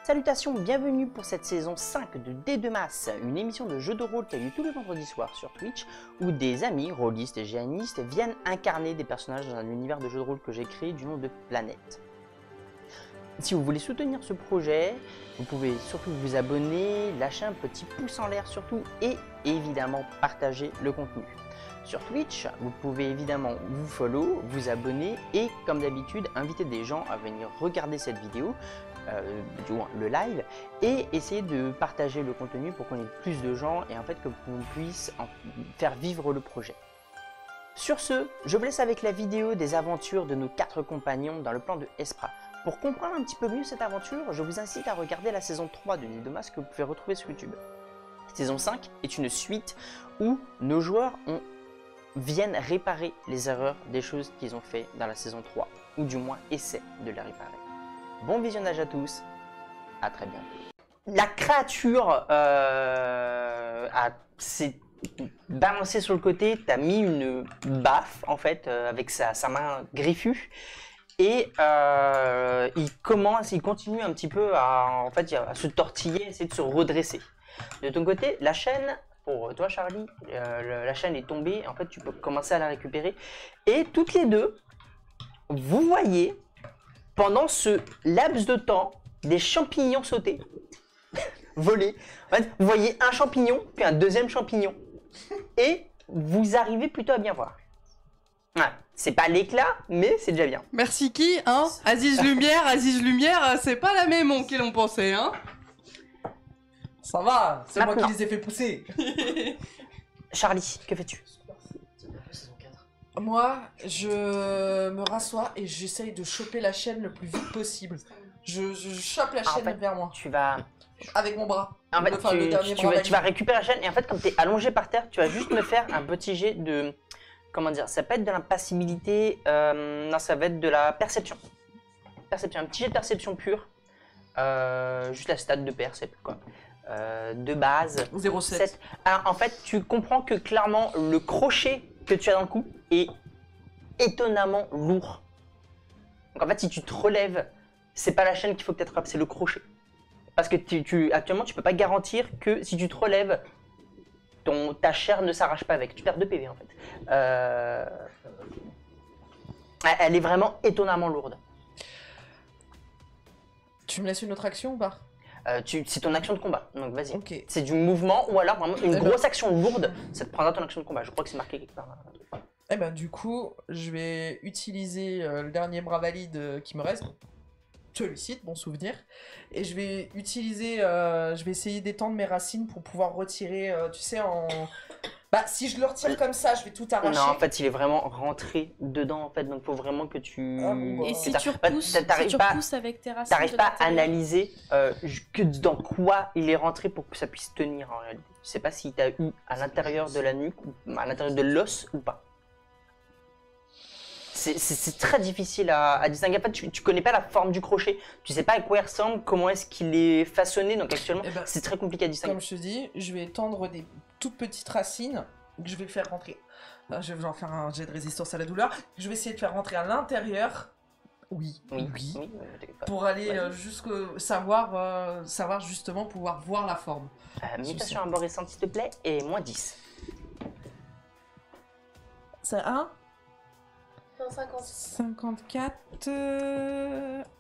Salutations, bienvenue pour cette saison 5 de D2Mas, une émission de jeu de rôle qui a lieu tous les vendredis soirs sur Twitch, où des amis, rôlistes et géanistes viennent incarner des personnages dans un univers de jeu de rôle que j'ai créé du nom de Planète. Si vous voulez soutenir ce projet, vous pouvez surtout vous abonner, lâcher un petit pouce en l'air surtout et évidemment partager le contenu. Sur Twitch, vous pouvez évidemment vous follow, vous abonner et comme d'habitude inviter des gens à venir regarder cette vidéo, du moins le live, et essayer de partager le contenu pour qu'on ait plus de gens et en fait que l'on puisse faire vivre le projet. Sur ce, je vous laisse avec la vidéo des aventures de nos 4 compagnons dans le plan de Espra. Pour comprendre un petit peu mieux cette aventure, je vous incite à regarder la saison 3 de D2Mas que vous pouvez retrouver sur YouTube. Saison 5 est une suite où nos joueurs viennent réparer les erreurs des choses qu'ils ont fait dans la saison 3, ou du moins essaient de les réparer. Bon visionnage à tous, à très bientôt. La créature s'est balancée sur le côté, t'as mis une baffe en fait avec sa main griffue et il continue un petit peu à se tortiller, essayer de se redresser. De ton côté, la chaîne, pour toi Charlie, la chaîne est tombée, en fait tu peux commencer à la récupérer et toutes les deux, vous voyez pendant ce laps de temps, des champignons sautés, voler. En fait, vous voyez un champignon, puis un deuxième champignon. Et vous arrivez plutôt à bien voir. Ouais, c'est pas l'éclat, mais c'est déjà bien. Merci qui, hein? Aziz Lumière, c'est pas la même auquel on pensait, hein? Ça va, c'est moi Maintenant. qui les ai fait pousser. Charlie, que fais-tu? Moi, je me rassois et j'essaye de choper la chaîne le plus vite possible. Je chope la chaîne vers moi. Tu vas... Avec mon bras. En fait, Enfin, le dernier bras tu vas récupérer la chaîne et en fait, comme tu es allongé par terre, tu vas juste me faire un petit jet de... Comment dire? Ça peut être de l'impassibilité, non, ça va être de la perception. Perception, un petit jet de perception pure. Juste la stat de percep, quoi. De base. 0,7. Alors, en fait, tu comprends que clairement, le crochet que tu as dans le cou est étonnamment lourd. Donc en fait, si tu te relèves, c'est pas la chaîne qu'il faut peut-être attraper, c'est le crochet. Parce que actuellement, tu peux pas garantir que si tu te relèves, ta chair ne s'arrache pas avec. Tu perds 2 PV en fait. Elle est vraiment étonnamment lourde. Tu me laisses une autre action ou pas? C'est ton action de combat, donc vas-y. Ok. C'est du mouvement ou alors vraiment une grosse action lourde, ça te prendra ton action de combat. Je crois que c'est marqué quelque part. Eh ben du coup, je vais utiliser le dernier bras valide qui me reste. Celui-ci, de bon souvenir. Et je vais utiliser, je vais essayer d'étendre mes racines pour pouvoir retirer, tu sais, en... Bah, si je le retire comme ça, je vais tout arracher. Non, en fait, il est vraiment rentré dedans, en fait, donc il faut vraiment que tu... Ah, bon, bah. Et si que tu t'as- repousses, t'arrives pas- avec tes racines T'arrives de pas à l'intérieur. analyser que dans quoi il est rentré pour que ça puisse tenir en réalité. Je sais pas si t'as eu à l'intérieur de la nuque, ou à l'intérieur de l'os ou pas. C'est très difficile à distinguer. En fait, tu connais pas la forme du crochet, tu sais pas à quoi il ressemble, comment est-ce qu'il est façonné, donc actuellement Eh ben, c'est très compliqué à distinguer. Comme je te dis, je vais tendre des toutes petites racines que je vais faire rentrer. Je vais en faire un jet de résistance à la douleur. Je vais essayer de faire rentrer à l'intérieur. Oui. Pour aller jusqu'au savoir justement pouvoir voir la forme. Mutation arborescente s'il te plaît, et moins 10. C'est un Non, 50. 54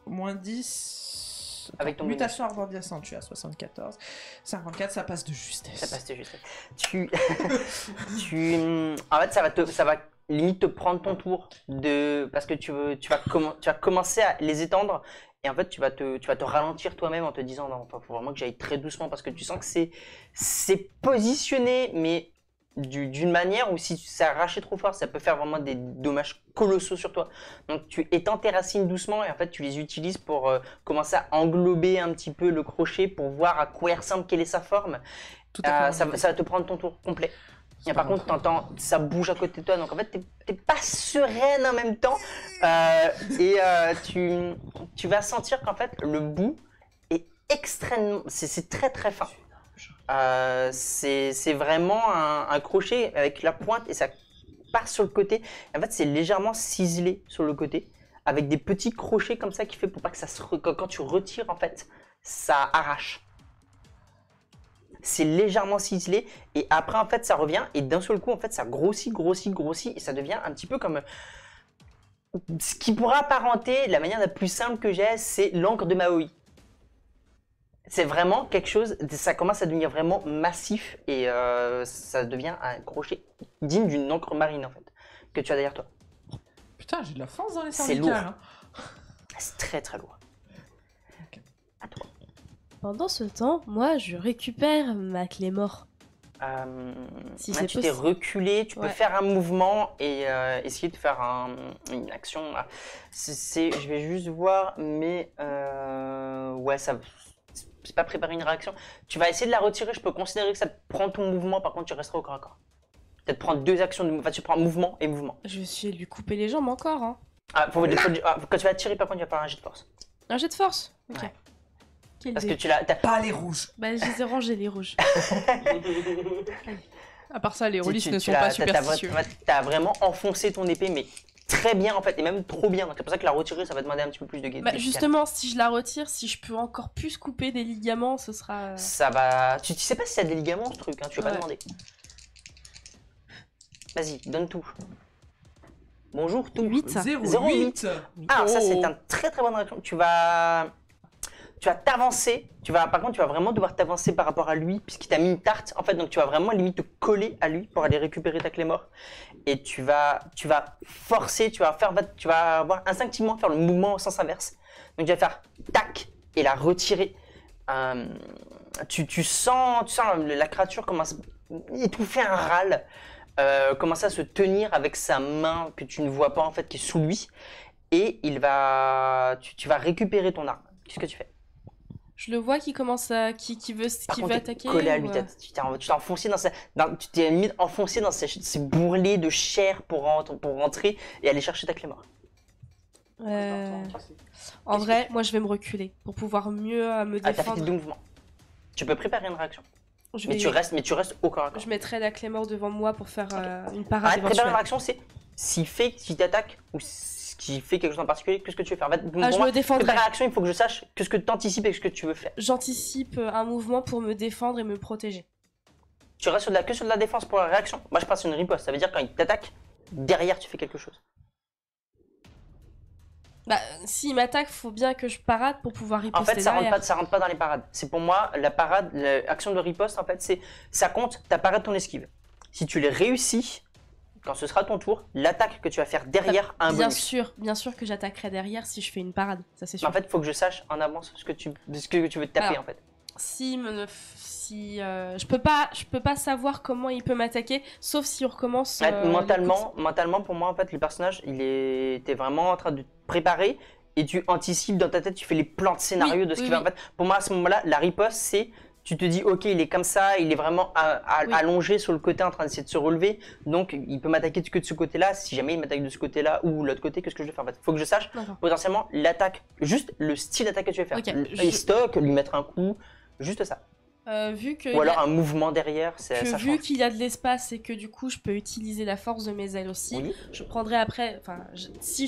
moins 10. Avec ton mutation arborescente, je suis à 74. 54, ça passe de justesse. Ça passe juste. En fait, ça va limite te prendre ton tour parce que tu vas commencer à les étendre et en fait tu vas te ralentir toi-même en te disant non, faut vraiment que j'aille très doucement parce que tu sens que c'est positionné mais d'une manière où si c'est arraché trop fort, ça peut faire vraiment des dommages colossaux sur toi. Donc tu étends tes racines doucement et en fait tu les utilises pour commencer à englober un petit peu le crochet pour voir à quoi il ressemble, quelle est sa forme. Tout à fait. Ça va te prendre ton tour complet. Et par contre, t'entends, ça bouge à côté de toi, donc en fait, t'es pas sereine en même temps. Tu vas sentir qu'en fait, le bout est extrêmement, c'est très très fin. C'est vraiment un crochet avec la pointe et ça part sur le côté. En fait, c'est légèrement ciselé sur le côté, avec des petits crochets comme ça qui fait pour pas que ça quand tu retires en fait, ça arrache. C'est légèrement ciselé et après en fait ça revient et d'un seul coup en fait ça grossit et ça devient un petit peu comme ce qui pourrait apparenter, la manière la plus simple que j'ai, c'est l'encre de Maui. C'est vraiment quelque chose, ça commence à devenir vraiment massif et ça devient un crochet digne d'une encre marine en fait, que tu as derrière toi. Putain, j'ai de la force dans les C'est cervicales. lourd. Hein. C'est très très lourd. Ok. À toi. Pendant ce temps, moi, je récupère ma clé mort. Si Là, c'est tu t'es possible. reculé, tu peux Ouais. faire un mouvement et essayer de faire une action. Je vais juste voir, mais ouais, ça, c'est pas préparer une réaction. Tu vas essayer de la retirer. Je peux considérer que ça te prend ton mouvement. Par contre, tu resteras au corps à corps. Peut-être prendre deux actions. Enfin, tu prends mouvement et mouvement. Je vais essayer de lui couper les jambes encore. Hein. Quand tu vas tirer, par contre, tu vas faire un jet de force. Un jet de force. Ok. Ouais. Quel Parce dé. que tu l'as. Pas les rouges. Bah, je les ai rangés, les rouges. À part ça, les rôlistes Tu- ne tu sont l'as- pas t'as- superstitieux. T'as vraiment enfoncé ton épée, mais très bien en fait, et même trop bien. Donc c'est pour ça que la retirer, ça va demander un petit peu plus de gain. Bah, justement, si je la retire, si je peux encore plus couper des ligaments, ce sera. Ça va. Tu sais pas si y a des ligaments ce truc, hein, tu vas pas Ouais. demander. Vas-y, donne tout. Bonjour tout. 8. 0,8. Ah, ça Oh. c'est une très très bonne réaction. Tu vas t'avancer. Par contre, tu vas vraiment devoir t'avancer par rapport à lui, puisqu'il t'a mis une tarte. En fait, donc tu vas vraiment limite te coller à lui pour aller récupérer ta clé mort. Et tu vas forcer, tu vas avoir instinctivement faire le mouvement au sens inverse. Donc tu vas faire tac et la retirer. Tu sens la créature commence à étouffer un râle, commence à se tenir avec sa main que tu ne vois pas en fait, qui est sous lui. Et tu vas récérer ton arme. Qu'est-ce que tu fais? Je le vois qui commence à. qui veut, Par qui contre, veut t'es attaquer. collé à lui, ou, tu t'es enfoncé tu t'es mis enfoncé dans ces bourrelets de chair pour rentrer et aller chercher ta clé mort. En vrai, moi je vais me reculer pour pouvoir mieux me Ah, t'as fait tes défendre. deux mouvements. Tu peux préparer une réaction. Je Mais vais- tu restes au corps à corps. Je mettrai la clé mort devant moi pour faire une Ah, parade préparer une éventuelle. réaction, c'est s'il t'attaque ou s'il fait quelque chose en particulier, qu'est-ce que tu veux faire? En fait, pour Ah, je moi, me défendrai. préparer une réaction, il faut que je sache qu'est-ce que tu anticipes et ce que tu veux faire. J'anticipe un mouvement pour me défendre et me protéger. Tu restes que sur de la défense pour la réaction. Moi, je passe une riposte. Ça veut dire quand il t'attaque, derrière, tu fais quelque chose. Bah, s'il m'attaque, faut bien que je parade pour pouvoir En riposter fait, ça derrière. rentre pas dans les parades. C'est pour moi, la parade, l'action de riposte, en fait, ça compte ta parade, ton esquive. Si tu les réussis, quand ce sera ton tour, l'attaque que tu vas faire derrière a un Bien bonus. sûr que j'attaquerai derrière si je fais une parade, ça c'est Mais sûr. en fait, il faut que je sache en avance ce que tu veux te taper, Alors, en fait. je peux pas savoir comment il peut m'attaquer, sauf si on recommence. Mentalement, pour moi, en fait, le personnage, t'es vraiment en train de te préparer et tu anticipes dans ta tête, tu fais les plans de scénario Oui, de ce oui, qui va. oui. En fait, pour moi, à ce moment-là, la riposte, c'est tu te dis, ok, il est comme ça, il est vraiment Oui. allongé sur le côté en train d'essayer de se relever, donc il peut m'attaquer que de ce côté-là. Si jamais il m'attaque de ce côté-là ou l'autre côté, qu'est-ce que je vais faire? En fait, faut que je sache D'accord. potentiellement l'attaque, juste le style d'attaque que tu vas faire. Ok, Il stock, lui mettre un coup, juste ça. Vu que Ou alors un mouvement derrière, ça vu change. qu'il y a de l'espace et que du coup je peux utiliser la force de mes ailes aussi, Oui. je prendrai après, si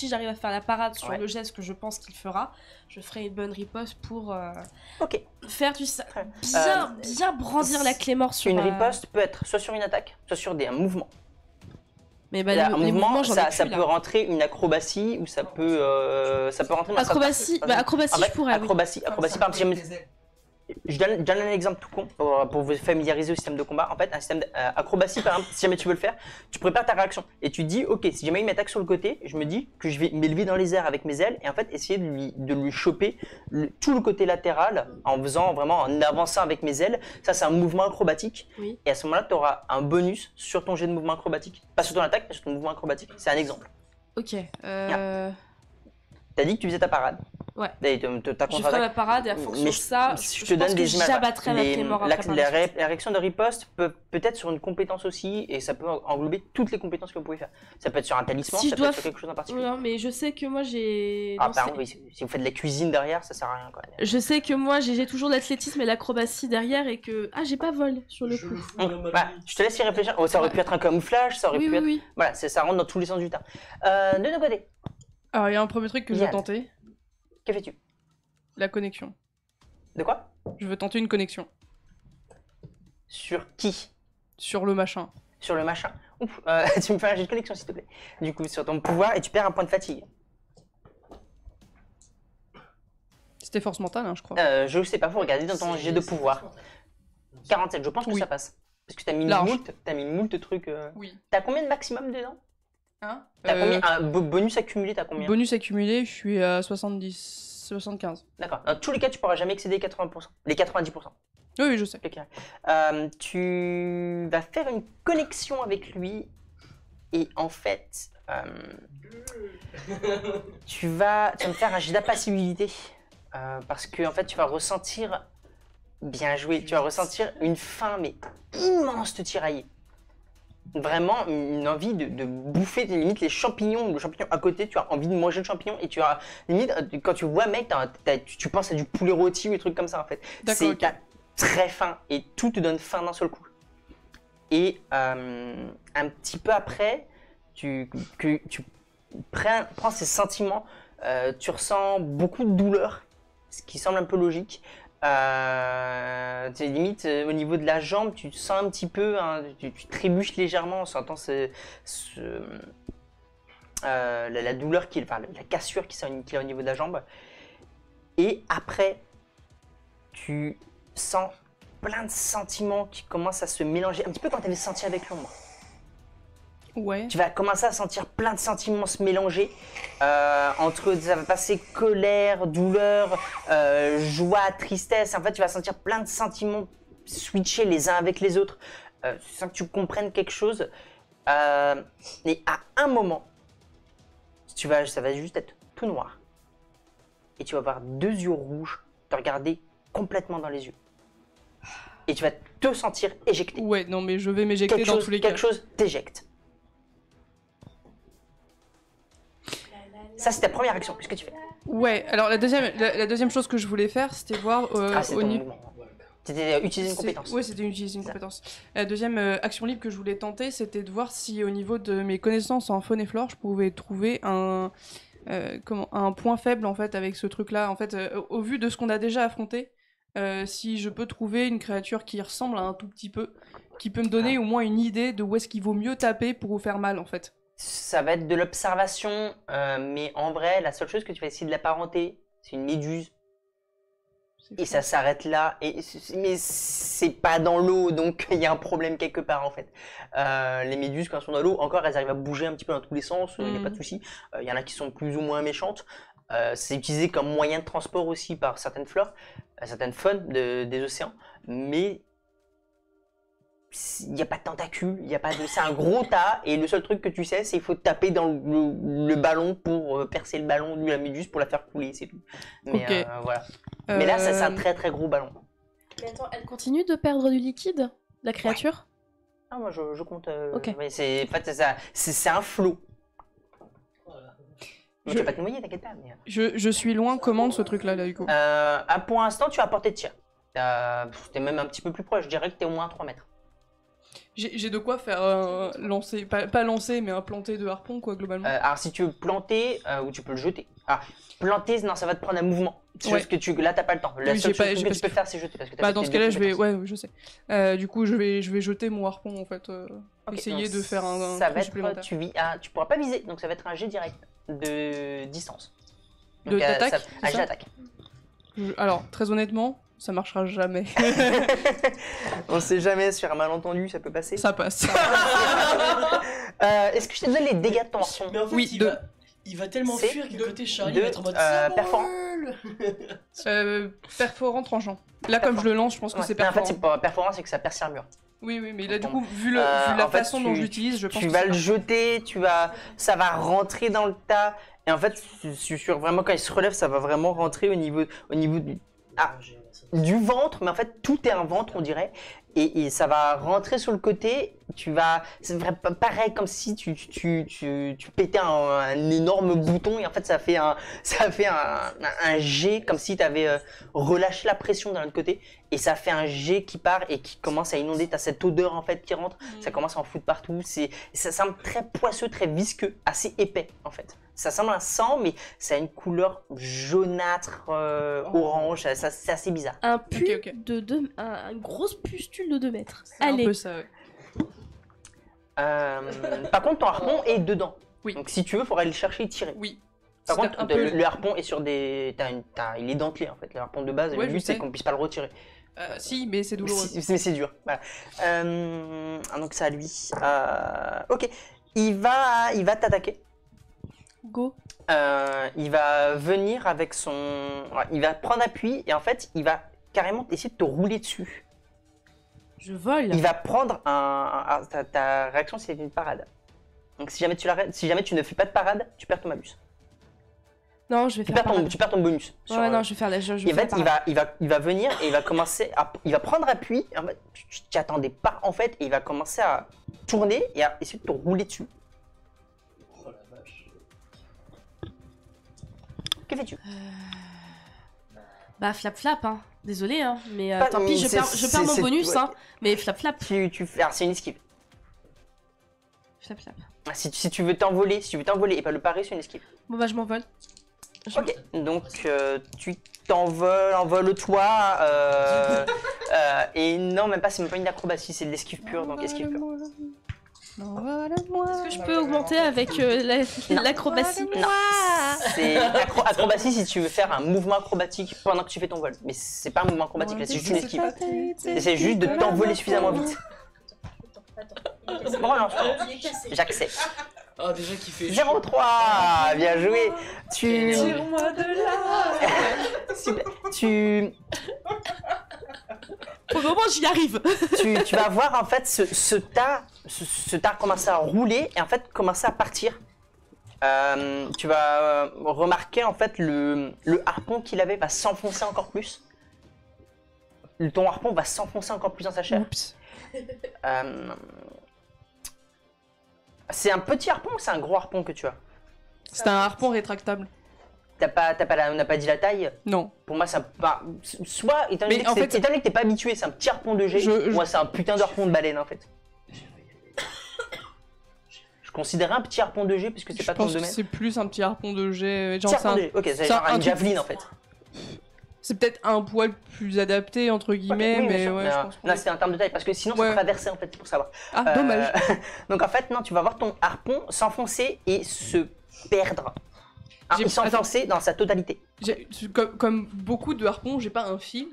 j'arrive à faire la parade sur Ouais. le geste que je pense qu'il fera, je ferai une bonne riposte pour Ok. faire bien brandir la clé mort sur Une ma- riposte peut être soit sur une attaque, soit sur un mouvement. Mais bah, Là, les un mouvement, mouvements, j'en ai ça plus, là. peut rentrer une acrobatie ou ça peut rentrer dans Acrobatie, certains- acrobatie, En fait, je pourrais. oui. acrobatie, par exemple, si jamais- je donne un exemple tout con pour vous familiariser au système de combat. En fait, un système d'acrobatie, par exemple, si jamais tu veux le faire, tu prépares ta réaction et tu dis, ok, si jamais il m'attaque sur le côté, je me dis que je vais m'élever dans les airs avec mes ailes et en fait essayer de lui choper tout le côté latéral en avançant avec mes ailes. Ça, c'est un mouvement acrobatique. Oui. Et à ce moment-là, tu auras un bonus sur ton jet de mouvement acrobatique. Pas sur ton attaque, mais sur ton mouvement acrobatique. C'est un exemple. Ok. T'as dit que tu faisais ta parade. Ouais. Et ta Je ferai contre-attaque. ma parade et à fonction Mais de ça, je te pense donne que des images. j'abattrai ma clé mort après par la suite. La réaction de riposte peut être sur une compétence aussi, et ça peut englober toutes les compétences que vous pouvez faire. Ça peut être sur un talisman, Si ça je peut dois être sur quelque chose en particulier. Non, mais je sais que moi j'ai. Ah, non, par c'est- exemple, oui, si vous faites de la cuisine derrière, ça sert à rien quand même. Je sais que moi j'ai toujours l'athlétisme et l'acrobatie derrière et que. Ah, j'ai pas vol sur le coup. Voilà, je te laisse y réfléchir. Oh, ça aurait pu être un camouflage, ça aurait Oui, pu oui, être. oui. Voilà, ça rentre dans tous les sens du terme. De notre côté, Alors, il y a un premier truc que je veux Yann. tenter. Que fais-tu? La connexion. De quoi? Je veux tenter une connexion. Sur qui? Sur le machin. Sur le machin. Ouf, tu me fais un jet de connexion s'il te plaît. Du coup, sur ton pouvoir et tu perds un point de fatigue. C'était force mentale, hein, je crois. Je sais pas, faut regarder dans ton jet de pouvoir. 47, je pense que Oui. ça passe. Parce que t'as mis Large. moult trucs. Oui. T'as combien de maximum dedans? Hein T'as combien bonus accumulé, t'as combien? Bonus accumulé, je suis à 70... 75. D'accord. Dans tous les cas, tu pourras jamais excéder les 80%. Les 90%. Oui, oui, je sais. Ok. Tu vas faire une connexion avec lui et en fait, tu vas me faire un jet d'impassibilité parce que en fait, tu vas ressentir, bien joué, tu vas ressentir une faim mais immense te tirailler. Vraiment une envie de bouffer limite le champignon à côté, tu as envie de manger le champignon et tu as limite quand tu vois mec, tu penses à du poulet rôti ou des trucs comme ça en fait. D'accord, ok. T'as très faim et tout te donne faim d'un seul coup. Et un petit peu après, tu prends ces sentiments, tu ressens beaucoup de douleur, ce qui semble un peu logique. Limite au niveau de la jambe, tu te sens un petit peu, hein, tu trébuches légèrement en sentant la douleur, la cassure qui est au niveau de la jambe. Et après, tu sens plein de sentiments qui commencent à se mélanger, un petit peu comme tu avais senti avec l'ombre. Ouais. Tu vas commencer à sentir plein de sentiments se mélanger. Entre, ça va passer colère, douleur, joie, tristesse. En fait, tu vas sentir plein de sentiments switcher les uns avec les autres sans que tu comprennes quelque chose. Et à un moment, ça va juste être tout noir. Et tu vas avoir deux yeux rouges te regarder complètement dans les yeux. Et tu vas te sentir éjecté. Ouais, non, mais je vais m'éjecter dans tous les cas. Quelque chose t'éjecte. Ça, c'est ta première action. Qu'est-ce que tu fais? Ouais, alors la deuxième chose que je voulais faire, c'était voir c'est au ton niveau... mouvement. C'était utiliser une compétence. Ouais, c'était utiliser une Ça. compétence. La deuxième action libre que je voulais tenter, c'était de voir si au niveau de mes connaissances en faune et flore, je pouvais trouver un point faible en fait avec ce truc-là. En fait, au vu de ce qu'on a déjà affronté, si je peux trouver une créature qui ressemble à un tout petit peu, qui peut me donner au moins une idée de où est-ce qu'il vaut mieux taper pour vous faire mal en fait. Ça va être de l'observation, mais en vrai, la seule chose que tu vas essayer de l'apparenter, c'est une méduse. Et ça s'arrête là. Mais c'est pas dans l'eau, donc il y a un problème quelque part en fait. Les méduses, quand elles sont dans l'eau, encore elles arrivent à bouger un petit peu dans tous les sens, il n'y a pas de souci. Il y en a qui sont plus ou moins méchantes. C'est utilisé comme moyen de transport aussi par certaines fleurs, certaines faunes des océans, mais il n'y a pas de tentacules, c'est un gros tas, et le seul truc que tu sais, c'est qu'il faut taper dans le ballon pour percer le ballon de la méduse pour la faire couler, c'est tout. Mais Ok. voilà. Mais là, c'est un très très gros ballon. Mais attends, elle continue de perdre du liquide, la créature? Ah, moi je compte. Ok. Mais en fait, c'est un flot. Tu vas pas te noyer, t'inquiète pas. Mais... Je suis loin comment de ce truc-là, là, du coup. Pour l'instant, tu as portée de tir. T'es même un petit peu plus proche, je dirais que t'es au moins à 3 mètres. J'ai de quoi faire lancer, pas lancer, mais un planter de harpon, quoi, globalement. Alors, si tu veux planter, ou tu peux le jeter. Planter, non, ça va te prendre un mouvement. C'est Ouais. juste que là, t'as pas le temps. La Oui, seule j'ai pas- chose j'ai que pas tu ce peux qu'il faire, c'est jeter. Parce que t'as Bah, fait dans tes ce deux cas-là, je vais compétences. du coup, je vais jeter mon harpon, en fait. Ok, Essayer donc de faire un ça truc va être, supplémentaire. tu pourras pas viser, donc ça va être un jet direct de distance. De d'attaque, Un c'est jet ça d'attaque. Alors, très honnêtement, ça marchera jamais. On sait jamais, sur un malentendu, ça peut passer. Ça passe. Est-ce que je te donne les dégâts de ton harpon? Mais en fait, Oui, il va tellement C'est fuir que côté Charlie de, va être en mode perforant. Perforant tranchant. Là, comme je le lance, je pense que Ouais, c'est mais en fait, perforant. c'est pas perforant, c'est que ça perce armure. Oui, mais là, du Donc, coup, vu la en fait, façon dont je l'utilise, je pense Tu que vas c'est le jeter, ça va rentrer dans le tas. Et en fait, vraiment quand il se relève, ça va vraiment rentrer au niveau du. du ventre, mais en fait tout est un ventre on dirait, et ça va rentrer sur le côté, c'est pareil comme si tu pétais un énorme bouton, et en fait ça fait un jet, comme si tu avais relâché la pression d'un autre côté, et ça fait un jet qui part et qui commence à inonder, tu as cette odeur en fait qui rentre, ça commence à en foutre partout, ça semble très poisseux, très visqueux, assez épais en fait. Ça semble un sang, mais ça a une couleur jaunâtre, orange, c'est assez bizarre. Un pu Ok. une grosse pustule de 2 mètres. C'est un Allez. peu ça, ouais. Par contre, ton harpon est dedans. Oui. Donc si tu veux, il faudra aller le chercher et tirer. Oui. Par C'est contre, un peu- le harpon est sur des... il est dentelé en fait, le harpon de base. Ouais, le je but c'est sais. qu'on puisse pas le retirer. Si, mais c'est douloureux. Mais c'est dur. Voilà. Donc c'est à lui. Ok. Il va t'attaquer. Go. Il va venir avec son... ouais, il va prendre appui et en fait, il va carrément essayer de te rouler dessus. Je vole. Il va prendre ta réaction, c'est une parade. Donc si jamais tu ne fais pas de parade, tu perds ton malus. Non, je vais faire parade. Tu perds ton bonus. Ouais, non, je vais faire la... je Et en vais fait, faire il va venir et il va commencer à... Il va prendre appui. En fait, tu t'y attendais pas en fait. Et il va commencer à tourner et à essayer de te rouler dessus. Oh la vache. Que fais-tu? Bah, flap flap, hein. Désolé, hein. Mais Pas- tant pis, je perds mon c'est- bonus, ouais. hein. Mais flap flap. Tu fais... Alors, c'est une esquive. Flap flap. Si tu veux t'envoler, et pas le parer, c'est une esquive. Bon, bah, je m'envole. Ok, donc tu t'envoles, envole-toi. Et non, même pas, c'est même pas une acrobatie, c'est de l'esquive pure, donc esquive pure. Est-ce que je peux augmenter avec l'acrobatie? Non. C'est acrobatie si tu veux faire un mouvement acrobatique pendant que tu fais ton vol. Mais c'est pas un mouvement acrobatique, là, c'est juste une esquive. C'est juste de t'envoler suffisamment vite. Bon, non, Il est cassé. j'accepte. Oh, déjà qui fait 0-3, bien joué. Tire-moi de là. Super. Tu Pour le moment, j'y arrive. tu vas voir en fait ce tas commencer à rouler et en fait commencer à partir. Tu vas remarquer en fait le harpon qu'il avait va s'enfoncer encore plus. Ton harpon va s'enfoncer encore plus dans sa chair. Oups. C'est un petit harpon ou c'est un gros harpon que tu as? C'est un harpon rétractable. On n'a pas dit la taille? Non. Pour moi, c'est soit, étant Mais donné en fait, que t'es pas habitué, c'est un petit harpon de jet. Moi, c'est un putain de harpon de baleine en fait. Je considérais un petit harpon de jet puisque c'est Je pas ton pense que domaine. c'est plus un petit harpon de jet. Petit Genre, c'est harpon un- de jet. Ok, c'est c'est genre un une truc- javeline en fait. c'est peut-être un poil plus adapté, entre guillemets, Oui, bien mais sûr. ouais, Non, je pense non, c'était en termes de taille parce que sinon Ouais. ça traversait en fait, c'est pour savoir. Ah, dommage. Donc en fait, non, tu vas voir ton harpon s'enfoncer et se perdre. Ah, J'ai- s'enfoncer dans sa totalité. Comme beaucoup de harpons, j'ai pas un fil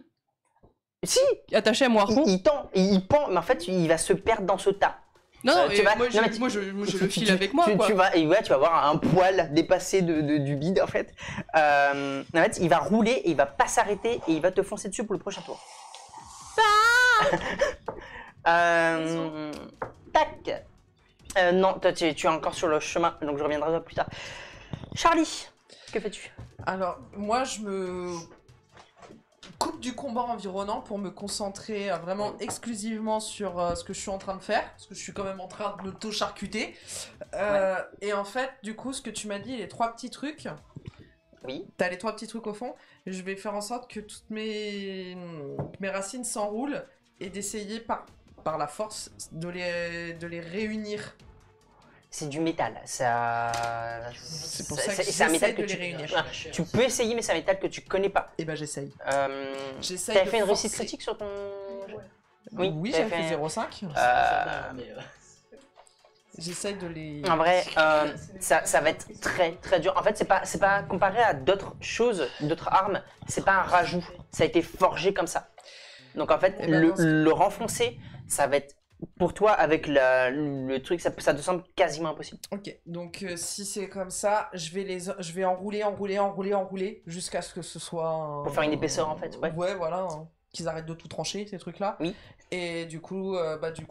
Si, attaché à mon harpon. il tend, il pend, mais en fait, il va se perdre dans ce tas. Non, tu vas- moi, non, mais j'ai le fil avec moi, tu, quoi. tu vas, et ouais, tu vas voir un poil dépassé du bide en fait. En fait, il va rouler et il va pas s'arrêter et il va te foncer dessus pour le prochain tour. Tac. Non, toi, tu es encore sur le chemin, donc je reviendrai plus tard. Charlie, que fais-tu? Alors, moi, je me coupe du combat environnant pour me concentrer vraiment exclusivement sur ce que je suis en train de faire, parce que je suis quand même en train de m'auto-charcuter. Et en fait, du coup, ce que tu m'as dit, les 3 petits trucs, Oui. t'as les 3 petits trucs au fond, et je vais faire en sorte que toutes mes racines s'enroulent et d'essayer par la force de les réunir. C'est du métal, ça. C'est pour ça que c'est un métal que j'essaie de tu. les réunir. Ah, tu peux essayer, mais c'est un métal que tu connais pas. Et ben j'essaye. J'essaye T'avais de fait une réussite forcer. critique sur ton. Oui, Oui, j'avais t'avais fait fait- 0,5. Mais, J'essaye de les... En vrai, ça va être très très dur. En fait, c'est pas comparé à d'autres choses, d'autres armes, c'est pas un rajout. Ça a été forgé comme ça. Donc en fait, Eh ben, le renfoncer, ça va être pour toi avec le truc, ça te semble quasiment impossible. Ok, donc si c'est comme ça, je vais enrouler jusqu'à ce que ce soit... Pour faire une épaisseur, en fait, ouais. Ouais, voilà, hein. Qu'ils arrêtent de tout trancher, ces trucs-là. Oui. Et du coup,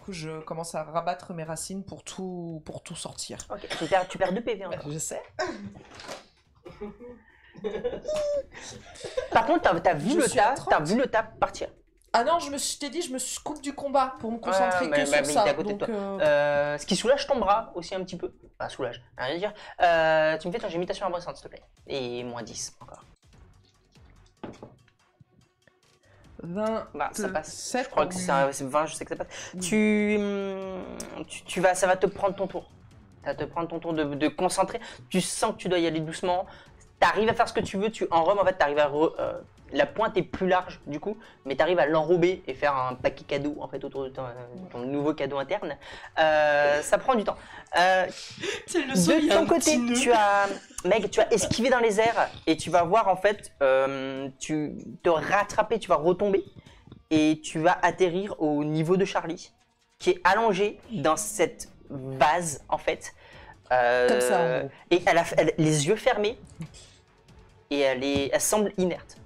je commence à rabattre mes racines pour tout sortir. Ok, tu perds 2 PV encore. Je sais. Par contre, t'as vu Je le suis à tas, 30. t'as vu le tas partir. Ah non, je t'ai dit, je me coupe du combat pour me concentrer que sur mais il ça. est à côté de Donc, toi. Ce qui soulage ton bras aussi un petit peu. Enfin, soulage, rien à dire. Tu me fais ton imitation abrasante, s'il te plaît. Et moins 10 encore. 20. Bah, ça passe. 7, Je crois que c'est 20, je sais que ça passe. Ça va te prendre ton tour. Ça va te prendre ton tour de concentrer. Tu sens que tu dois y aller doucement. T'arrives à faire ce que tu veux. En Rome, en fait, t'arrives à... la pointe est plus large, du coup, mais t'arrives à l'enrober et faire un paquet cadeau, en fait, autour de ton nouveau cadeau interne. Ça prend du temps. De ton côté, Meg, tu as esquivé dans les airs et tu vas voir, en fait, tu te rattraper, tu vas retomber et tu vas atterrir au niveau de Charlie, qui est allongée dans cette vase, en fait. Comme ça, en gros. Et elle a les yeux fermés et elle semble inerte.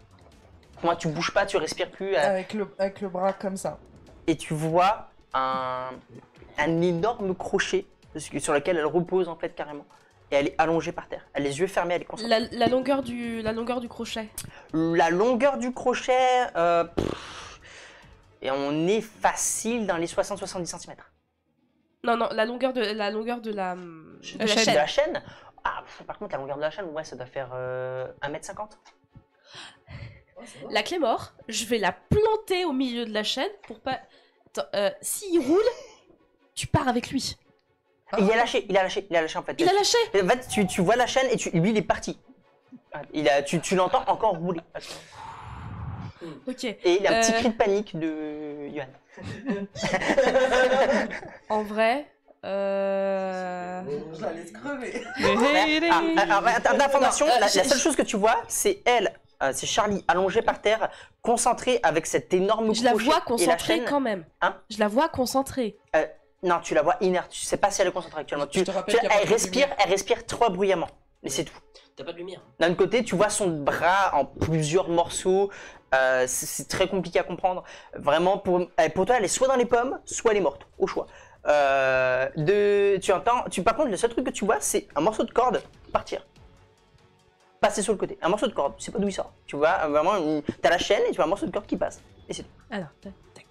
Moi, tu bouges pas, tu respires plus. Avec le bras comme ça. Et tu vois un énorme crochet sur lequel elle repose, en fait, carrément. Et elle est allongée par terre. Elle a les yeux fermés, elle est concentrée. La longueur du crochet. La longueur du crochet, et on est facile dans les 60-70 cm. Non, la longueur de la De chaîne. la chaîne. Ah, par contre, la longueur de la chaîne, ouais, ça doit faire 1,50 m. La clé mort, je vais la planter au milieu de la chaîne pour pas... Attends, s'il roule, tu pars avec lui. Il a lâché en fait. Il a lâché. En fait, tu vois la chaîne et lui, il est parti. Tu l'entends encore rouler. Ok. Et il y a un petit cri de panique de Yohan. En vrai... Je la laisse crever. D'information, Non, la seule chose que tu vois, c'est elle, c'est Charlie allongée par terre, concentrée avec cet énorme Je la crochet vois et la concentrée chaîne. quand même. Hein? Je la vois concentrée. Non, tu la vois inerte. Tu sais pas si elle est concentrée actuellement. Je te rappelle qu'il y a pas de Elle respire trop bruyamment. Et c'est tout. T'as pas de lumière. D'un côté, tu vois son bras en plusieurs morceaux. C'est très compliqué à comprendre. Vraiment, pour toi, elle est soit dans les pommes, soit elle est morte, au choix. Tu entends. Par contre, le seul truc que tu vois, c'est un morceau de corde partir. Passer sur le côté. Un morceau de corde. Tu sais pas d'où il sort. Tu vois, vraiment, t'as la chaîne et tu vois un morceau de corde qui passe. Et c'est tout. Alors, tac, tac.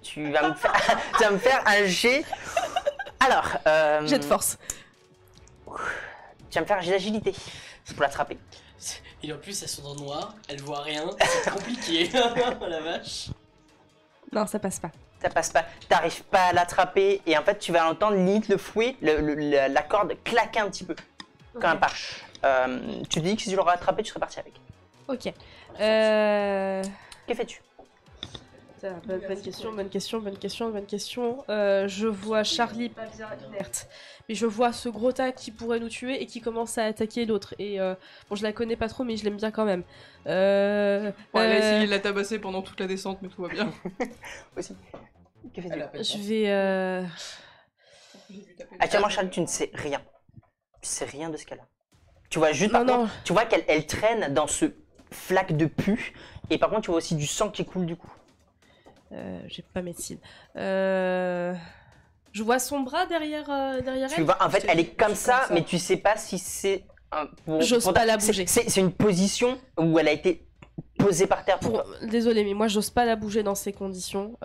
Tu vas me faire un jet. Alors. Jet de force. Tu vas me faire un jet d'agilité. C'est pour l'attraper. Et en plus, elles sont dans le noir, elles voient rien, c'est compliqué. La vache. Non, ça passe pas. Ça passe pas. T'arrives pas à l'attraper et en fait, tu vas entendre limite le fouet, la corde claquer un petit peu. Quand même pas. Tu te dis que si tu l'aurais attrapé, tu serais parti avec. Ok. Que fais-tu? Bonne question. Je vois Charlie pas bien inerte. Mais je vois ce gros tas qui pourrait nous tuer et qui commence à attaquer l'autre. Et bon, je la connais pas trop, mais je l'aime bien quand même. Elle a essayé de la tabasser pendant toute la descente, mais tout va bien. Aussi. Que fais-tu? Je vais... Actuellement, Charlie, tu ne sais rien. Tu sais rien de ce qu'elle a. Tu vois juste, Non, par contre, tu vois qu'elle traîne dans ce flaque de pu. Et par contre, tu vois aussi du sang qui coule du coup. J'ai pas médecine. Je vois son bras derrière Tu elle. vois, en fait, elle est comme ça, ça. mais tu sais pas si c'est J'ose pas la bouger. C'est une position où elle a été posée par terre pour toi. Désolée, mais moi j'ose pas la bouger dans ces conditions.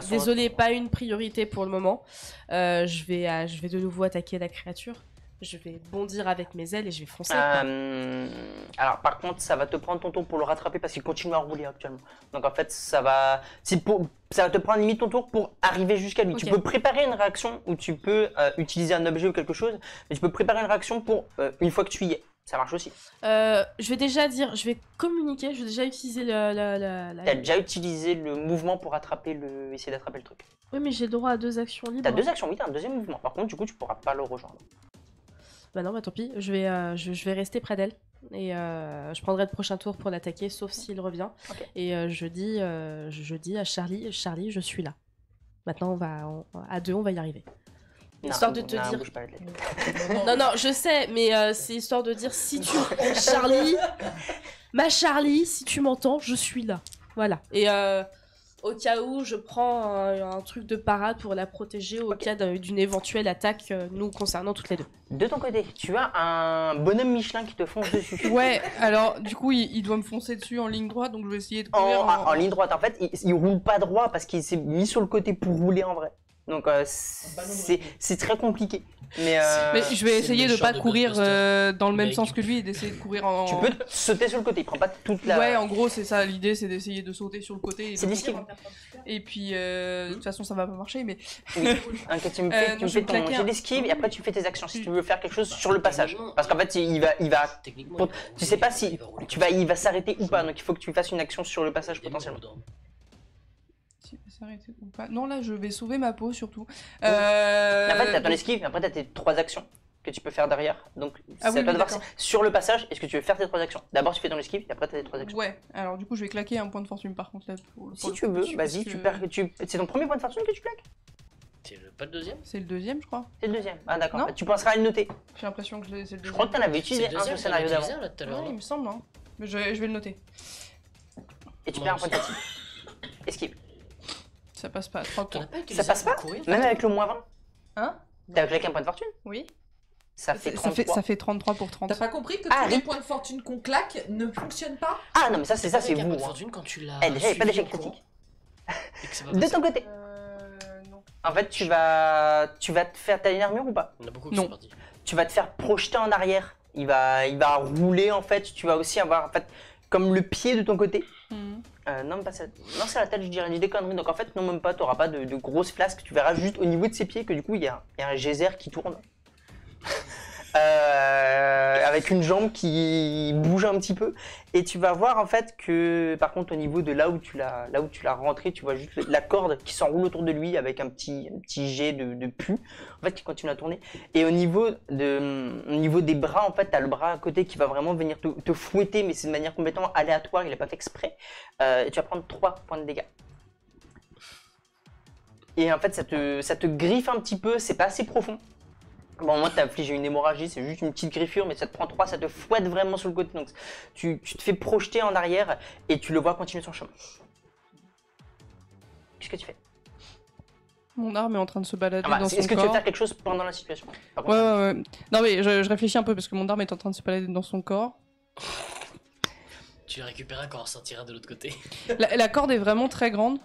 Désolée, pas une priorité pour le moment. Je vais de nouveau attaquer la créature. Je vais bondir avec mes ailes et je vais foncer. Alors par contre, ça va te prendre ton tour pour le rattraper parce qu'il continue à rouler actuellement. Donc en fait, ça va te prendre limite ton tour pour arriver jusqu'à lui. Okay. Tu peux préparer une réaction ou tu peux utiliser un objet ou quelque chose, mais tu peux préparer une réaction pour une fois que tu y es. Ça marche aussi. Je vais déjà dire, je vais communiquer, je vais déjà utiliser T'as déjà utilisé le mouvement pour essayer d'attraper le truc. Oui, mais j'ai le droit à 2 actions libres. T'as 2 actions, oui, t'as un deuxième mouvement. Par contre, du coup, tu pourras pas le rejoindre. Bah non, bah tant pis, je vais rester près d'elle. Et je prendrai le prochain tour pour l'attaquer, sauf s'il revient. Okay. Et je dis à Charlie, je suis là. Maintenant, à 2, on va y arriver. Histoire de te dire... Bouge pas la tête. Non, je sais, mais c'est histoire de dire si tu... Charlie, ma Charlie, si tu m'entends, je suis là. Voilà. Et au cas où je prends un truc de parade pour la protéger au cas d'une éventuelle attaque nous concernant toutes les deux. De ton côté, tu as un bonhomme Michelin qui te fonce dessus. Ouais, alors du coup, il doit me foncer dessus en ligne droite, donc je vais essayer de courir En ligne droite. En fait, il roule pas droit parce qu'il s'est mis sur le côté pour rouler en vrai. Donc c'est très compliqué. Mais je vais essayer de méchant pas de courir Ghostbusters. dans le même Mec. sens que lui et d'essayer de courir en... tu peux sauter sur le côté, il prend pas toute la... Ouais, en gros, c'est ça, l'idée c'est d'essayer de sauter sur le côté. C'est l'esquive. Et puis, de toute façon, ça va pas marcher, mais... Oui. Donc, tu me fais, non, je vais ton claquer jet un- d'esquive et après tu fais tes actions si tu veux faire quelque chose sur le passage. Parce qu'en fait, il va Techniquement, Pour- il va tu sais pas rouler, si il va rouler. il va s'arrêter ou pas, donc il faut que tu fasses une action sur le passage Il est potentiellement. mort dedans. Si, s'arrêter ou pas. Non, là, je vais sauver ma peau, surtout. En fait, t'as ton donc- esquive, et après t'as tes 3 actions que tu peux faire derrière. Donc Ah c'est à oui, toi de voir d'accord. sur le passage, est-ce que tu veux faire tes 3 actions. D'abord tu fais ton esquive, et après t'as tes 3 actions. Ouais, alors du coup, je vais claquer un point de fortune, par contre, là. Si tu veux, vas-y, tu perds. C'est ton premier point de fortune que tu claques. Pas le deuxième? C'est le deuxième, je crois. C'est le deuxième. Ah d'accord, Non. bah, tu penseras à le noter. J'ai l'impression que c'est le deuxième. Je crois que t'en avais C'est utilisé le un sur deuxième le scénario t'avais d'avant. utilisé, là, tout à l'heure, Ouais, il non me semble, hein. Mais je vais le noter. Et tu Moi perds un point de aussi. fortune. Esquive. Ça passe pas à 3 T'en points. as pas utilisé Ça passe pour pas courir, Même toi avec le moins 20. Hein? T'as claqué un point de fortune. Oui. Ça fait 33. Ça fait 33 pour 30. T'as pas compris que Ah, tous les rip. points de fortune qu'on claque ne fonctionnent pas? Ah non mais ça c'est ça, Avec c'est un vous. point de hein. fortune quand tu l'as. Eh, déjà, il y a pas suivi d'échec au courant critique. et que ça va De passer. ton côté. Non. En fait, tu vas te faire. T'as une armure ou pas? On a beaucoup qui Non. sont partis. Tu vas te faire projeter en arrière. Il va rouler en fait. Tu vas aussi avoir en fait comme le pied de ton côté. Mhm. Non, mais pas ça. Non, c'est la tête, je dirais. Des conneries. Donc en fait, non, même pas. T'auras pas de grosses flasques. Tu verras juste au niveau de ses pieds que du coup, il y a un geyser qui tourne. Avec une jambe qui bouge un petit peu. Et tu vas voir en fait que par contre au niveau de là où tu l'as rentré, tu vois juste la corde qui s'enroule autour de lui avec un petit jet de pu en fait qui continue à tourner. Et au niveau des bras en fait, tu as le bras à côté qui va vraiment venir te fouetter, mais c'est de manière complètement aléatoire, il n'a pas fait exprès. Et tu vas prendre 3 points de dégâts. Et en fait ça te griffe un petit peu, c'est pas assez profond. Bon, moi, t'as infligé une hémorragie, c'est juste une petite griffure, mais ça te prend 3, ça te fouette vraiment sur le côté. Donc, tu te fais projeter en arrière et tu le vois continuer son chemin. Qu'est-ce que tu fais? Mon arme est en train de se balader dans son Est-ce que tu veux corps. faire quelque chose pendant la situation? Par Ouais, contre, ouais, ouais. Non, mais je réfléchis un peu parce que mon arme est en train de se balader dans son corps. Tu le récupéreras quand on sortira de l'autre côté. La corde est vraiment très grande.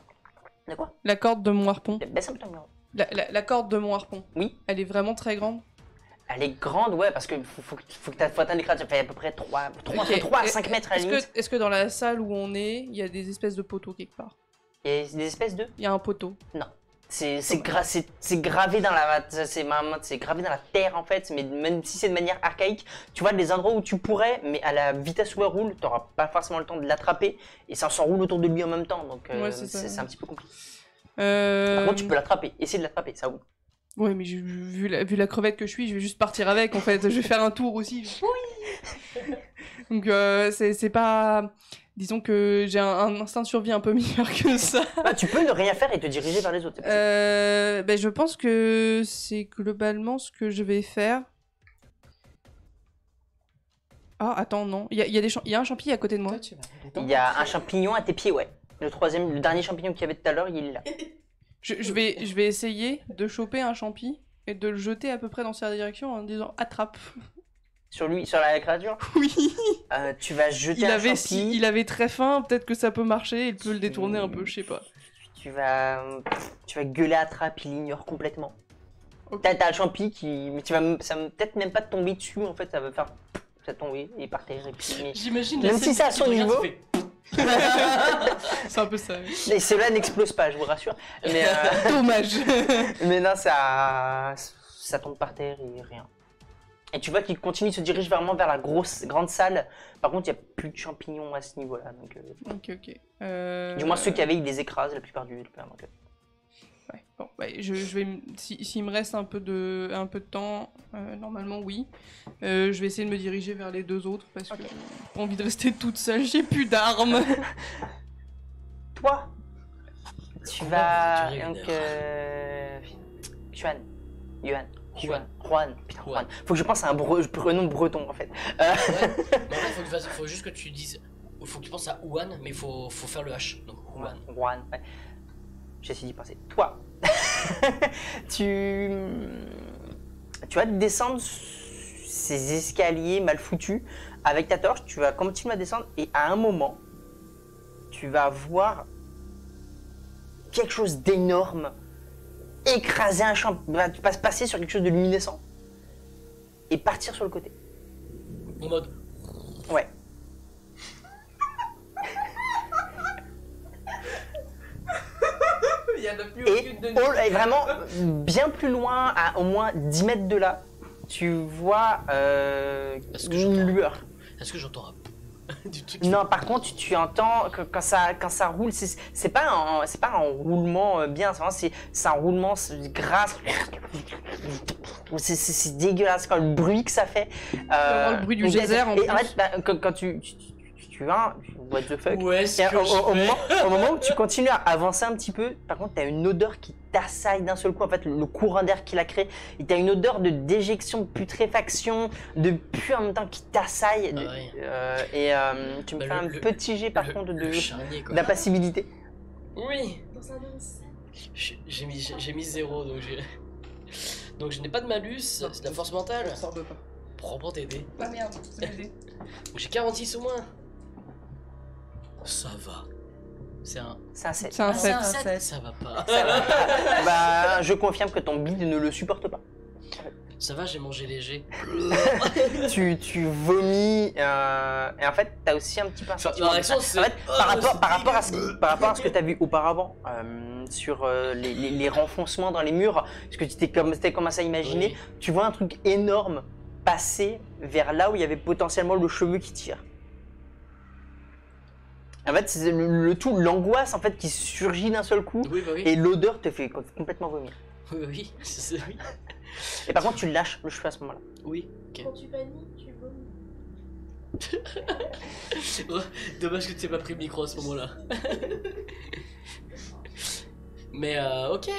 De quoi? La corde de mon harpon. Baisse un peu ton micro. La corde de mon harpon. Oui. Elle est vraiment très grande. Elle est grande, ouais, parce que faut atteindre l'écran, ça fait à peu près 3 Ok. à 5 mètres à la limite. Est-ce que dans la salle où on est, il y a des espèces de poteaux quelque part? Et des espèces de... Il y a un poteau. C'est gravé dans c'est gravé dans la terre en fait, mais même si c'est de manière archaïque, tu vois des endroits où tu pourrais, mais à la vitesse où elle roule, t'auras pas forcément le temps de l'attraper et ça s'enroule autour de lui en même temps, donc Ouais, c'est ça. c'est un petit peu compliqué. Par contre, tu Euh... peux l'attraper, essayer de l'attraper, ça roule. Ouais, mais vu la crevette que je suis, je vais juste partir avec en fait. Je vais faire un tour aussi. Oui. Donc c'est pas. Disons que j'ai un instinct de survie un peu meilleur que ça. Bah, tu peux ne rien faire et te diriger vers les autres. c'est possible. Ben, je pense que c'est globalement ce que je vais faire. Ah, attends, non. Il y a un champi à côté de moi. Toi, tu vas aller dans Il y a un champignon à tes pieds, ouais. Le dernier champignon qu'il y avait tout à l'heure, il est là. Je vais essayer de choper un champi et de le jeter à peu près dans sa direction en disant attrape. Sur la créature, Oui. tu vas jeter un champi. Il avait très faim, peut-être que ça peut marcher, il peut le détourner un peu, je sais pas. Tu vas gueuler attrape, il ignore complètement. Ok. T'as le champi qui, mais ça va peut-être même pas te tomber dessus en fait, ça va faire, ça tomber et par terre et puis. Mais... J'imagine Même la si scène c'est à qui son te regarde, niveau. tu fais- C'est un peu ça. Oui. Mais cela n'explose pas, je vous rassure. Mais, Dommage. mais non, ça tombe par terre et rien. Et tu vois qu'il continue, il se dirige vraiment vers la grande salle. Par contre, il n'y a plus de champignons à ce niveau-là. Donc, Ok. du moins, ceux qu'il y avait, il les écrase la plupart du temps. Donc, Ouais, bon, ouais, je vais s'il me reste un peu de temps, normalement oui. Je vais essayer de me diriger vers les deux autres parce que j'ai pas envie de rester toute seule, j'ai plus d'armes. toi, tu Combat vas. va durer une Donc, heure. Juan. Juan. Putain, Juan. Juan. Faut que je pense à un prénom breton en fait. Ouais. Mais en fait, faut juste que tu dises. Faut que tu penses à Wuhan, mais faut faire le H. Donc Wuhan. Juan, ouais. j'essaie d'y penser. Toi, tu vas descendre ces escaliers mal foutus avec ta torche. Tu vas continuer à descendre et à un moment, tu vas voir quelque chose d'énorme écraser un champ, va passer sur quelque chose de luminescent et partir sur le côté. En mode. Ouais. Il y en a plus Et, aucune de et vraiment, bien plus loin, à au moins 10 mètres de là, tu vois Est-ce que une j'entends lueur. Est-ce que j'entends un du truc Non, par contre, tu entends que quand ça roule, c'est pas un roulement bien, c'est un roulement grâce. C'est dégueulasse quand le bruit que ça fait. Le bruit du et- geyser, en et plus. En fait, quand tu vas, what the fuck. Où est-ce Et que au moment où tu continues à avancer un petit peu, par contre, tu as une odeur qui t'assaille d'un seul coup. En fait, le courant d'air qu'il a créé, et tu as une odeur de déjection, de putréfaction, de pu en même temps qui t'assaille. Ah ouais. Tu me Bah, fais un le- petit jet par contre le charnier, quoi. d'impassibilité. Oui. Dans un once. J'ai mis 0, donc je n'ai pas de malus, c'est de la force mentale. sort de pas. Prends tes dés. Ah merde, c'est l'idée. Donc j'ai 46 au moins. Ça va. C'est un. C'est un 7. C'est un C'est 7. un 7. Ça va pas. Bah, je confirme que ton bide ne le supporte pas. Ça va, j'ai mangé léger. tu vomis et en fait t'as aussi un petit peu un Enfin, sentiment la réaction, en c'est- fait, Oh, par c'est rapport à dégueu. par rapport à ce que t'as vu auparavant sur les renfoncements dans les murs, ce que t'avais commencé à imaginer, Oui. tu vois un truc énorme passer vers là où il y avait potentiellement le cheveu qui tire. En fait c'est le tout, l'angoisse en fait qui surgit d'un seul coup Oui, bah oui. et l'odeur te fait complètement vomir. Oui, oui. Oui. Et par contre tu lâches le cheveu à ce moment-là. Oui. Ok. Quand tu paniques, tu vomis. Oh, dommage que tu n'aies pas pris le micro à ce moment-là. Mais ok.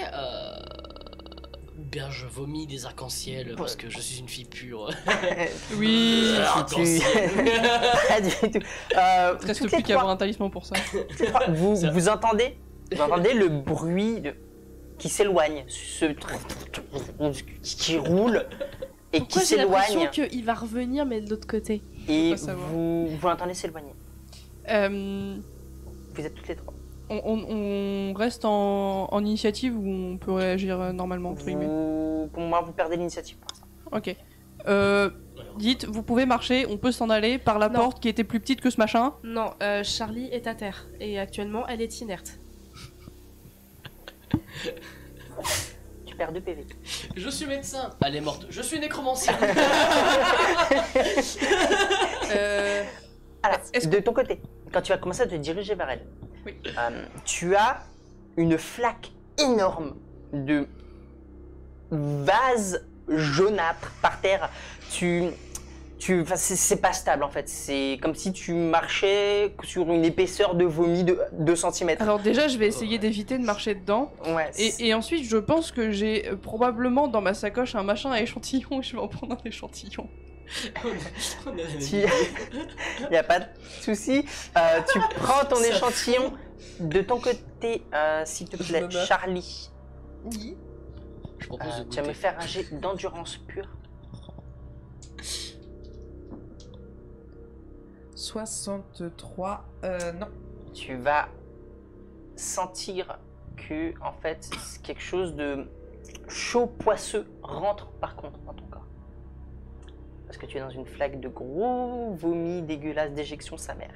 Bien, je vomis des arcs-en-ciel parce que je suis une fille pure. Oui, Arc-en-ciel. Pas du tout. il reste Toutes plus les qu'à trois, avoir un talisman pour ça. vous, vous entendez le bruit qui s'éloigne, qui roule et Pourquoi qui j'ai l'impression s'éloigne qu'il va revenir, mais de l'autre côté? et pas savoir. vous l'entendez s'éloigner. Vous êtes toutes les trois. On reste en initiative ou on peut réagir normalement, entre guillemets. Pour moi, vous perdez l'initiative pour ça. Ok. Dites, vous pouvez marcher, on peut s'en aller par la Non. porte qui était plus petite que ce machin. Non, Charlie est à terre et actuellement elle est inerte. Tu perds 2 PV. Je suis médecin. Elle est morte. Je suis nécromancien. Alors, Est-ce de ton côté, quand tu vas commencer à te diriger vers elle, Oui. tu as une flaque énorme de vase jaunâtre par terre. Enfin, c'est pas stable en fait. C'est comme si tu marchais sur une épaisseur de vomi de 2 cm. Alors déjà, je vais essayer d'éviter de marcher dedans. Ouais, Et ensuite, je pense que j'ai probablement dans ma sacoche un machin à échantillon. Je vais en prendre un échantillon. On a la même Tu- idée. il n'y a pas de souci. Tu prends ton échantillon de ton côté, s'il te Je plaît, me mets. Charlie. Oui. Je propose de Tu vas me goûter. faire un jet d'endurance pure. 63. Non. Tu vas sentir que, en fait, quelque chose de chaud poisseux rentre par contre dans ton corps. Parce que tu es dans une flaque de gros vomi dégueulasse d'éjection sa mère.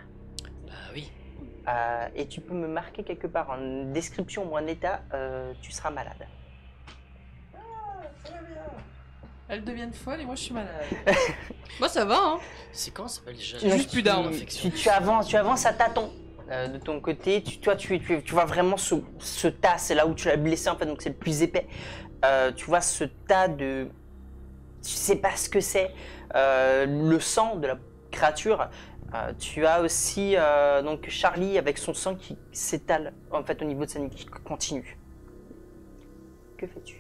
Bah oui. Et tu peux me marquer quelque part en description ou en état, tu seras malade. Elles deviennent folles et moi je suis malade. Moi, ça va, hein. C'est comment ça s'appelle déjà Juste plus d'armes. Tu avances à tâtons. De ton côté, tu vois vraiment ce tas, c'est là où tu l'as blessé en fait, donc c'est le plus épais. Tu vois ce tas de... Tu sais pas ce que c'est. Le sang de la créature. Tu as aussi donc Charlie avec son sang qui s'étale en fait au niveau de sa nuque, qui continue. Que fais-tu?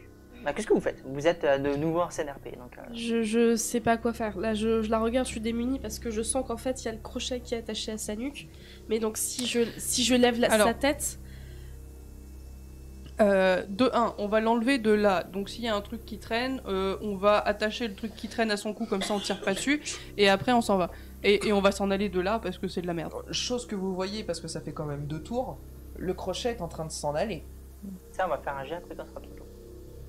Qu'est-ce que vous faites? Vous êtes de nouveau en CNRP. Donc, Je sais pas quoi faire. Là, je la regarde, je suis démunie parce que je sens qu'en fait, il y a le crochet qui est attaché à sa nuque. Mais donc, si je lève Alors. sa tête, De 1, on va l'enlever de là. Donc s'il y a un truc qui traîne, on va attacher le truc qui traîne à son cou, comme ça on tire pas dessus, et après on s'en va. Et on va s'en aller de là parce que c'est de la merde. Chose que vous voyez, parce que ça fait quand même 2 tours, le crochet est en train de s'en aller. Ça, on va faire un jet, après, ça sera tout le tour.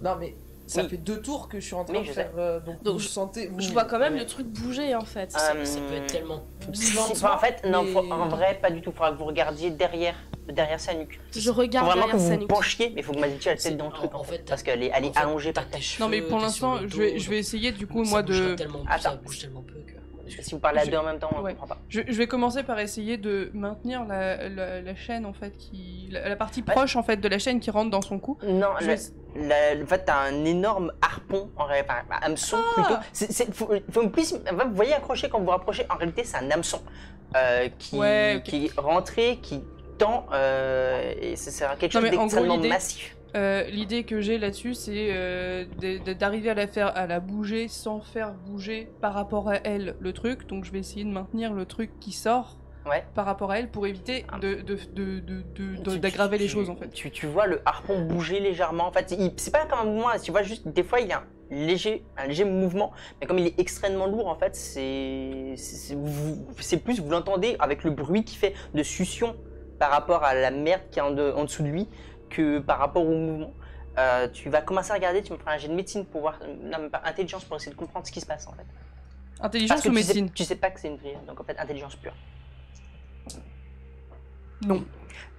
Non, mais ça Oui. fait 2 tours que je suis en train Oui, de je faire. Donc Donc, vous sentez. Je vois quand même le truc bouger en fait. Ça peut être tellement. En fait, non, mais- en vrai, pas du tout. Il faudra que vous regardiez derrière sa nuque. Je Il faut regarde vraiment que derrière vous sa vous nuque. penchiez, mais il faut que Madici elle tête dans le truc. En fait, parce qu'elle est allongée par terre. Non mais pour l'instant, je vais essayer du coup moi de... Ça Attends. bouge tellement peu que. Si vous parlez à deux en même temps, on Ouais. ne comprend pas. Je vais commencer par essayer de maintenir la chaîne en fait, la partie proche en fait de la chaîne qui rentre dans son cou. Non, Je en fait, t'as un énorme harpon, enfin, hameçon plutôt. Faut plus, vous voyez accroché quand vous vous rapprochez, en réalité, c'est un hameçon qui est rentré, qui tend, et c'est quelque chose Non, mais en gros, d'extrêmement l'idée- massif. L'idée que j'ai là-dessus, c'est d'arriver à la bouger sans faire bouger par rapport à elle le truc. Donc je vais essayer de maintenir le truc qui sort Ouais. par rapport à elle pour éviter d'aggraver les choses en fait. Tu vois le harpon bouger légèrement. En fait, c'est pas comme un mouvement. Tu vois juste des fois il y a un léger mouvement, mais comme il est extrêmement lourd, en fait, c'est plus vous l'entendez avec le bruit qu'il fait de succion par rapport à la merde qui est en dessous de lui que par rapport au mouvement. Tu vas commencer à regarder. Tu me feras un jet de médecine pour voir, non, même pas intelligence pour essayer de comprendre ce qui se passe en fait. Intelligence Parce que ou médecine? tu sais pas que c'est une prière, donc en fait intelligence pure. Non.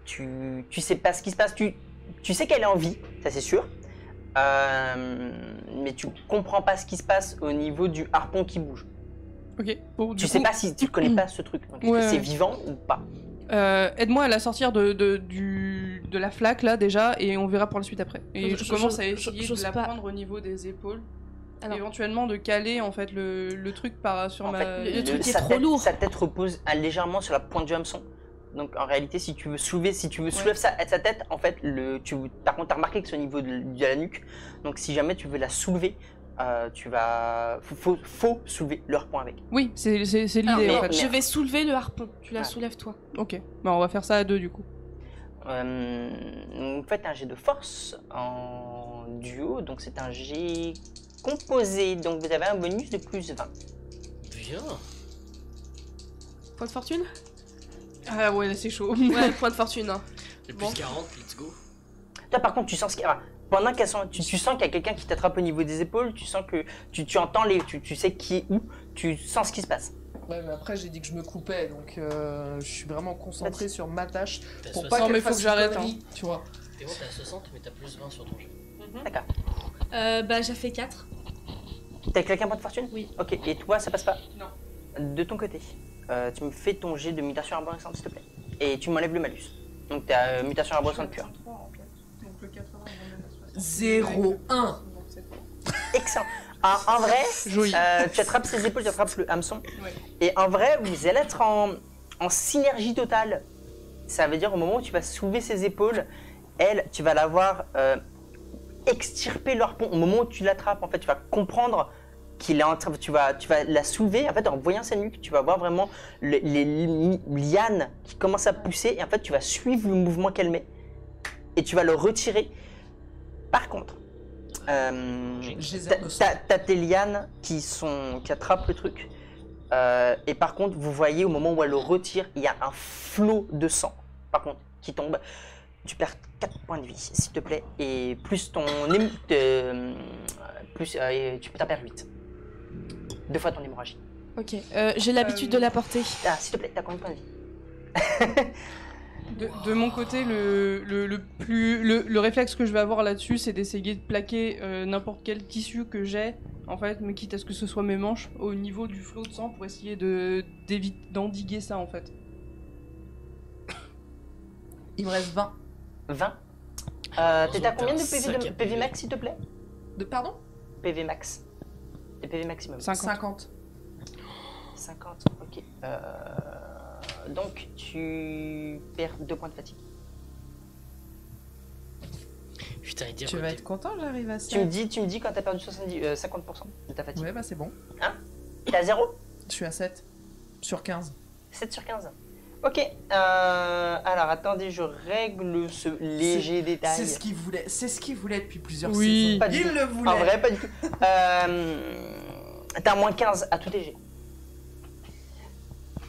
Tu sais pas ce qui se passe, tu sais qu'elle est en vie, ça c'est sûr, mais tu comprends pas ce qui se passe au niveau du harpon qui bouge. Ok. Bon, du Tu sais coup, pas si tu connais pas ce truc, donc est-ce Ouais, que c'est ouais. vivant ou pas. aide-moi à la sortir de la flaque là déjà et on verra pour la suite après. Et je commence à essayer j'ose de la pas. prendre au niveau des épaules. Alors. Éventuellement de caler en fait le truc sur En ma... fait, le truc est sa trop tête- lourd. Sa tête repose légèrement sur la pointe du hameçon. Donc en réalité, si tu veux soulèves sa tête, en fait, par contre, t'as remarqué que c'est au niveau de la nuque. Donc si jamais tu veux la soulever, faut soulever le harpon avec. Oui, c'est l'idée mais- en fait. Je vais soulever le harpon. Tu la Ah. soulèves toi. Ok, bah, on va faire ça à deux du coup. Vous faites un jet de force en duo, donc c'est un jet composé, donc vous avez un bonus de plus 20. Bien. Point de fortune? Ah ouais, là c'est chaud. Ouais, point de fortune. Hein. Le Bon. plus 40, let's go. Toi par contre tu sens pendant qu'elles sont, tu sens qu'il y a quelqu'un qui t'attrape au niveau des épaules, tu sens que tu entends tu sais qui est où, tu sens ce qui se passe. Ouais, mais après j'ai dit que je me coupais, donc je suis vraiment concentré sur ma tâche T'as pour 60. pas Non, qu'elle mais faut fasse que j'arrête, une connerie, tu vois. T'es bon, t'as 60, mais t'as plus 20 sur ton jeu. D'accord. Bah, j'ai fait 4. T'as claqué un point de fortune? Oui. Ok, et toi ça passe pas? Non. De ton côté, tu me fais ton jet de mutation arborescente s'il te plaît. Et tu m'enlèves le malus. Donc t'as mutation arborescente pure. Donc le 80, 0-1. Excellent. En vrai, Joli. tu attrapes ses épaules, tu attrapes le hameçon. Ouais. Et en vrai, vous allez être en synergie totale. Ça veut dire au moment où tu vas soulever ses épaules, elle, tu vas la voir extirper le harpon. Au moment où tu l'attrapes, en fait, tu vas comprendre qu'il est en train. Tu vas la soulever. En fait, en voyant sa nuque, tu vas voir vraiment les lianes qui commencent à pousser. Et en fait, tu vas suivre le mouvement qu'elle met. Et tu vas le retirer. Par contre, Geyser de sang. t'as tes lianes qui attrapent le truc. Et par contre, vous voyez au moment où elle le retire, il y a un flot de sang, par contre, qui tombe. Tu perds 4 points de vie, s'il te plaît, et plus ton tu peux t'en perdre 8. 2 fois ton hémorragie. Ok. J'ai l'habitude de la porter. Ah, s'il te plaît, t'as combien de points de vie? De mon côté, le réflexe que je vais avoir là-dessus, c'est d'essayer de plaquer n'importe quel tissu que j'ai, en fait, mais quitte à ce que ce soit mes manches, au niveau du flot de sang pour essayer d'endiguer ça, en fait. Il me reste 20. 20. T'étais à combien de PV max, s'il te plaît? Pardon? PV max. Tes PV maximum. 50. 50, ok. Donc, tu perds 2 points de fatigue. Putain, il dit à Tu côté. vas être content, j'arrive à ça. Tu me dis quand t'as perdu 50% de ta fatigue. Ouais, bah c'est bon. T'es à 0? Je suis à 7 sur 15. 7 sur 15. Ok, alors attendez, je règle ce léger détail. C'est ce qu'il voulait depuis plusieurs Oui. saisons. Pas du Il tout. le voulait. En vrai, pas du tout. T'as moins 15 à tout léger.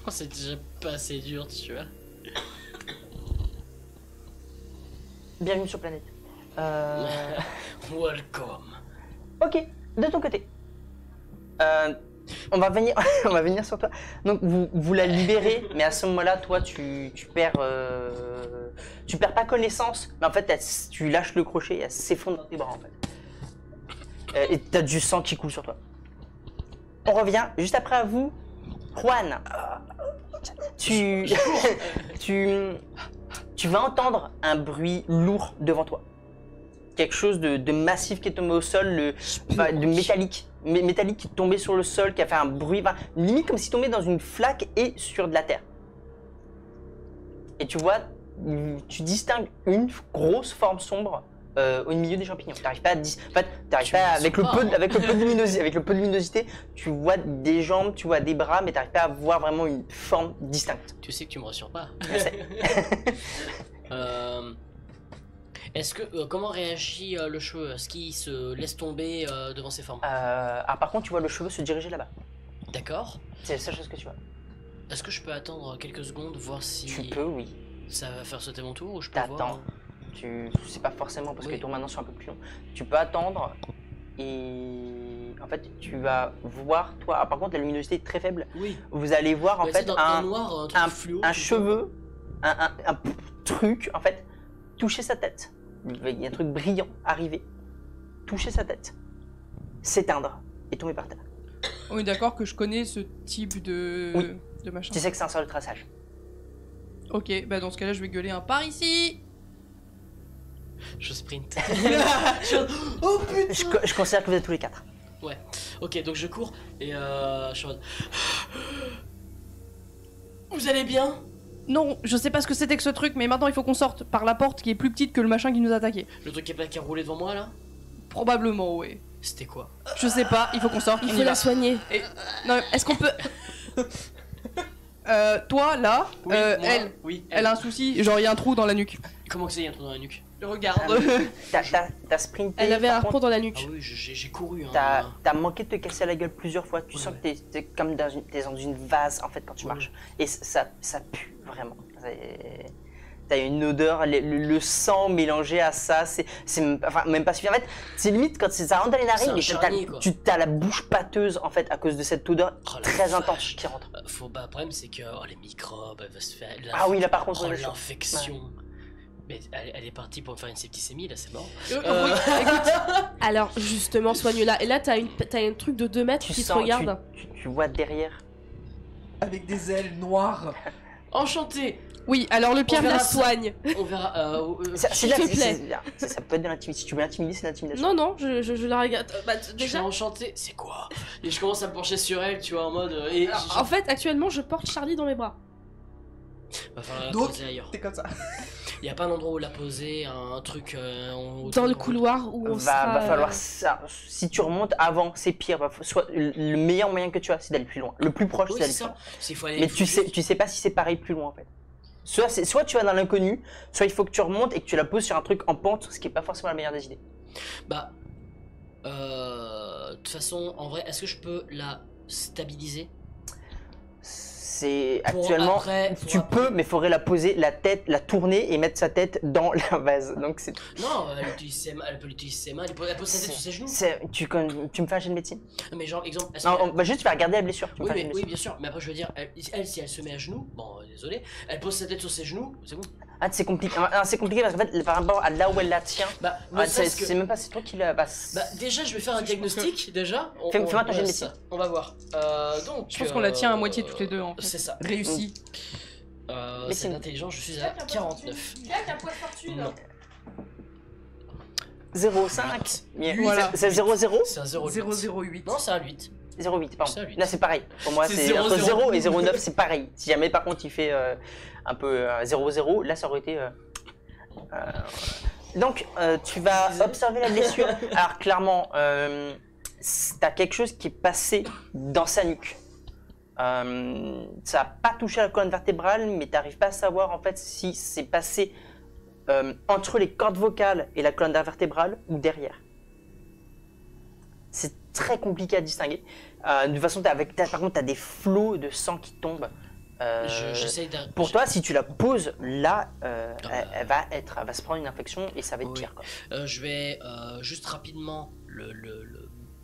Oh, c'est déjà pas assez dur, tu vois. Bienvenue sur Planète. Welcome. Ok, de ton côté. On va venir, on va venir sur toi. Donc vous la libérez, mais à ce moment-là, toi, tu perds pas connaissance, mais en fait, tu lâches le crochet et elle s'effondre dans tes bras en fait. Et t'as du sang qui coule sur toi. On revient juste après à vous, Juan. Tu vas entendre un bruit lourd devant toi. Quelque chose de massif qui est tombé au sol, de métallique. Métallique qui est tombé sur le sol, qui a fait un bruit, limite comme s'il tombait dans une flaque et sur de la terre. Et tu vois, tu distingues une grosse forme sombre au milieu des champignons. T'arrives pas à avec le peu de luminosité, tu vois des jambes, tu vois des bras, mais t'arrives pas à voir vraiment une forme distincte. Tu sais que tu me rassures pas. Je sais. Est-ce que comment réagit le cheveu? Est-ce qu'il se laisse tomber devant ses formes? Par contre, tu vois le cheveu se diriger là-bas. D'accord. C'est la seule chose que tu vois. Est-ce que je peux attendre quelques secondes, voir si Tu peux, oui. ça va faire sauter mon tour ou je peux T'attends. voir? Tu sais pas forcément parce que Oui. les tours maintenant sont un peu plus longs. Tu peux attendre et en fait tu vas voir toi. Par contre la luminosité est très faible. Oui. Vous allez voir en Ouais, tu sais, fait dans un noir, un truc fluo. un tu cheveu, un truc en fait toucher sa tête. Il y a un truc brillant arriver, toucher sa tête, s'éteindre et tomber par terre. On est d'accord que je connais ce type de, Oui. de machin. Tu sais que c'est un sort de traçage. Ok, bah dans ce cas-là, je vais gueuler un par ici. vois. Je sprint. Oh putain. Je considère que vous êtes tous les quatre. Ok, donc je cours et je suis en mode... Vous allez bien? Non, je sais pas ce que c'était que ce truc, mais maintenant il faut qu'on sorte par la porte qui est plus petite que le machin qui nous attaquait. Le truc qui a roulé devant moi là? Probablement, ouais. C'était quoi? Je sais pas, il faut qu'on sorte. Il on faut y la va. soigner. Non, est-ce qu'on peut. Toi, là, Oui, moi, elle. oui, Elle a un souci, genre il y a un trou dans la nuque. Comment que c'est, il y a un trou dans la nuque? Regarde. T'as sprinté. Elle avait par un contre, harpon dans la Ah nuque. oui, j'ai couru. Hein. T'as manqué de te casser la gueule plusieurs fois. Tu Ouais, sens que t'es comme t'es dans une vase en fait quand tu Ouais. marches. Et ça pue vraiment. T'as une odeur, le sang mélangé à ça, même pas suffisant. En fait, c'est limite quand ça rentre dans les C'est narines, un mais charnier, quoi. t'as la bouche pâteuse en fait à cause de cette odeur Oh, la très vache. intense qui rentre. Le problème c'est que les microbes, elle va se faire. Ah oui, là par contre, Oh, bien sûr. l'infection. Mais elle est partie pour me faire une septicémie, là c'est mort. Alors, justement, soigne-la. Et là, t'as un truc de 2 mètres Tu qui te sens, regarde. tu vois derrière. Avec des ailes noires. Enchanté. Oui, alors le pire On la verra ça. soigne. On verra. C'est bien, te plaît. ça peut être de l'intimidation. Si tu veux l'intimider, c'est l'intimidation. Non, non, je la regarde. Bah, Je suis déjà. enchanté. C'est quoi? Et je commence à me pencher sur elle, tu vois, en mode. Et En fait, actuellement, je porte Charlie dans mes bras. va falloir la Donc, poser ailleurs. t'es comme ça. Y a pas un endroit où la poser, un truc. Dans le couloir où on sera. Va falloir ça. Si tu remontes avant, c'est pire. Soit le meilleur moyen que tu as, c'est d'aller plus loin. Le plus proche, Oui, c'est c'est d'aller plus ça. loin. S'il faut aller. Mais faut juste- tu sais pas si c'est pareil plus loin en fait. Soit tu vas dans l'inconnu, soit il faut que tu remontes et que tu la poses sur un truc en pente, ce qui est pas forcément la meilleure des idées. Bah. De toute façon, en vrai, est-ce que je peux la stabiliser? C'est Pour actuellement, après- pour tu après. peux, mais faudrait la poser, la tête, la tourner et mettre sa tête dans la vase. Donc c'est. Non, elle peut utiliser ses mains, elle pose sa tête sur ses genoux. Tu me fais un jet de médecine. Mais genre, exemple, est-ce Non, que- juste tu vas regarder la blessure. Tu me Oui, fais un jet mais, de oui, médecine. bien sûr, mais après je veux dire, elle, si elle se met à genoux, bon, désolé, elle pose sa tête sur ses genoux, c'est bon. Ah, c'est compliqué. C'est compliqué parce qu'en fait, par rapport à là où elle la tient, Bah, ne serait-ce que- c'est même pas c'est toi qui la. Bah, Bah, déjà, je vais faire un diagnostic, déjà. Fais-moi ton jet de ouais, médecine. ça, on va voir. Donc. Je pense qu'on la tient à moitié toutes les deux, en fait. C'est ça. Réussi. C'est Médecine. intelligent, je suis à 49. Gagne un point de fortune. Non. 0,5. Voilà. C'est 0,0 C'est un 0,8. 008. Non, c'est un 8. 0,8, pardon. C'est un 8. Là, c'est pareil. Pour moi, C'est c'est 0, entre 0 et 0. 0,9, c'est pareil. Si jamais, par contre, il fait un peu 0,0, là, ça aurait été. Donc, tu vas observer la blessure. Alors, clairement, t'as quelque chose qui est passé dans sa nuque. Ça n'a pas touché la colonne vertébrale, mais tu n'arrives pas à savoir en fait si c'est passé entre les cordes vocales et la colonne vertébrale ou derrière. C'est très compliqué à distinguer. De toute façon, par contre, tu as des flots de sang qui tombent. J'essaye Pour toi, si tu la poses là, elle va se prendre une infection et ça va être Oui. pire. Quoi. Je vais juste rapidement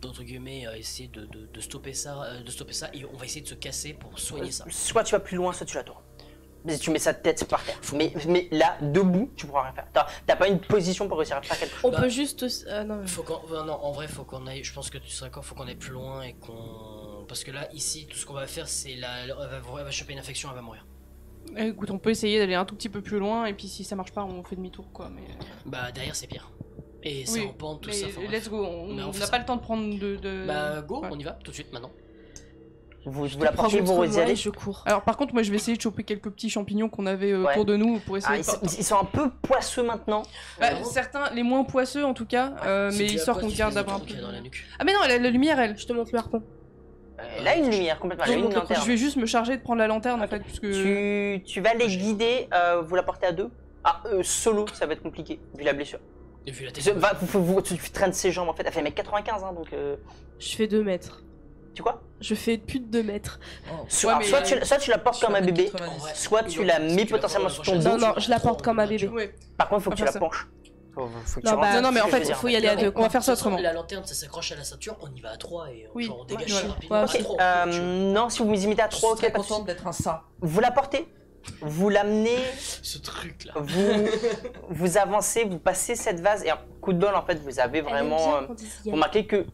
entre guillemets essayer de stopper ça, et on va essayer de se casser pour soigner ça. Soit tu vas plus loin, soit tu la tournes. Mais tu mets sa tête par terre. Mais là, debout, tu pourras rien faire. T'as pas une position pour réussir à faire quelque chose. On peut juste. Non, mais- Non, en vrai, faut qu'on aille. Je pense que tu seras d'accord, faut qu'on aille plus loin et qu'on. Parce que là, ici, tout ce qu'on va faire, c'est elle va choper une infection, elle va mourir. Écoute, on peut essayer d'aller un tout petit peu plus loin et puis si ça marche pas, on fait demi-tour quoi. Mais Bah, derrière, c'est pire. Et c'est oui, en pente, tout mais ça. enfin, bref. let's go. On Mais on fait n'a ça. pas le temps de prendre de. Bah, go, Ouais. on y va, tout de suite, maintenant. Vous Je la te prends portez, vous contre y moi allez. et je cours. Alors par contre, moi je vais essayer de choper quelques petits champignons qu'on avait Ouais. autour de nous pour essayer. Ah, ils sont un peu poisseux maintenant. Bah, certains, les moins poisseux en tout cas, Si mais tu la histoire poses, qu'on tu garde fais un peu. des trucs dans la nuque. Ah mais non, la lumière elle. Je te montre le harpon. Elle a une lumière complètement. Elle a Je une monte le lanterne. Je vais juste me charger de prendre la lanterne en fait, puisque. Tu vas les guider, vous la portez à deux. Ah, solo, ça va être compliqué, vu la blessure. Et vu la tête. Tu traînes ses jambes en fait. Elle fait 1m95, hein, donc. Je fais 2 mètres. Tu quoi Je fais plus de 2 mètres. soit, mais- soit tu la portes comme un bébé, En vrai. soit tu la mets potentiellement sur ton dos. Non, non, je la porte comme un bébé. Ouais. Par contre, il faut que On tu va la faire ça. penches. Faut que Non, tu bah, rentres. non, mais en C'est ce que fait, je veux dire. faut y aller à deux. On va faire ça De toute façon, autrement. La lanterne, ça s'accroche à la ceinture, on y va à 3 et Oui, genre, on dégage ouais, ça voilà. rapidement. Ouais, à Ok, trois, tu vois. non, si vous vous imitez à Je 3, suis ok, très pas de contente soucis. d'être un ça. Vous la portez, vous l'amenez, Ce truc là. vous avancez, vous passez cette vase, et un coup de bol, en fait, vous avez vraiment remarqué que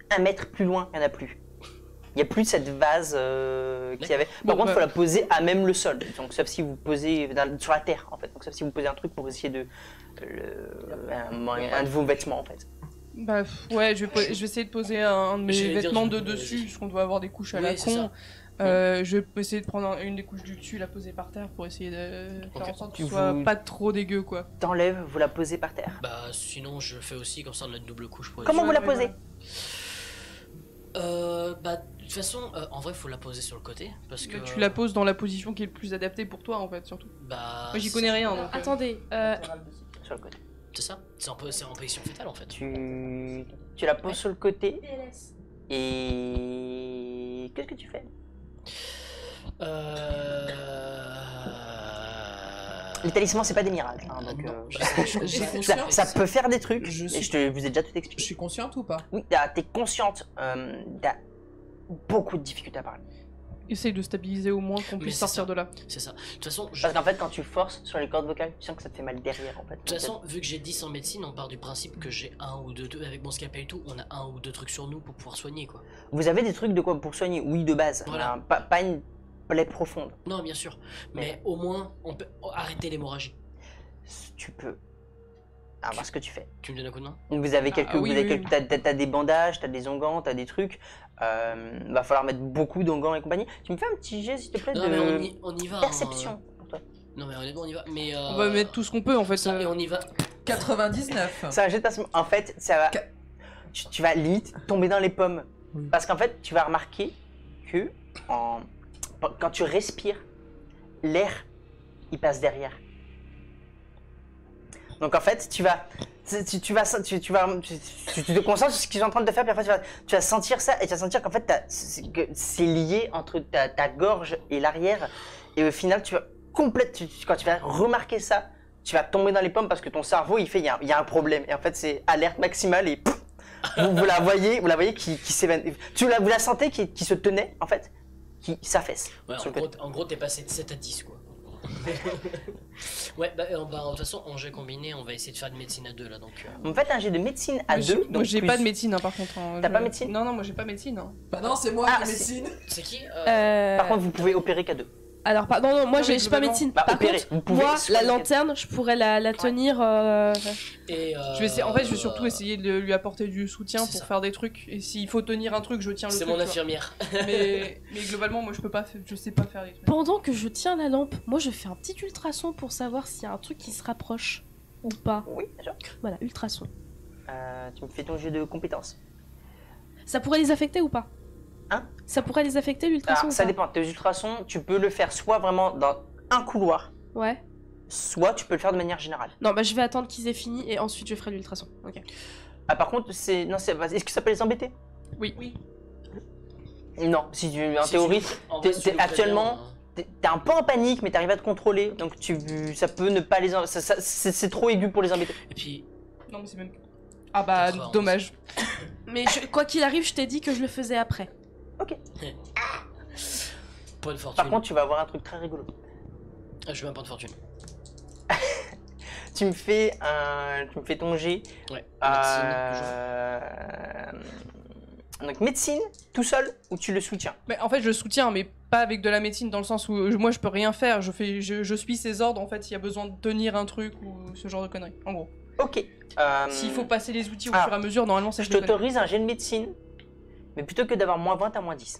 1 mètre plus loin, il n'y en a plus. Il n'y a plus cette vase qu'il y avait. Par Bon, contre, il bah. faut la poser à même le sol. Donc, sauf si vous posez sur la terre, en fait. Donc, sauf si vous posez un truc pour essayer de. Un de vos vêtements, en fait. Bah ouais, je vais essayer de poser un de mes J'allais dire, vêtements je- de dessus, parce qu'on doit avoir des couches à Oui, la c'est con. Je vais essayer de prendre une des couches du dessus, la poser par terre pour essayer de faire Ok. en sorte que Tu ce soit vous- pas trop dégueu quoi. T'enlèves, vous la posez par terre. Bah, sinon, je fais aussi comme ça, on a une double couche pour être Comment sûr. vous la ouais, posez? Bah, de toute façon, en vrai, faut la poser sur le côté. Parce que. Mais tu la poses dans la position qui est le plus adaptée pour toi en fait, surtout. Bah. Moi j'y connais rien Alors, donc. attendez, Sur le côté. C'est ça c'est en position fétale en fait. Tu la poses sur le côté, PLS. et. Qu'est-ce que tu fais? Les talismans, c'est pas des miracles. Hein, donc, non, J'ai ça, conscience. ça peut faire des trucs, Je et suis- je vous ai déjà tout Je expliqué. suis consciente ou pas? Oui, t'es consciente, t'as beaucoup de difficultés à parler. Essaye de stabiliser au moins qu'on Mais puisse c'est sortir ça. de là. C'est ça. De toute façon, Parce qu'en fait, quand tu forces sur les cordes vocales, tu sens que ça te fait mal derrière en fait. De toute façon, vu que j'ai 10 en médecine, on part du principe que j'ai un ou deux, avec mon scalpel et tout, on a un ou deux trucs sur nous pour pouvoir soigner quoi. Vous avez des trucs de quoi pour soigner? Oui, de base. Voilà. Hein, pas une plaie profonde. Non, bien sûr, mais au moins on peut arrêter l'hémorragie. Tu peux. Alors, voir ce que tu fais. Tu me donnes un coup de main? Vous avez quelques. oui, vous avez oui, quelques- t'as des bandages, t'as des onguents, t'as des trucs. Va falloir mettre beaucoup d'onguents et compagnie. Tu me fais un petit jet, s'il te plaît, Non, mais de on y va. hein. perception pour toi. Non, mais honnêtement, on y va. Mais On va mettre tout ce qu'on peut en fait. ça, et on y va. 99. C'est un jet de perception. En fait, ça va. Tu vas limite tomber dans les pommes. Oui. Parce qu'en fait, tu vas remarquer que quand tu respires, l'air, il passe derrière. Donc en fait, tu te concentres sur ce qu'ils sont en train de te faire, puis après tu vas sentir ça, et tu vas sentir qu'en fait, c'est lié entre ta gorge et l'arrière. Et au final, quand tu vas remarquer ça, tu vas tomber dans les pommes parce que ton cerveau, il y a un problème. Et en fait, c'est alerte maximale et pouf, vous la voyez qui s'évanouit. Vous la sentez qui se tenait, en fait, qui s'affaisse. Ouais, sur le côté. en gros, t'es passé de 7 à 10 quoi. Ouais, de toute façon, en jet combiné, on va essayer de faire de médecine à 2 là donc. En fait, un jet de médecine à Moi, 2. moi j'ai pas de médecine hein, par contre. hein. T'as pas médecine? Non, non, moi j'ai pas médecine. hein. Bah non, c'est moi Ah, la c'est- médecine. C'est qui Par contre, vous pouvez opérer qu'à 2. alors, non, moi Non, j'ai mais j'ai pas globalement- médecine. Bah, Par opérer, contre, vous pouvez moi, soigner. la lanterne, je pourrais la tenir. Et, Je vais essayer, en fait, je vais surtout essayer de lui apporter du soutien c'est pour ça. faire des trucs. Et s'il faut tenir un truc, je tiens le c'est truc. mon tu vois. infirmière. Mais globalement, moi je peux pas, je sais pas faire les trucs. Pendant que je tiens la lampe, moi je fais un petit ultrason pour savoir s'il y a un truc qui se rapproche ou pas. Oui, bien sûr. Voilà, ultrason. Tu me fais ton jeu de compétences. Ça pourrait les affecter ou pas? Ça pourrait les affecter l'ultrason Alors, ou ça pas dépend. Tes ultrasons, tu peux le faire soit vraiment dans un couloir, Ouais. soit tu peux le faire de manière générale. Non, bah je vais attendre qu'ils aient fini et ensuite je ferai l'ultrason. Ok. Ah, par contre, est-ce que ça peut les embêter? Oui. Non, si tu, en Si théorie, en vrai, si tu le actuellement, préviens, t'es un peu en panique, mais t'arrives à te contrôler, donc ça peut ne pas les c'est trop aigu pour les embêter. Et puis, Non, mais c'est même. Ah bah, 91. dommage. Mais quoi qu'il arrive, je t'ai dit que je le faisais après. point de fortune. Par contre, tu vas avoir un truc très rigolo. Ah, je veux un point de fortune. Tu me fais ton jet. Ouais. Donc médecine, tout seul, ou tu le soutiens? Mais en fait, je soutiens, mais pas avec de la médecine, dans le sens où moi je peux rien faire. Je suis ses ordres en fait s'il y a besoin de tenir un truc ou ce genre de conneries. En gros. Ok. S'il faut passer les outils au alors, fur et à mesure, normalement ça je je le connais. t'autorise un jet de médecine, mais plutôt que d'avoir -20, t'as -10.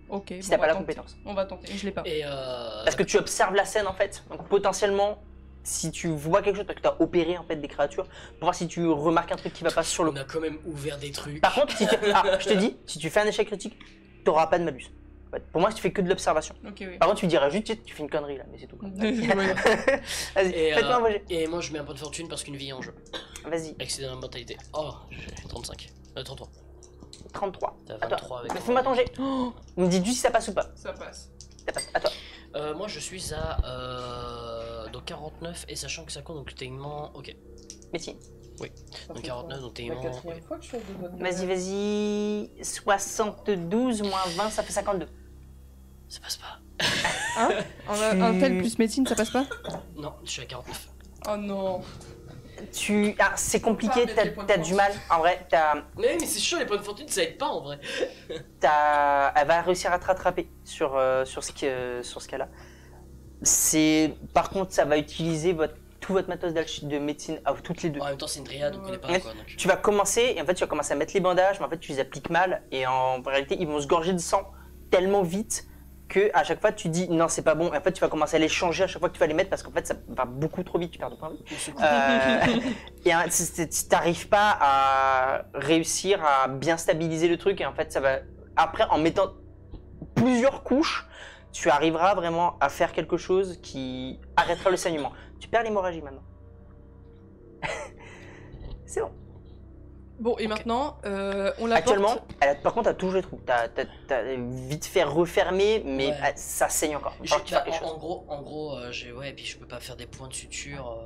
Ok. Si bon, t'as on pas va la tenter. compétence. On va tenter. Je l'ai pas. Et Parce que tu observes la scène en fait. Donc potentiellement, si tu vois quelque chose, parce que tu as opéré en fait des créatures, pour voir si tu remarques un truc qui va pas sur le. on a quand même ouvert des trucs. Par contre, je te dis, si tu fais un échec critique, t'auras pas de malus. En fait, pour moi, si tu fais que de l'observation. Ok, oui. Par contre, tu diras juste, tu fais une connerie là, mais c'est tout. Ouais. Vas-y, Et, faites-moi un jet. et moi, je mets un point de fortune parce qu'une vie est en jeu. Vas-y, Excédent de mentalité. Oh, j'ai 35. 33. 33. T'as À toi. 23 avec. Fais-moi ton jet. Vous me dites juste si ça passe ou pas. Ça passe. Ça passe. À toi. Moi, je suis à donc 49 et sachant que ça compte, donc techniquement. Ok. Médecine. Donc 49, donc techniquement. La quatrième fois que je fais de bonnes Vas-y, vas-y. 72 moins 20, ça fait 52. Ça passe pas. Un tel plus médecine, ça passe pas? Non, je suis à 49. Oh non. C'est compliqué, Pas avec les points de t'as du mal. En vrai, Mais c'est chaud, les points de fortune, ça aide pas en vrai. elle va réussir à te rattraper sur ce cas-là. Par contre, ça va utiliser tout votre matos de médecine à toutes les deux. En même temps, c'est une dryade, on connaît pas Ouais. quoi. Donc. Tu vas commencer, et en fait, tu vas commencer à mettre les bandages, mais en fait, tu les appliques mal, et en réalité, ils vont se gorger de sang tellement vite que à chaque fois, tu dis non, c'est pas bon, et en fait, tu vas commencer à les changer à chaque fois que tu vas les mettre parce qu'en fait, ça va beaucoup trop vite, tu perds de points de vie. Et t'arrives pas à réussir à bien stabiliser le truc, et en fait, ça va. Après, en mettant plusieurs couches, tu arriveras vraiment à faire quelque chose qui arrêtera le saignement. Tu perds l'hémorragie maintenant. C'est bon. Bon, et maintenant, on la Actuellement, porte. par contre, t'as toujours les trous. T'as vite fait refermer, mais Ouais. ça saigne encore. Il va falloir que tu fasses quelque chose. En gros, ouais, et puis je peux pas faire des points de suture.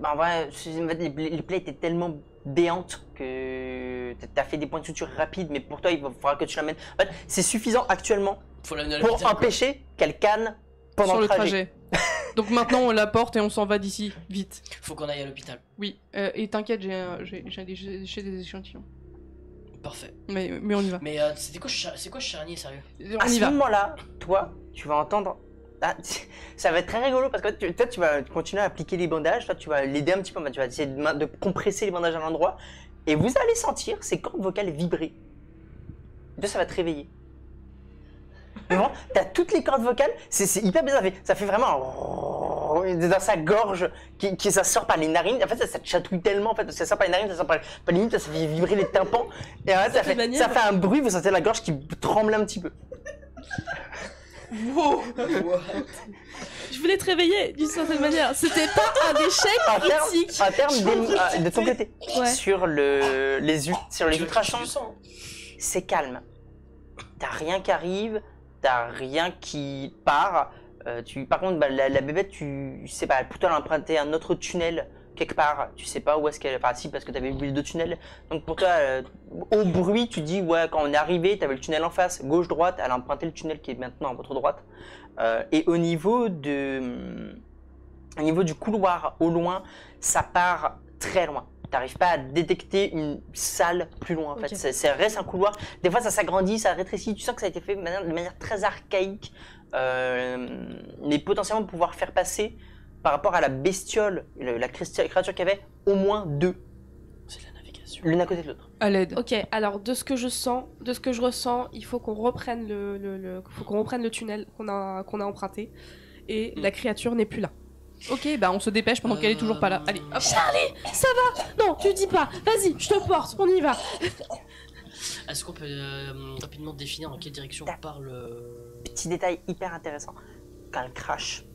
En vrai, les plaies étaient tellement béantes que t'as fait des points de suture rapides, mais pour toi, il va falloir que tu l'amènes. En fait, c'est suffisant actuellement Faut l'amener à pour l'hôpital, quoi. empêcher qu'elle canne pendant sur le trajet. Donc maintenant, on la porte et on s'en va d'ici, vite. Faut qu'on aille à l'hôpital. Oui, et t'inquiète, j'ai des échantillons. Parfait. Mais on y va. Mais c'est quoi ce charnier, sérieux? On À y ce va. moment-là, toi, tu vas entendre. Ça va être très rigolo parce que toi, tu vas continuer à appliquer les bandages. Toi, tu vas l'aider un petit peu. Tu vas essayer de compresser les bandages à l'endroit. Et vous allez sentir ces cordes vocales vibrer. Et toi, ça va te réveiller. Vraiment, t'as toutes les cordes vocales. C'est hyper bizarre. Ça fait vraiment dans sa gorge. Ça sort par les narines. En fait, ça te chatouille tellement. En fait, ça sort par les narines, ça sort par les limites. Ça fait vibrer les tympans. Et en fait, ça fait un bruit. Vous sentez la gorge qui tremble un petit peu. Wow. Je voulais te réveiller d'une certaine manière. C'était pas un échec critique. En termes de ton côté, Ouais. sur les ultrasons, Tu le sens. c'est calme. T'as rien qui arrive, t'as rien qui part. Par contre, la bébête, tu sais pas, plutôt elle a emprunté un autre tunnel quelque part. Tu sais pas où est-ce qu'elle est. Enfin, si, parce que t'avais vu les deux tunnels. Donc pour toi, au bruit, tu dis, ouais, quand on est arrivé, t'avais le tunnel en face, gauche-droite. Elle a emprunté le tunnel qui est maintenant à votre droite. Et au niveau du couloir, au loin, ça part très loin. T'arrives pas à détecter une salle plus loin. En fait, ça reste un couloir. Des fois, ça s'agrandit, ça rétrécit. Tu sens que ça a été fait de manière très archaïque, mais potentiellement pouvoir faire passer par rapport à la bestiole, la créature qu'il y avait, au moins deux, C'est de la navigation. l'une à côté de l'autre. À l'aide. Ok, alors de ce que je sens, de ce que je ressens, il faut qu'on reprenne faut qu'on reprenne le tunnel qu'on a emprunté et la créature n'est plus là. Ok, bah on se dépêche pendant qu'elle est toujours pas là. Allez, hop. Charlie, ça va? Non, tu dis pas. Vas-y, je te porte, on y va. Est-ce qu'on peut rapidement définir dans quelle direction part le... Petit détail hyper intéressant. Quand elle crache,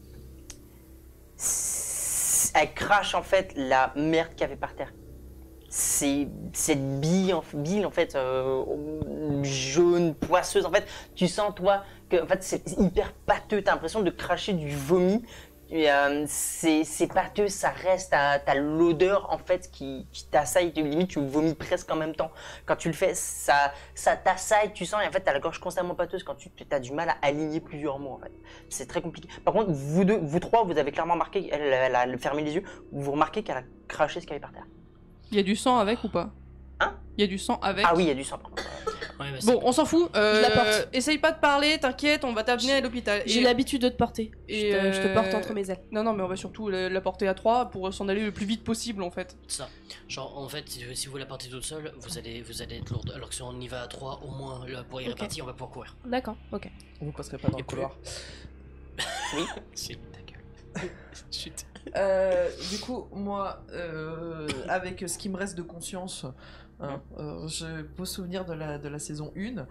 elle crache en fait la merde qu'il y avait par terre. C'est cette bile en fait jaune, poisseuse. En fait, tu sens toi que en fait, c'est hyper pâteux. T'as l'impression de cracher du vomi. C'est pâteux, ça reste, t'as l'odeur en fait qui t'assaille, limite tu vomis presque en même temps. Quand tu le fais, ça t'assaille, tu sens, et en fait t'as la gorge constamment pâteuse quand tu as du mal à aligner plusieurs mots en fait. C'est très compliqué. Par contre, vous trois, vous avez clairement remarqué, elle a fermé les yeux, vous remarquez qu'elle a craché ce qu'il y avait par terre. Il y a du sang avec ou pas? Hein? Il y a du sang avec? Ah oui, il y a du sang par contre. Ouais, bah, Bon, on s'en fout. Je la porte. Essaye pas de parler, t'inquiète, on va t'amener à l'hôpital. J'ai Et- l'habitude de te porter. Et Je te porte entre mes ailes. Non, non, mais on va surtout la porter à 3 pour s'en aller le plus vite possible en fait. ça. Genre, en fait, si vous la partez toute seule, vous allez être lourde. Alors que si on y va à 3, au moins, là, pour y Ok. répartir, on va pouvoir courir. D'accord, ok. Vous passerez pas dans Et le plus- couloir. C'est ta gueule. Chut. Du coup, moi, avec ce qui me reste de conscience, j'ai beau souvenir de la saison 1,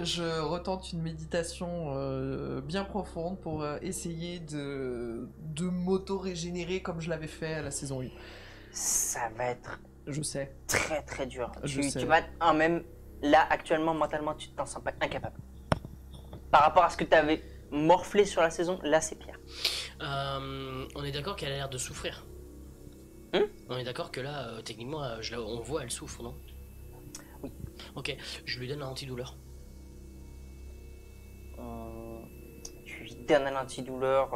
je retente une méditation bien profonde pour essayer de m'auto-régénérer comme je l'avais fait à la saison 1. Ça va être Je sais. très très dur. Je sais. Tu vas même là actuellement mentalement tu t'en sens pas incapable. Par rapport à ce que tu avais morflé sur la saison, là c'est pire. On est d'accord qu'elle a l'air de souffrir. On est d'accord que là, techniquement, on voit, elle souffre, non? Oui. Ok, je lui donne un antidouleur. Tu lui donnes un antidouleur.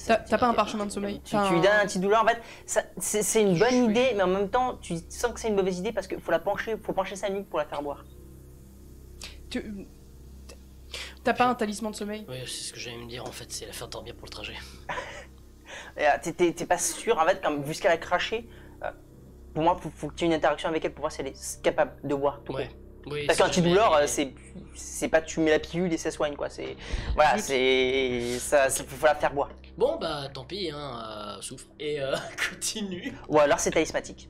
T'as pas un parchemin de sommeil? Tu lui donnes un antidouleur. En fait, c'est une bonne idée, mais en même temps, tu sens que c'est une mauvaise idée parce qu'il faut pencher sa nuque pour la faire boire. T'as pas un talisman de sommeil? Oui, c'est ce que j'allais me dire, en fait, c'est la faire dormir pour le trajet. T'es pas sûr, en fait, vu ce qu'elle a craché, pour moi, faut que tu aies une interaction avec elle pour voir si elle est capable de boire tout Ouais. court. Oui, Parce si qu'antidouleur, jamais- c'est pas tu mets la pilule et ça soigne, quoi. Voilà, faut la faire boire. Bon, bah, tant pis, hein, souffre. Et continue. Ou alors c'est talismatique.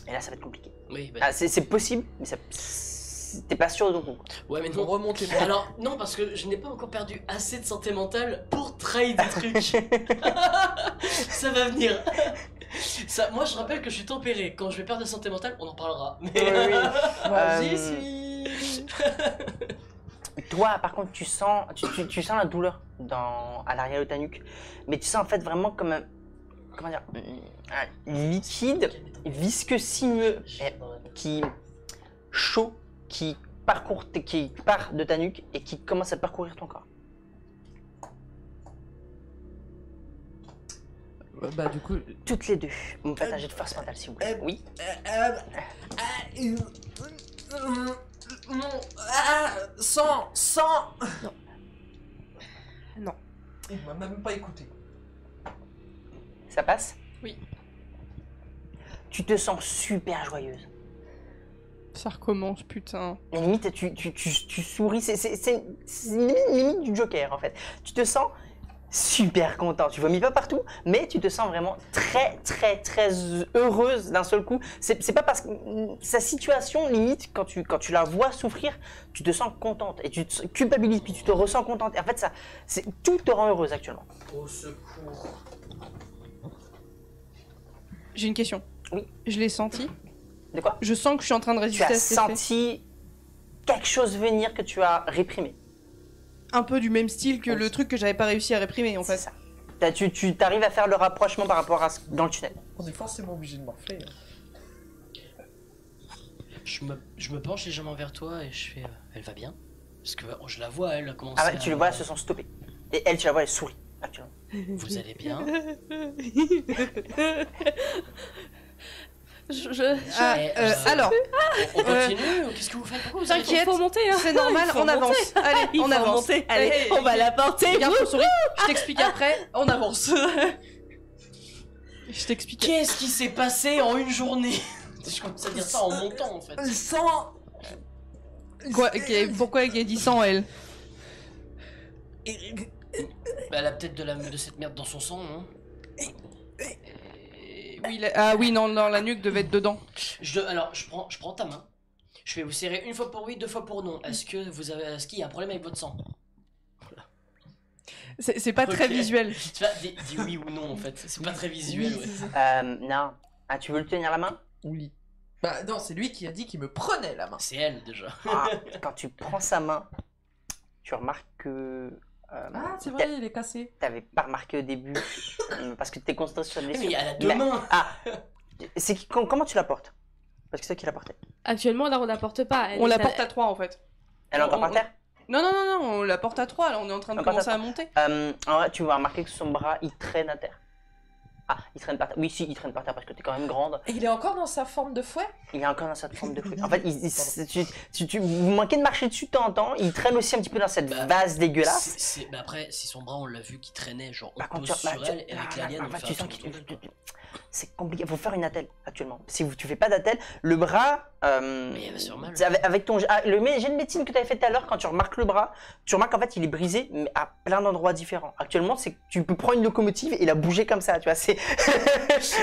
Et là, ça va être compliqué. Oui, bah, C'est possible, mais t'es pas sûr de ton coup. ouais, mais Donc non. remontez-moi. Alors, non, parce que je n'ai pas encore perdu assez de santé mentale pour trahir des trucs. Ça va venir. Ça, moi, je rappelle que je suis tempéré. Quand je vais perdre de santé mentale, on en parlera. Mais... Vas-y, Euh, si. Toi, par contre, tu sens la douleur à l'arrière de ta nuque, mais tu sens en fait vraiment comme un, comment dire, un liquide visqueux sinueux qui chaud qui part de ta nuque et qui commence à parcourir ton corps. Bah du coup... Toutes les deux. Vous me faites un jet de force mentale, s'il vous plaît. Oui. Sans. Non. Il m'a même pas écouté. Ça passe? Oui. Tu te sens super joyeuse. Ça recommence, putain. Et limite, tu souris. C'est limite du Joker, en fait. Tu te sens super content. Tu vomis pas partout, mais tu te sens vraiment très, très, très heureuse d'un seul coup. C'est pas parce que sa situation, limite, quand tu la vois souffrir, tu te sens contente et tu te culpabilises, puis tu te ressens contente. Et en fait, tout te rend heureuse actuellement. Au secours. J'ai une question. Oui. Je l'ai senti. De quoi? Je sens que je suis en train de Tu résister as à cet effet. senti quelque chose venir que tu as réprimé. Un peu du même style que le truc que j'avais pas réussi à réprimer en C'est fait. ça. Tu arrives à faire le rapprochement par rapport à dans le tunnel. On est forcément obligé de morfler. Je me penche légèrement vers toi et je fais... elle va bien? Parce que je la vois, elle a commencé Ah ouais, tu le vois, elles se sont stoppées. Et elle, tu la vois, elle sourit actuellement. Vous allez bien? Alors, On continue? Qu'est-ce que vous faites? Pourquoi vous avez- t'inquiète, Faut monter, hein. c'est normal, Il faut on avance. Allez, Il on faut avance. monter. Allez, On va la porter. Regarde ton sourire, je t'explique après, on avance. Je t'explique. Qu'est-ce qui s'est passé en une journée? Je commence à dire ça en montant en fait. Sans. Quoi, pourquoi elle a dit sans elle? Bah, elle a peut-être de cette merde dans son sang, non? Ah oui, non, la nuque devait être dedans. Alors, je prends ta main. Je vais vous serrer une fois pour oui, 2 fois pour non. Est-ce qu'il y a un problème avec votre sang? C'est pas très Ok. visuel. Tu vois, dis oui ou non en fait. C'est pas très visuel, ouais. Non. Ah, tu veux le tenir la main? Oui. Bah non, c'est lui qui a dit qu'il me prenait la main. C'est elle déjà. Ah, quand tu prends sa main, tu remarques que. Ah, c'est vrai, il est cassé. T'avais pas remarqué au début, parce que t'es concentré sur la Mais blessure. elle a 2 Mais- mains. Ah, comment tu la portes? Parce que c'est toi qui la portais. Actuellement, là, on la porte pas. On la porte à 3 en fait. Elle est encore par terre? Non, on la porte à 3, là, on est en train de On porte commencer à à monter. En vrai, tu vas remarquer que son bras, il traîne à terre. Ah, il traîne par terre. Oui, si, il traîne par terre parce que t'es quand même grande. Et il est encore dans sa forme de fouet? Il est encore dans cette forme de fouet. En fait, vous manquez de marcher dessus de temps en temps. Il traîne aussi un petit peu dans cette Bah, vase dégueulasse. Mais après, si son bras on l'a vu qui traînait, genre on Par contre, pose sur elle et avec l'alien on fait tu un sens truc. c'est compliqué. Il faut faire une attelle actuellement. Si tu fais pas d'attelle, le bras. Mais elle va se faire mal. C'est avec ton jet de médecine que tu avais fait tout à l'heure, quand tu remarques le bras, tu remarques qu'en fait il est brisé, mais à plein d'endroits différents. Actuellement, c'est que tu peux prendre une locomotive et la bouger comme ça, tu vois. C'est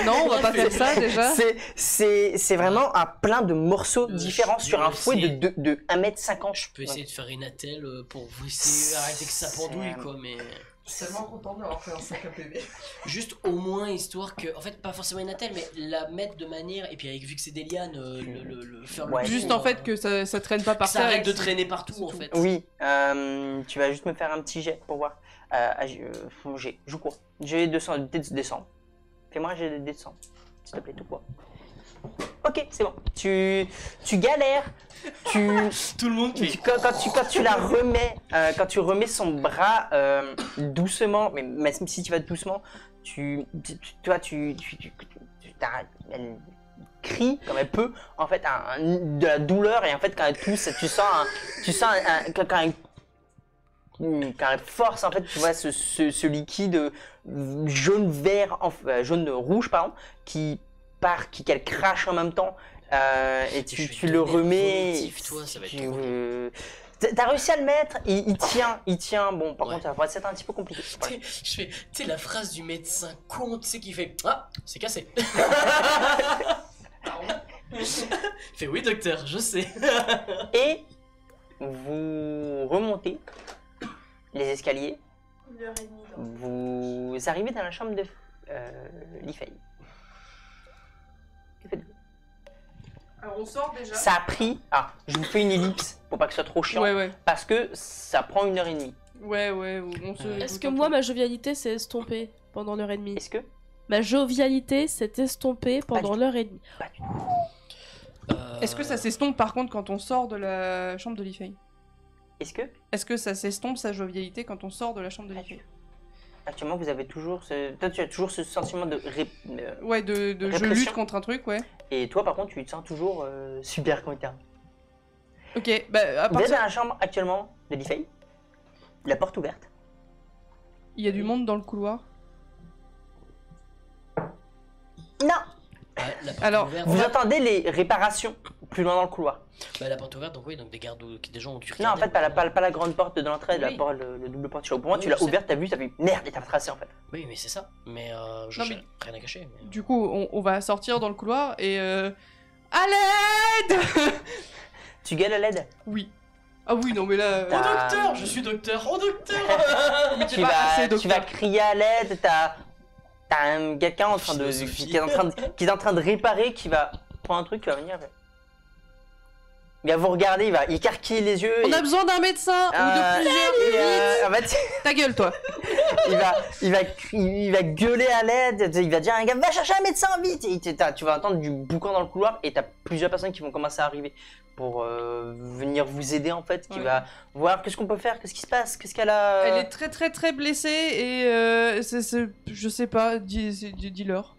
Non, on va pas faire ça déjà. c'est vraiment à plein de morceaux différents je sur vais un fouet essayer. de 1m50. Je peux essayer de faire une attelle pour vous essayer d'arrêter que ça pendouille quoi, mais Je suis tellement content d'avoir fait un sac à PV. juste au moins histoire que, en fait pas forcément une attelle, mais la mettre de manière, et puis avec vu que c'est des lianes, le faire Ouais. le Juste tour, en fait que ça traîne pas par ça terre. arrête et de que- traîner partout en fait. Oui, tu vas juste me faire un petit jet pour voir. Je cours. J'ai 200, descends. Fais-moi un jet de descends. S'il te plaît, tout quoi. Ok, c'est bon. Tu galères. Tout le monde fait. Quand tu la remets, quand tu remets son bras doucement, mais même si tu vas doucement, elle crie comme elle peut, en fait, de la douleur, et en fait, quand elle tousse, quand elle force, en fait, tu vois ce liquide jaune-rouge, pardon, qu'elle crache en même temps, et Je vais tu te le donner un remets. vomitif, toi, ça va être tu- trop T'as réussi à le mettre, il tient. Bon, par Ouais. contre, ça va être un petit peu compliqué. Voilà. Tu sais la phrase du médecin con, tu sais qui fait ah c'est cassé. Il fait oui docteur, je sais. Et vous remontez les escaliers. 1h30 dans Vous arrivez dans la chambre de Li-Fei. Que faites-vous? Alors on sort déjà. Ça a pris. Ah, je vous fais une ellipse pour pas que ce soit trop chiant. Ouais. Parce que ça prend 1h30. Ouais, on se. Est-ce que moi, ma jovialité s'est estompée pendant l'heure et demie? Est-ce que Ma jovialité s'est estompée pendant l'heure et demie. Pas du tout. Est-ce que ça s'estompe par contre quand on sort de la chambre de Li-Fei? Est-ce que Est-ce que ça s'estompe sa jovialité quand on sort de la chambre de Li-Fei? actuellement vous avez toujours toi tu as toujours ce sentiment de Ouais, de je Répression. lutte contre un truc, ouais. et toi par contre tu te sens toujours super content. Ok, bah à Vous part êtes dans ça, la chambre actuellement de Li-Fei. La porte ouverte. il y a du monde dans le couloir. Non. la porte Alors, ouverte, Vous entendez les réparations plus loin dans le couloir. bah, la porte ouverte, donc oui, donc des gardes des gens ont dû Non, en regarder. fait, pas la grande porte de l'entrée, Oui. le double porte. Pour moi, Oui, tu l'as je sais. ouverte, t'as vu, t'as fait merde et t'as tracé en fait. Oui, mais c'est ça. Mais Non, mais- rien à cacher. Mais... Du coup, on va sortir dans le couloir et à l'aide. Tu gueules à l'aide. Oui. Ah oui, non mais là. Oh T'as- docteur, je suis docteur, oh docteur. Mais Tu pas assez, vas docteur. crier à l'aide, t'as quelqu'un en train de Philosophie. qui est en train de réparer, qui va prendre un truc, qui va venir. Il va vous regarder, il va écarquiller les yeux. On et- a besoin d'un médecin ou de plusieurs. et, en fait, Ta gueule, toi. il va gueuler à l'aide, il va dire à un gars, va chercher un médecin vite. Et tu vas entendre du boucan dans le couloir et t'as plusieurs personnes qui vont commencer à arriver pour venir vous aider en fait, qui Ouais. va voir qu'est-ce qu'on peut faire, qu'est-ce qui se passe, qu'est-ce qu'elle a. Elle est très très très blessée et je sais pas, dis-leur.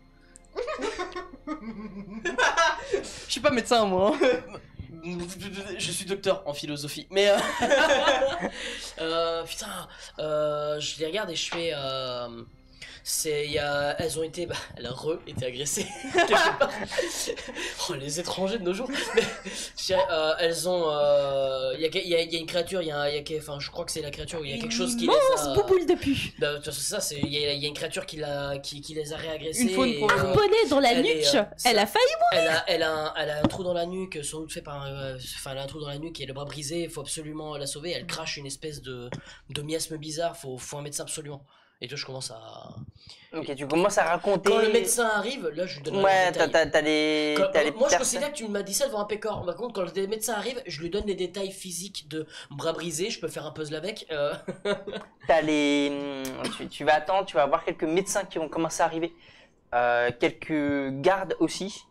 Je suis pas médecin moi. Je suis docteur en philosophie, mais putain, je les regarde et je fais Elles ont été, elle a été agressée quelque part. Oh, les étrangers de nos jours. Mais, elles ont, il y a une créature, enfin, je crois que c'est la créature où il y a quelque chose qui les a. Bouboule de pu. C'est ça, il y a une créature qui les a réagressés. Une faune pour Un poney dans la nuque. Elle a failli. Elle a un trou dans la nuque, sans doute fait par enfin, elle a un trou dans la nuque et le bras brisé, il faut absolument la sauver. Elle crache une espèce de miasme bizarre, faut un médecin absolument. Et toi, je commence à. Ok, tu commences à raconter. Quand le médecin arrive, là, je lui donne Ouais, les détails. t'as les. Moi, je considère que tu m'as dit ça devant un pécor. Par contre, quand le médecin arrive, je lui donne les détails physiques de bras brisés. Je peux faire un puzzle avec. T'as les. Tu vas attendre, tu vas avoir quelques médecins qui vont commencer à arriver. Quelques gardes aussi.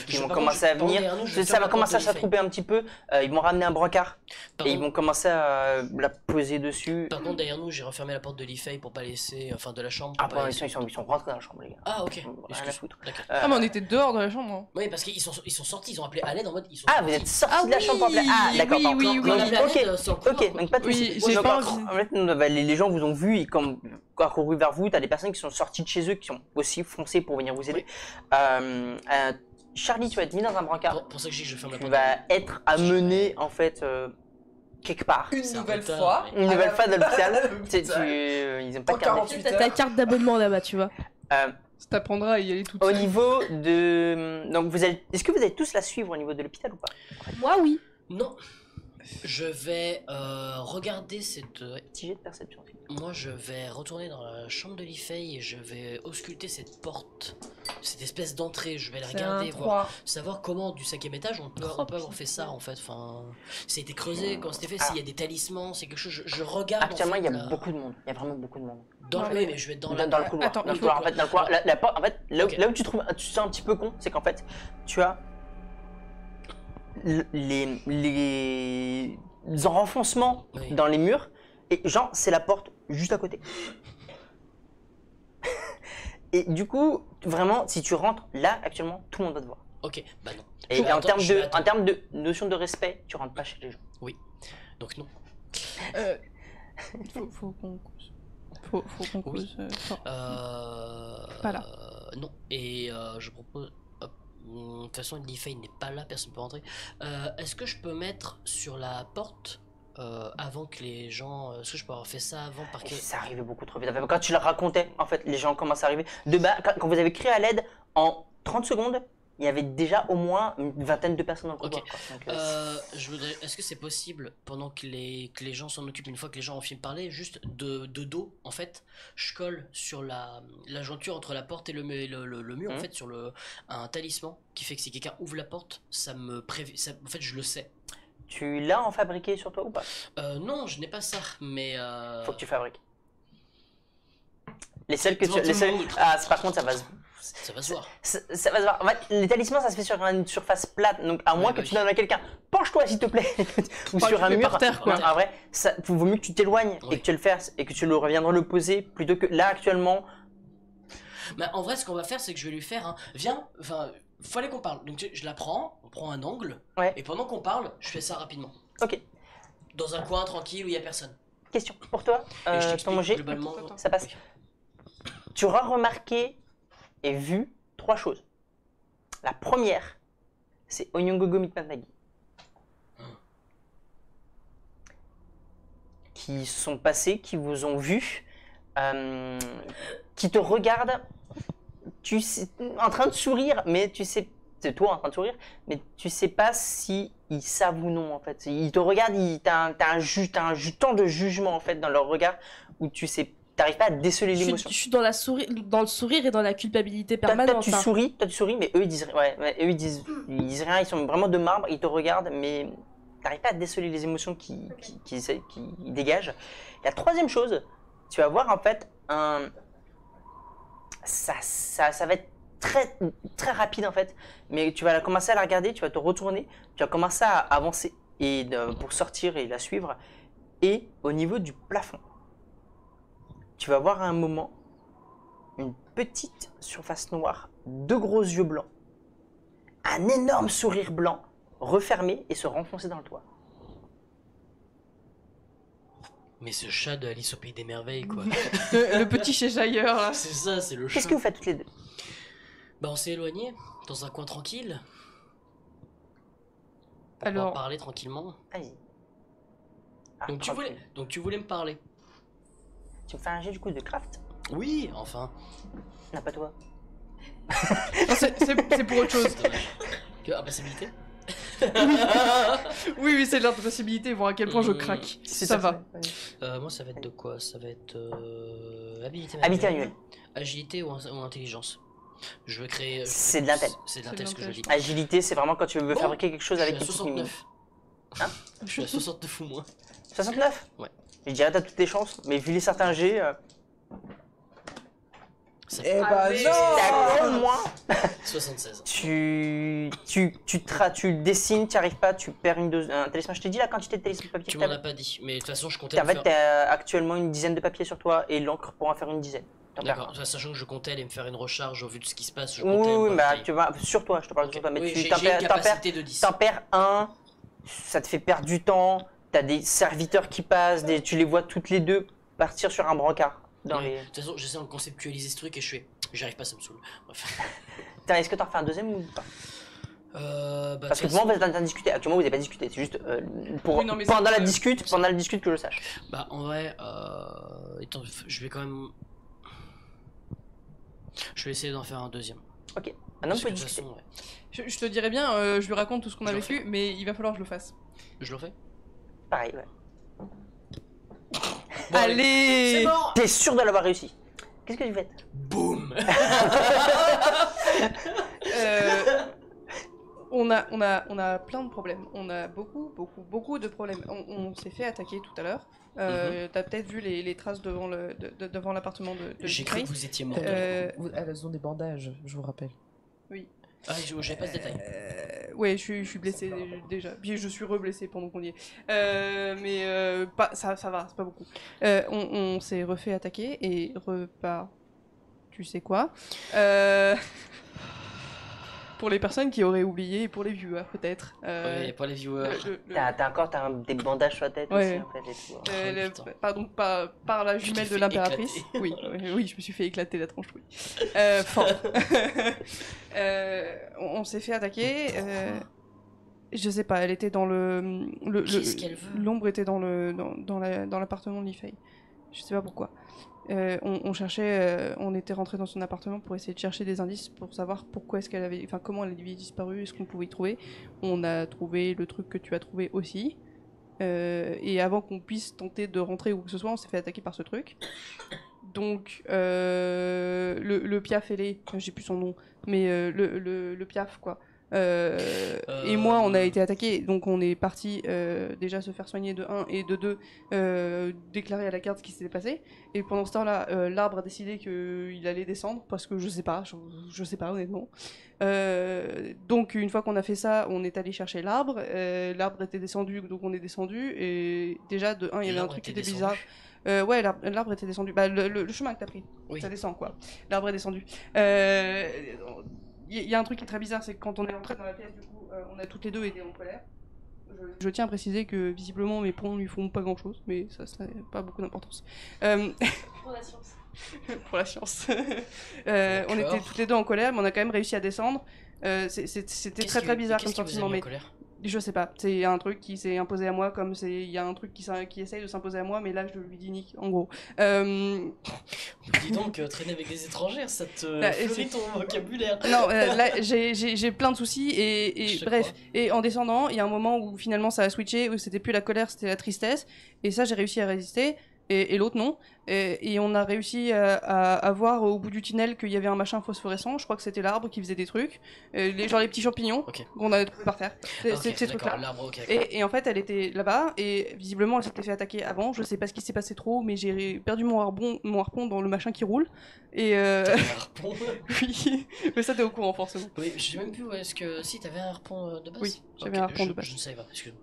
Qui vont commencer à venir. Ça va commencer à s'attrouper un petit peu. Ils vont ramener un brancard et ils vont commencer à la poser dessus. Par contre, derrière nous, j'ai refermé la porte de l'IFEI pour pas laisser. Enfin, de la chambre. Ah, ils sont rentrés dans la chambre, les gars. Ah, ok. Rien à foutre. Ah, mais on était dehors de la chambre. Hein. Oui, parce qu'ils sont sortis, ils ont appelé à l'aide en mode. Vous êtes sortis de la chambre pour appeler. Ah, d'accord, ok, donc pas de soucis. j'ai pas envie. En fait, les gens vous ont vu, ils ont couru vers vous. T'as des personnes qui sont sorties de chez eux, qui sont aussi foncées pour venir vous aider. Charlie, tu vas être mis dans un brancard. Pour ça que je ferme la Tu porte. vas être amené en fait quelque part. Une nouvelle fois dans l'hôpital. Ils n'ont pas de carte. 48 T'as ta carte d'abonnement là-bas, tu vois. Ça t'apprendra à y aller toute Au seule. niveau de. Donc, est-ce que vous allez tous la suivre au niveau de l'hôpital ou pas? Moi, oui. Non. Je vais regarder cette. Petit jet de perception. Moi, je vais retourner dans la chambre de l'IFEI et je vais ausculter cette porte, cette espèce d'entrée. Je vais la regarder, savoir comment du 5e étage on peut avoir fait ça en fait. Enfin, ça a été creusé, quand c'était fait, s'il y a des talismans, c'est quelque chose. Je regarde. Actuellement, en fait, il y a beaucoup de monde. Il y a vraiment beaucoup de monde. Oui, mais je vais être dans le couloir. Attends, dans le couloir. En fait, dans le couloir. La porte. En fait, là où tu te sens un petit peu con, c'est qu'en fait, tu as les renfoncements dans les murs. Et genre, c'est la porte juste à côté. Et du coup, vraiment, si tu rentres là, actuellement, tout le monde va te voir. Ok, bah non. Et en termes de notion de respect, tu rentres pas chez les gens. Oui, donc non. Faut qu'on cause. Pas là. Non, et je propose... de toute façon, l'IFEI n'est pas là, personne ne peut rentrer. Est-ce que je peux mettre sur la porte avant que les gens... Est-ce que je peux avoir fait ça avant par que... Ça arrivait beaucoup trop vite. Quand tu leur racontais, en fait, les gens commencent à arriver. Quand vous avez crié à l'aide, en 30 secondes, il y avait déjà au moins une vingtaine de personnes dans le couloir. Okay. Est-ce que c'est possible, pendant que les gens s'en occupent, une fois que les gens ont fini de parler, juste de dos, en fait, je colle sur la jointure entre la porte et le mur, en fait, sur un talisman qui fait que si quelqu'un ouvre la porte, ça me prévient. En fait, je le sais. Tu l'as en fabriqué sur toi ou pas? Non, je n'ai pas ça, mais... Faut que tu fabriques. Les seuls que tu... Ah, par contre, ça va se... Ça va se voir. Ça va se voir. En fait, les talismans, ça se fait sur une surface plate. Donc, à moins que tu donnes à quelqu'un, penche-toi s'il te plaît. Ou sur un mur. Par terre, quoi. En vrai, il vaut mieux que tu t'éloignes et que tu le fasses et que tu reviendras le poser plutôt que là, actuellement. Bah, en vrai, ce qu'on va faire, c'est que je vais lui faire viens, enfin, fallait qu'on parle. Donc, je la prends, on prend un angle. Ouais. Et pendant qu'on parle, je fais ça rapidement. Ok. Dans un coin tranquille où il n'y a personne. Question pour toi. Ton jet, globalement. ça passe. Okay. Tu auras remarqué et vu 3 choses. La première, c'est Onyangogo Mitmanagi. Qui sont passés, qui vous ont vu, qui te regardent, en train de sourire, mais tu sais, c'est toi en train de sourire, mais tu sais pas si ils savent ou non en fait. Ils te regardent, t'as un temps de jugement en fait dans leur regard où tu sais. T'arrives pas à déceler l'émotion. Je suis dans le sourire et dans la culpabilité permanente. Toi, tu souris, mais eux, ils disent rien. Ouais, eux, ils disent rien. Ils sont vraiment de marbre, ils te regardent, mais t'arrives pas à déceler les émotions qui dégagent. Et la troisième chose, tu vas voir, en fait, ça va être très, très rapide, en fait. Mais tu vas commencer à la regarder, tu vas te retourner, tu vas commencer à avancer pour sortir et la suivre. Et au niveau du plafond, tu vas voir à un moment une petite surface noire, 2 gros yeux blancs, un énorme sourire blanc refermé et se renfoncer dans le toit. Mais ce chat de Alice au Pays des Merveilles, quoi. Le petit cheshire, là. C'est ça, c'est le chat. Qu'est-ce que vous faites toutes les deux? Bah, on s'est éloigné, dans un coin tranquille. Pour Alors- pouvoir parler tranquillement. Vas-y. Ah, Donc tu voulais me parler. Tu me fais un jet du coup de craft? Oui, enfin. Non, pas toi. Non, c'est pour autre chose. C'est dommage. Que impassibilité. Oui, c'est de l'impossibilité, voir à quel point je craque. Ça va. Moi, ça va être de quoi? Ça va être habilité Habité manuelle, annuel. agilité ou intelligence. Je veux créer. C'est de l'intel. C'est de l'intel ce que je dis. Agilité, c'est vraiment quand tu veux Bon, fabriquer quelque chose Je avec suis à des petites mimiques. 69. Hein Je suis à 69 ou moins. 69? Ouais. Je dirais t'as toutes tes chances, mais vu les certains G, Ça Eh fait bah t'as au non moins. 76. Tu dessines, tu arrives pas, tu perds un talisman. Je t'ai dit la quantité de talisman de papier Tu que m'en t'avais. as pas dit, mais de toute façon, je comptais En me fait, faire. t'as actuellement une dizaine de papiers sur toi et l'encre pour en faire une dizaine. T'en perds D'accord, sachant que je comptais aller me faire une recharge au vu de ce qui se passe. Je un. Oui, comptais oui, me bah batailler. tu vois, sur toi, je te parle Ok. sur toi, mais Oui, tu j'ai t'en une perds, capacité de 10. t'en perds un, ça te fait perdre du temps, t'as des serviteurs qui passent, tu les vois toutes les deux partir sur un brancard. Dans Ouais. les... De toute façon, j'essaie de conceptualiser ce truc et j'arrive pas, ça me saoule. Bref. Tiens, est-ce que t'en refais un deuxième ou pas? Bah, Parce que de toute moi, on façon, va en train de discuter. Actuellement, vous n'avez pas discuté. C'est juste pour Oui, non, mais pendant c'est- la discute, que je sache. bah, en vrai, je vais quand même. Je vais essayer d'en faire un deuxième. Maintenant, Parce vous que pouvez de toute discuter. façon, ouais. Je te dirais bien, je lui raconte tout ce qu'on a Je le vécu, mais il va falloir que je le fasse. Je le fais. Pareil, ouais. Bon, Allez C'est bon. T'es sûr de l'avoir réussi. Qu'est-ce que tu fais? Boum. Euh, on a plein de problèmes. On a beaucoup de problèmes. On s'est fait attaquer tout à l'heure. T'as peut-être vu les traces devant l'appartement de J'ai cru Jeffrey. que vous étiez mort. Elles ont des bandages, je vous rappelle. Ah, j'avais pas ce détail. Ouais, je suis blessé déjà. Puis je suis re-blessé pendant qu'on y est. Ça va, c'est pas beaucoup. On s'est refait attaquer et tu sais quoi. Pour les personnes qui auraient oublié et pour les viewers peut-être. Ouais, pour les viewers. T'as des bandages sur la tête Ouais. aussi, en fait. Et tout. Pardon, par la jumelle t'es de fait l'impératrice. éclater. Oui, je me suis fait éclater la tronche, oui. Fort. On s'est fait attaquer. Je sais pas, elle était dans Qu'est-ce qu'elle veut? l'ombre était dans l'appartement de Li-Fei. Je sais pas pourquoi. On cherchait, on était rentré dans son appartement pour essayer de chercher des indices pour savoir pourquoi est-ce qu'elle avait, enfin comment elle avait disparu, est-ce qu'on pouvait y trouver. On a trouvé le truc que tu as trouvé aussi. Et avant qu'on puisse tenter de rentrer ou que ce soit, on s'est fait attaquer par ce truc. Donc le piaf ailé, j'ai plus son nom, mais le piaf quoi. Et moi, on a été attaqués, donc on est parti déjà se faire soigner de 1 et de 2, déclarer à la garde ce qui s'était passé. Et pendant ce temps-là, l'arbre a décidé qu'il allait descendre, parce que je sais pas honnêtement. Donc une fois qu'on a fait ça, on est allé chercher l'arbre. L'arbre était descendu, donc on est descendu. Et déjà de 1, il y avait un truc qui était bizarre. Ouais, l'arbre était descendu. Bah, le chemin que t'as pris, Oui. ça descend quoi. L'arbre est descendu. Il y a un truc qui est très bizarre, c'est que quand on est entré dans la pièce, du coup, on a toutes les deux été en colère. Je tiens à préciser que visiblement mes points lui font pas grand chose, mais ça n'a pas beaucoup d'importance. Pour la science. Pour la science. On était toutes les deux en colère, mais on a quand même réussi à descendre. C'était très bizarre comme sentiment, mais je sais pas. C'est un truc qui s'est imposé à moi, comme il y a un truc qui essaye de s'imposer à moi, mais là je lui dis nique, en gros. Dis donc, traîner avec des étrangères, ça te Là, fleurit ton vocabulaire. Non, là j'ai plein de soucis et Je bref. crois. Et en descendant, il y a un moment où finalement ça a switché, où c'était plus la colère, c'était la tristesse. Et ça, j'ai réussi à résister. Et l'autre non. Et on a réussi à voir au bout du tunnel qu'il y avait un machin phosphorescent. Je crois que c'était l'arbre qui faisait des trucs. Genre les petits champignons Ok. qu'on a trouvés par terre. Ok, Ces trucs-là. d'accord, l'arbre, ok. Et en fait, elle était là-bas, et visiblement, elle s'était fait attaquer avant. Je sais pas ce qui s'est passé trop, mais j'ai perdu mon harpon dans le machin qui roule. Et T'avais un harpon. oui, mais ça t'es au courant forcément. Oui, j'ai même plus où est-ce que. Si, t'avais un harpon de base. Oui, j'avais Ok, un harpon je- de base. Je ne savais pas, excuse-moi.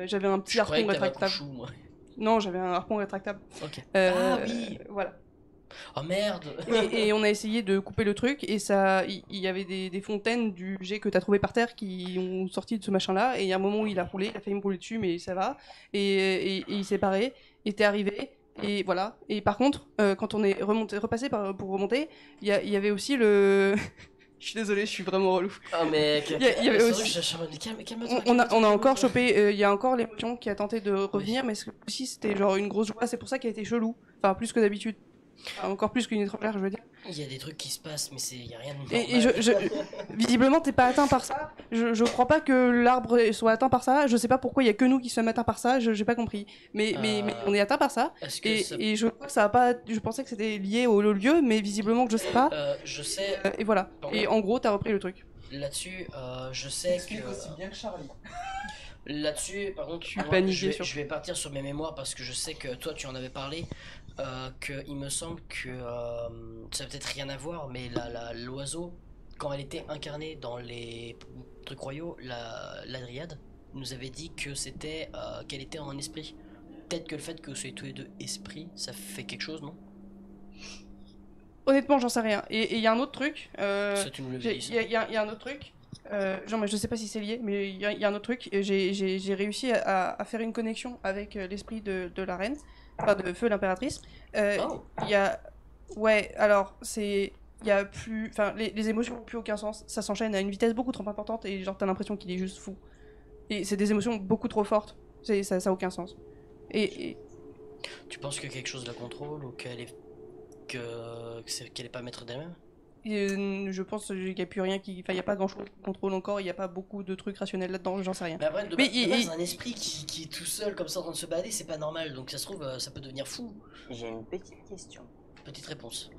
J'avais un petit Je croyais harpon que t'avais un rétractable. couchou, moi. Non, j'avais un harpon rétractable. Ok. Euh, Ah oui. Voilà. Oh merde. Et on a essayé de couper le truc et ça, il y avait des fontaines du jet que t'as trouvé par terre qui ont sorti de ce machin-là. Et il y a un moment où il a roulé, il a failli me rouler dessus, mais ça va. Et il s'est barré, il était arrivé. Et voilà. Et par contre, quand on est repassé pour remonter, il y avait aussi le. Je suis désolé, je suis vraiment relou. Oh mec. Il y avait aussi. Calme-toi. On a encore chopé, il y a encore l'émotion qui a tenté de revenir, mais aussi c'était genre une grosse joie, c'est pour ça qu'elle a été chelou. Enfin, plus que d'habitude. Enfin, encore plus qu'une étrangère, je veux dire. Il y a des trucs qui se passent, mais il y a rien de normal. Et visiblement, t'es pas atteint par ça. Je crois pas que l'arbre soit atteint par ça. Je sais pas pourquoi il y a que nous qui sommes atteints par ça. J'ai pas compris. Mais on est atteint par ça. Et je crois que ça va pas. Je pensais que c'était lié au lieu, mais visiblement que je sais pas. Je sais. Et voilà. Pardon. Et en gros, t'as repris le truc. Là-dessus, je sais que. aussi bien que Charlie. Là-dessus, par contre, suis moi, paniqué je vais partir sur mes mémoires parce que je sais que toi, tu en avais parlé. Il me semble que ça n'a peut-être rien à voir, mais l'oiseau, quand elle était incarnée dans les trucs royaux, la dryade nous avait dit que c'était qu'elle était en esprit. Peut-être que le fait que vous soyez tous les deux esprits, ça fait quelque chose, non? Honnêtement, j'en sais rien. Et il y a un autre truc. Ça, tu nous l'avais dit. Il y a un autre truc. Genre, mais je sais pas si c'est lié, mais il y a un autre truc. J'ai réussi à faire une connexion avec l'esprit de la reine, enfin de Feu l'impératrice. Il y a, ouais, alors c'est, il y a plus, enfin les émotions n'ont plus aucun sens. Ça s'enchaîne à une vitesse beaucoup trop importante et genre t'as l'impression qu'il est juste fou. Et c'est des émotions beaucoup trop fortes. Ça a aucun sens. Et Tu penses que quelque chose la contrôle ou qu'elle est qu'elle est pas maître d'elle-même? je pense qu'il n'y a plus rien qui. Enfin, il n'y a pas grand chose qui contrôle encore, il n'y a pas beaucoup de trucs rationnels là-dedans, j'en sais rien. Mais après, de Mais base, un esprit qui est tout seul comme ça en train de se balader, c'est pas normal. Donc ça se trouve, ça peut devenir fou. J'ai une petite question. Petite réponse.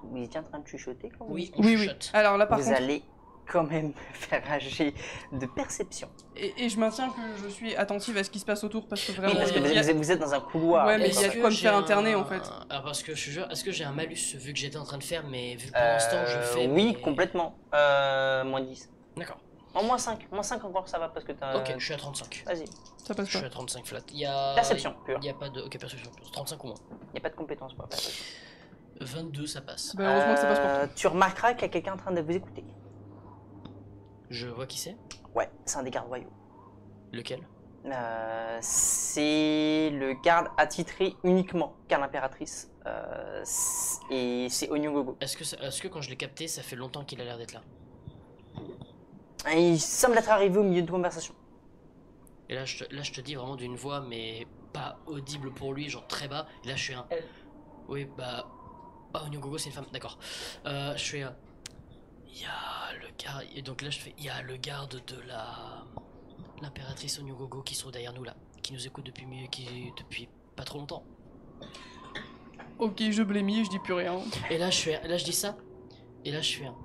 Vous étiez en train de chuchoter quand Oui, on Oui. chuchote. Alors là, par vous contre. allez quand même faire un jet de perception. Et je maintiens que je suis attentive à ce qui se passe autour parce que Oui, vraiment. parce que il y a- vous êtes dans un couloir. Ouais, mais d'accord. il y a de quoi me faire interner, en fait. Alors parce que je suis sûr, est-ce que j'ai un malus vu que j'étais en train de faire, mais vu que pour l'instant je fais. Oui, mais- complètement. Moins 10. D'accord. En moins 5. Moins 5 encore, ça va parce que t'as. Ok, je suis à 35. Vas-y. Ça passe Je suis pas. à 35 flat. Il y a. Perception, pure. Il y a pas de. Ok, perception pure. 35 ou moins. Il n'y a pas de compétence pour la perception. 22, ça passe. Bah, heureusement que ça passe pour toi. Tu remarqueras qu'il y a quelqu'un en train de vous écouter. Je vois qui c'est. Ouais, c'est un des gardes royaux. Lequel? C'est le garde attitré uniquement car l'impératrice. Et c'est Onyogogo. Est-ce que quand je l'ai capté, ça fait longtemps qu'il a l'air d'être là? Et il semble être arrivé au milieu de conversation. Et là, je te dis vraiment d'une voix, mais pas audible pour lui, genre très bas. Et là, je suis un. Elle. Oui, bah. Oh, Onyogogo, c'est une femme, d'accord. Je fais. Il y a le garde. Et donc là, je fais. Il y a le garde de l'impératrice Onyogogo qui se trouve derrière nous là. Qui nous écoute depuis pas trop longtemps. Ok, je blémis, je dis plus rien. Et là, je dis ça. Et là, je fais un.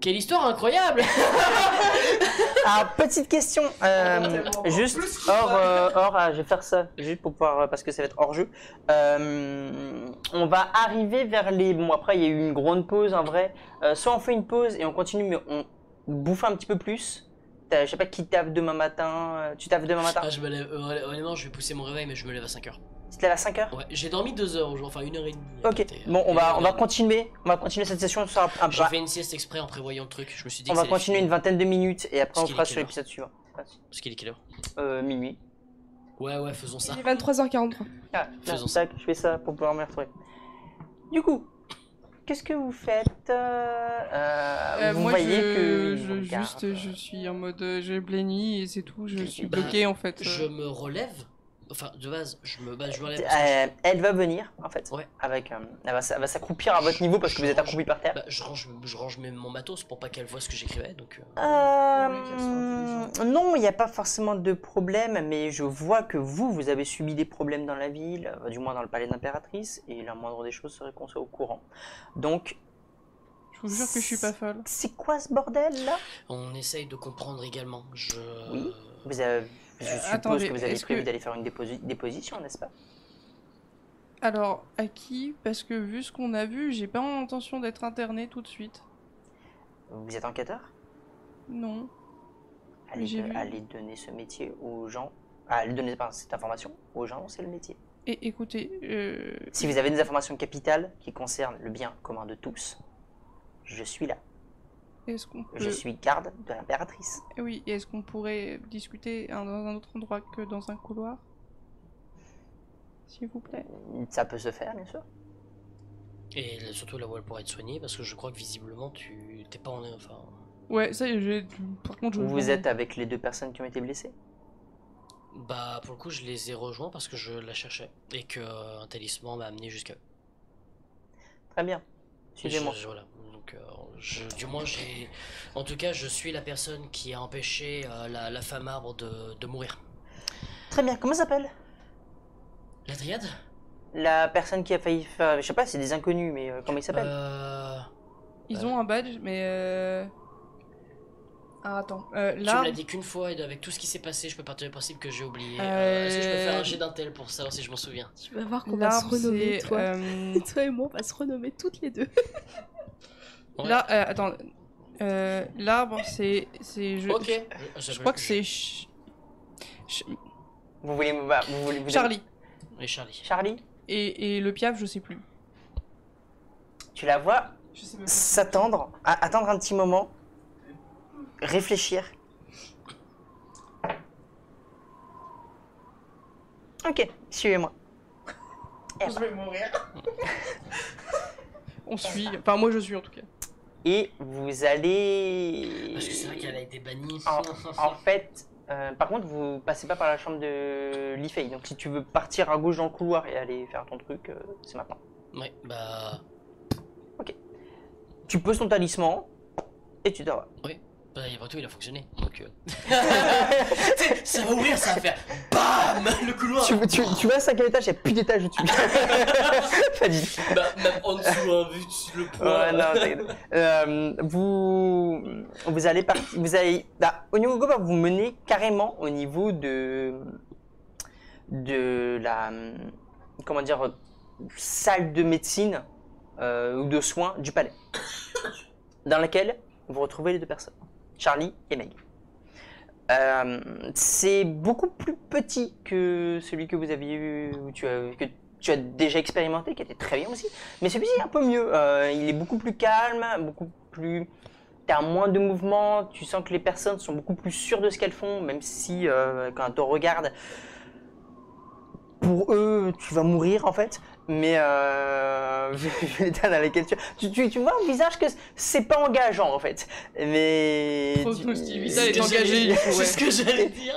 Quelle histoire incroyable! Alors, petite question, juste je vais faire ça juste pour pouvoir, parce que ça va être hors jeu. On va arriver vers les. Bon, après, il y a eu une grande pause en vrai. Soit on fait une pause et on continue, mais on bouffe un petit peu plus. Je sais pas qui taffe demain matin. Tu taffes demain matin? Ah, je me lève. Honnêtement, je vais pousser mon réveil, mais je me lève à 5h. Tu te lèves à 5h? Ouais, j'ai dormi 2 heures aujourd'hui, enfin 1h30. Ok, bon, on va continuer. On va continuer cette session. Ça sera J'ai fait une sieste exprès en prévoyant le truc. Je me suis dit on que va ça allait continuer une finir. vingtaine de minutes et après on Parce qu'il fera est sur quelle l'épisode suivant. Parce qu'il est quelle heure? Minuit. Ouais, faisons ça. Il est 23h43. Ah, Faisons tac, je fais ça pour pouvoir me retrouver. Du coup, qu'est-ce que vous faites vous moi, voyez que ils vous juste, regardent. je suis en mode, je blénis et c'est tout. Je suis Bah, bloqué en fait. Je me relève. Enfin, de base, je me relève. Elle va venir en fait. Ouais. Avec, elle va s'accroupir à votre niveau parce que vous êtes accroupi par terre. Bah, je range mon matos pour pas qu'elle voit ce que j'écrivais. Donc, Non, il n'y a pas forcément de problème, mais je vois que vous avez subi des problèmes dans la ville, du moins dans le palais de l'impératrice, et la moindre des choses serait qu'on soit au courant. Donc, Je vous jure que je suis pas folle. c'est quoi ce bordel là? on essaye de comprendre également. Oui. Je suppose attendez, que vous avez est-ce prévu que- d'aller faire une déposition, n'est-ce pas? Alors, à qui? Parce que vu ce qu'on a vu, j'ai pas l'intention d'être interné tout de suite. Vous êtes enquêteur? Non. J'ai vu. Allez donner ce métier aux gens. Allez donner cette information aux gens, c'est le métier. Et écoutez, Si vous avez des informations capitales qui concernent le bien commun de tous, je suis là. est-ce qu'on peut... Je suis garde de l'impératrice. Oui, et est-ce qu'on pourrait discuter dans un autre endroit que dans un couloir? S'il vous plaît. Ça peut se faire, bien sûr. Et surtout là où elle pourrait être soignée, parce que je crois que visiblement tu t'es pas en. Enfin. Ouais, ça, par contre, Vous êtes avec les 2 personnes qui ont été blessées? Bah, pour le coup, je les ai rejoints parce que je la cherchais. Et que un talisman m'a amené jusqu'à eux. Très bien. Suivez-moi. Voilà. Donc, du moins, j'ai. En tout cas, je suis la personne qui a empêché la femme arbre de mourir. Très bien. Comment ça s'appelle? La Dryade? La personne qui a failli faire... Je sais pas, c'est des inconnus, mais comment il s'appelle? Ils ont un badge, mais... Ah, attends. Tu me Là... l'as dit qu'une fois et avec tout ce qui s'est passé, je peux partir du principe que j'ai oublié. Est-ce que je peux faire un jet d'intel pour savoir si je m'en souviens? Tu vas voir qu'on va se renommer, c'est... toi. Toi et moi, on va se renommer toutes les deux. Ouais. Là, attends. L'arbre, c'est... Ok. Je crois que c'est... Vous voulez... vous Charlie. Et Charlie. Charlie? Et le piaf, je sais plus. Tu la vois Je sais même s'attendre, attendre un petit moment, réfléchir. Ok, suivez-moi. Je vais mourir. On suit. Enfin, moi, je suis en tout cas. Et vous allez... Parce que c'est vrai qu'elle a été bannie. En fait, par contre, vous passez pas par la chambre de Li-Fei. Donc si tu veux partir à gauche dans le couloir et aller faire ton truc, c'est maintenant. Ouais, bah. Tu poses ton talisman et tu t'en vas. Oui. Bah, après tout, il a fonctionné. Donc. Ça va ouvrir, ça va faire. BAM Le couloir. Tu vas à 5e étage, il n'y a plus d'étage au-dessus. Pas du tout. Bah, même en dessous, hein, vu le poids. Ouais, non, vous allez partir. Vous allez. Là, au niveau global, vous menez carrément au niveau de la. Comment dire. Salle de médecine ou de soins du palais. Dans laquelle vous retrouvez les 2 personnes. Charlie et Meg. C'est beaucoup plus petit que celui que vous aviez eu, que tu as déjà expérimenté, qui était très bien aussi. Mais celui-ci est un peu mieux. Il est beaucoup plus calme, beaucoup plus... Tu as moins de mouvement, tu sens que les personnes sont beaucoup plus sûres de ce qu'elles font, même si quand elles te regardent, pour eux, tu vas mourir en fait. Mais vu l'état dans lequel tu vois au visage que c'est pas engageant en fait. Mais Steve Vital est engagé, du coup, C'est ouais. ce que j'allais dire.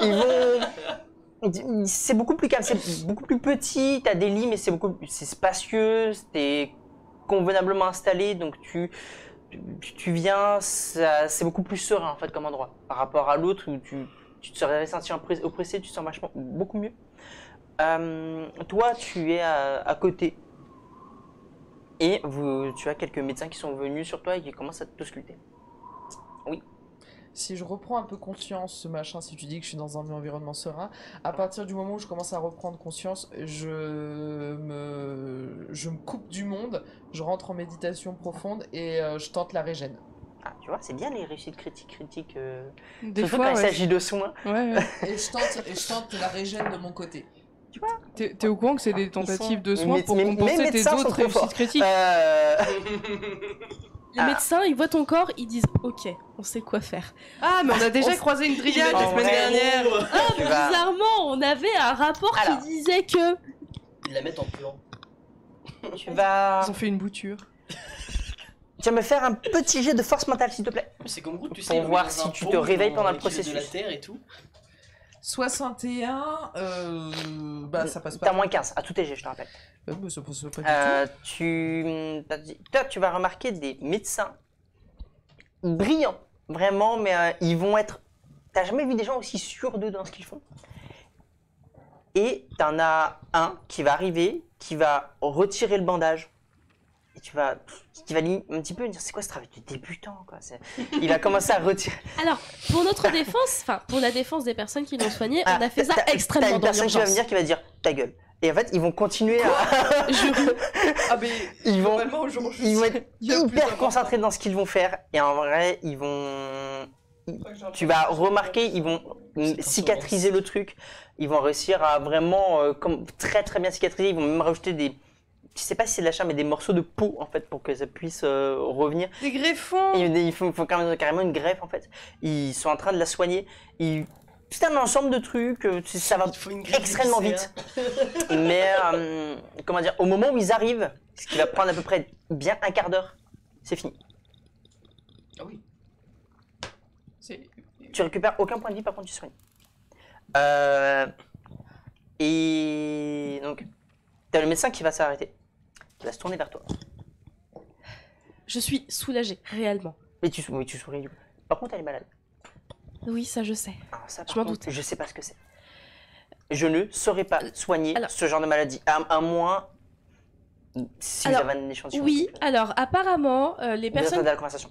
C'est beaucoup plus calme, c'est beaucoup plus petit, t'as des lits mais c'est spacieux, t'es convenablement installé donc tu viens, c'est beaucoup plus serein en fait comme endroit par rapport à l'autre où tu te serais senti oppressé, tu te sens beaucoup mieux. Toi, tu es à côté et tu as quelques médecins qui sont venus sur toi et qui commencent à te sculpter. Oui. Si je reprends un peu conscience, ce machin, si tu dis que je suis dans un environnement serein, à partir du moment où je commence à reprendre conscience, je me coupe du monde, je rentre en méditation profonde et je tente la régène. Ah, tu vois, c'est bien les réussites critiques. Des Surtout fois, quand il ouais. s'agit de soins. Ouais. Et je tente la régène de mon côté. T'es au courant que c'est des tentatives de soins Mais- pour mais- compenser mes tes médecins sont autres trop forts. réussites critiques? Les médecins, ils voient ton corps, ils disent ok, on sait quoi faire. Ah, mais on a déjà croisé une dryade la En semaine vrai, dernière. Ah, Tu mais vas- bizarrement, on avait un rapport Alors. qui disait que. Ils la mettent en plan. Tu vas Ils ont fait une bouture. me faire un petit jet de force mentale, s'il te plaît. C'est comme Groot, tu Pour sais. il voir est dans si un tu pot, te réveilles dans pendant le l'équilibre de la processus. terre et tout. 61, bah ça passe T'as pas. moins 15 à tous tes jets, je te rappelle. Bah, ça passe pas du tout. Toi, tu vas remarquer des médecins brillants, vraiment, mais ils vont être... T'as jamais vu des gens aussi sûrs d'eux dans ce qu'ils font. Et t'en as un qui va arriver, qui va retirer le bandage. Et qui va un petit peu dire, c'est quoi ce travail de débutant quoi. Il va commencer à retirer... Alors, pour notre défense, enfin, pour la défense des personnes qui l'ont soigné, on a fait ça T'as extrêmement une dans personne qui va l'urgence. venir qui va dire, ta gueule. Et en fait, ils vont continuer à... Je ris. Ah mais Ils vont... normalement aujourd'hui, Ils vont être il y a plus hyper important. concentrés dans ce qu'ils vont faire et en vrai ils vont tu vas remarquer, ils vont cicatriser le truc. Ils vont réussir à vraiment très très bien cicatriser. Ils vont même rajouter des, je sais pas si c'est de la chair, mais des morceaux de peau en fait pour que ça puisse revenir. Des greffons. Et il faut carrément une greffe en fait. Ils sont en train de la soigner. C'est un ensemble de trucs. Ça va extrêmement vite. Mais comment dire, au moment où ils arrivent, ce qui va prendre à peu près bien un quart d'heure, c'est fini. Ah oui. Tu récupères aucun point de vie, par contre tu soignes. Et donc, t'as le médecin qui va s'arrêter, qui va se tourner vers toi. Je suis soulagée, réellement. Et tu souris du coup. Par contre, elle est malade. Oui, ça je sais. Alors ça, Je par m'en contre, doutais. je sais pas ce que c'est. Je ne saurais pas soigner alors- ce genre de maladie, à moins si Alors, vous avez un échantillon. Oui, alors apparemment, les Personne personnes de la conversation.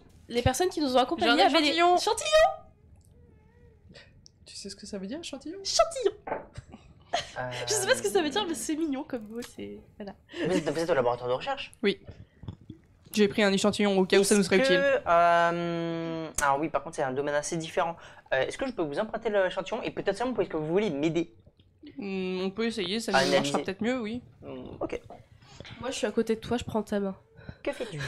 qui nous ont accompagnés J'ai un avaient des échantillon. Tu sais ce que ça veut dire, échantillon? Je sais pas ce que ça veut dire, mais c'est mignon comme mot, c'est... Voilà. Vous êtes au laboratoire de recherche? J'ai pris un échantillon au cas où ça nous serait utile. Alors oui, par contre, c'est un domaine assez différent. Est-ce que je peux vous emprunter l'échantillon et peut-être seulement parce que vous voulez m'aider? On peut essayer, ça Analyser. marchera peut-être mieux, oui. Ok. Moi, je suis à côté de toi, je prends ta main. Que fais-tu?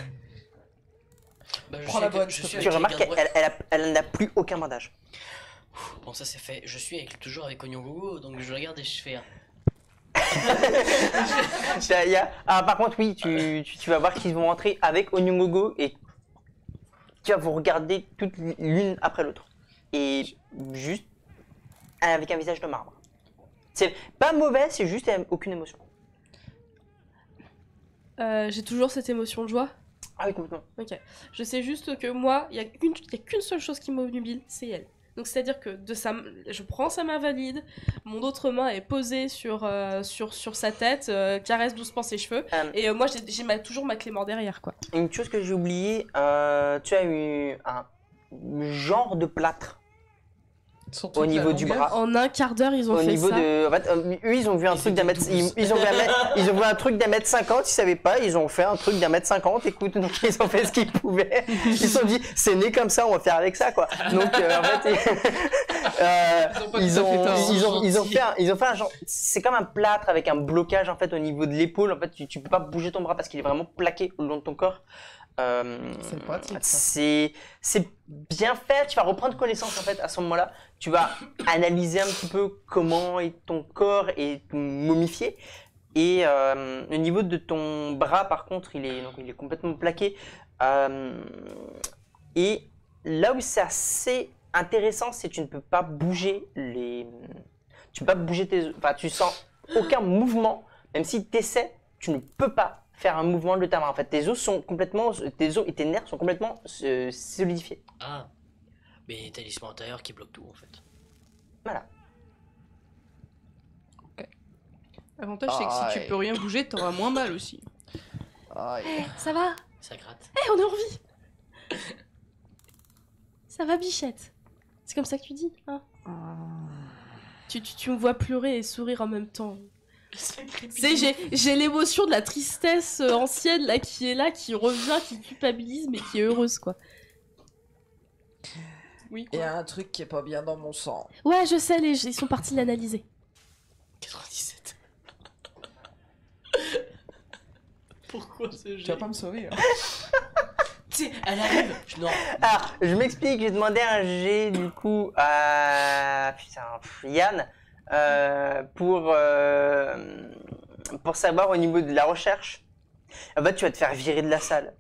Bah, je Prends suis la avec- bonne, je s'il te suis plaît. Tu avec remarques les gardes- qu'elle n'a plus aucun bandage. Bon, ça c'est fait. Je suis toujours avec Oignon Gogo, donc je regarde et je fais un. Par contre, oui, tu vas voir qu'ils vont rentrer avec Oniongogo et tu vas vous regarder toutes l'une après l'autre. Et juste avec un visage de marbre. C'est pas mauvais, c'est juste aucune émotion. J'ai toujours cette émotion de joie. Ah oui, complètement. Ok. Je sais juste que moi, il y a qu'une seule chose qui m'obnubile, c'est elle. Donc c'est-à-dire que je prends sa main valide, mon autre main est posée sur sa tête, caresse doucement ses cheveux, et moi j'ai toujours ma clé mort derrière, quoi. Une chose que j'ai oubliée, tu as eu un genre de plâtre Sur au toute la niveau du longueur. bras. En un quart d'heure, ils ont Au fait niveau ça. de, en fait, eux ils ont vu un truc d'un mètre, ils ont vu un truc d'un mètre 50, ils savaient pas, ils ont fait un truc d'un mètre 50. Écoute, donc ils ont fait ce qu'ils pouvaient. Ils se sont dit, c'est né comme ça, on va faire avec ça, quoi. Donc en fait, ils ont fait un genre, c'est comme un plâtre avec un blocage en fait au niveau de l'épaule. En fait, tu peux pas bouger ton bras parce qu'il est vraiment plaqué au long de ton corps. C'est pratique, ça. C'est bien fait, tu vas reprendre connaissance en fait à ce moment-là, tu vas analyser un petit peu comment est ton corps est momifié et au niveau de ton bras par contre il est complètement plaqué et là où c'est assez intéressant c'est que tu ne peux pas bouger tu sens aucun mouvement, même si tu essaies, tu ne peux pas faire un mouvement de ta main. En fait, tes os et tes nerfs sont complètement solidifiés. Ah. Mais talisman intérieur qui bloque tout en fait. Voilà. L'avantage, c'est que si tu peux rien bouger, t'auras moins mal aussi. Ça va? Ça gratte. On est en vie. Ça va, bichette? C'est comme ça que tu dis, hein? Tu me vois pleurer et sourire en même temps. Tu sais, j'ai l'émotion de la tristesse ancienne là, qui revient, qui culpabilise, mais qui est heureuse, quoi. Oui, Il y quoi. a un truc qui est pas bien dans mon sang. Ouais, je sais, ils sont partis l'analyser. 97. Pourquoi ce Tu jeu? vas pas me sauver, hein. Tu sais, elle arrive. Non. Alors, je m'explique, j'ai demandé un G du coup à Yann pour savoir au niveau de la recherche. En fait, tu vas te faire virer de la salle.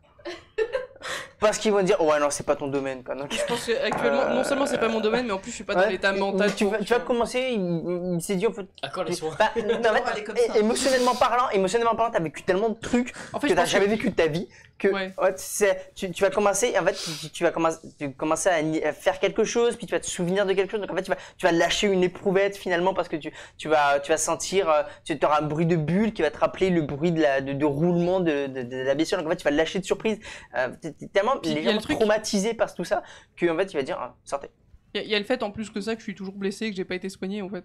Parce qu'ils vont dire, ouais, non, c'est pas ton domaine, quoi. Donc, Je pense qu'actuellement, non seulement c'est pas mon domaine, mais en plus je suis pas dans ouais, l'état mental. tu vas commencer, il s'est dit, en fait, D'accord, laisse-moi. bah, non, en fait, elle est comme ça. émotionnellement parlant, t'as vécu tellement de trucs En fait, que je t'as pense jamais vécu de ta vie que Ouais. en fait, tu vas commencer en fait tu vas commencer à faire quelque chose puis tu vas te souvenir de quelque chose donc en fait tu vas lâcher une éprouvette finalement parce que tu vas sentir tu auras un bruit de bulle qui va te rappeler le bruit de roulement de la bestiole donc en fait tu vas lâcher de surprise t'es tellement Puis, il y a légèrement le truc- traumatisé par tout ça que en fait tu vas dire sortez. Il y a le fait en plus que ça que je suis toujours blessé et que j'ai pas été soigné en fait.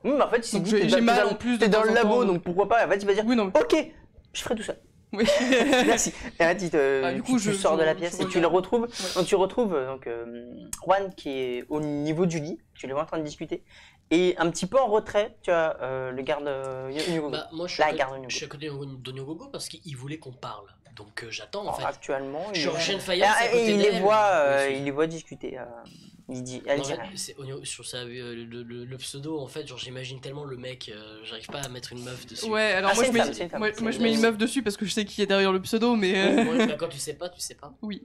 Mais en fait il s'est Donc dit j'ai t'es mal dans- en plus de t'es dans temps le en labo temps, donc pourquoi pas en fait il va dire Oui, non, mais ok je ferai tout ça. Oui. Merci. Et là, Du coup, tu sors de la pièce et tu le retrouves. Ouais. Donc tu retrouves Juan qui est au niveau du lit. Tu les vois en train de discuter. Et un petit peu en retrait, tu as le garde Onyogogo. Bah, moi, La garde Onyogogo. je suis à côté d'Onyogogo parce qu'il voulait qu'on parle. Donc j'attends en Alors, fait. actuellement, Genre, il... Jeanne Fayard, c'est à côté il d'elle. les voit discuter. Il dit, elle En dit fait, rien. c'est sur sa, le pseudo, en fait, genre j'imagine tellement le mec, j'arrive pas à mettre une meuf dessus. Ouais, alors Ah, moi, c'est je une mets, femme, moi, c'est moi, une je mets une femme. meuf dessus parce que je sais qui est derrière le pseudo, mais. Ouais, bah, quand tu sais pas, tu sais pas. Oui.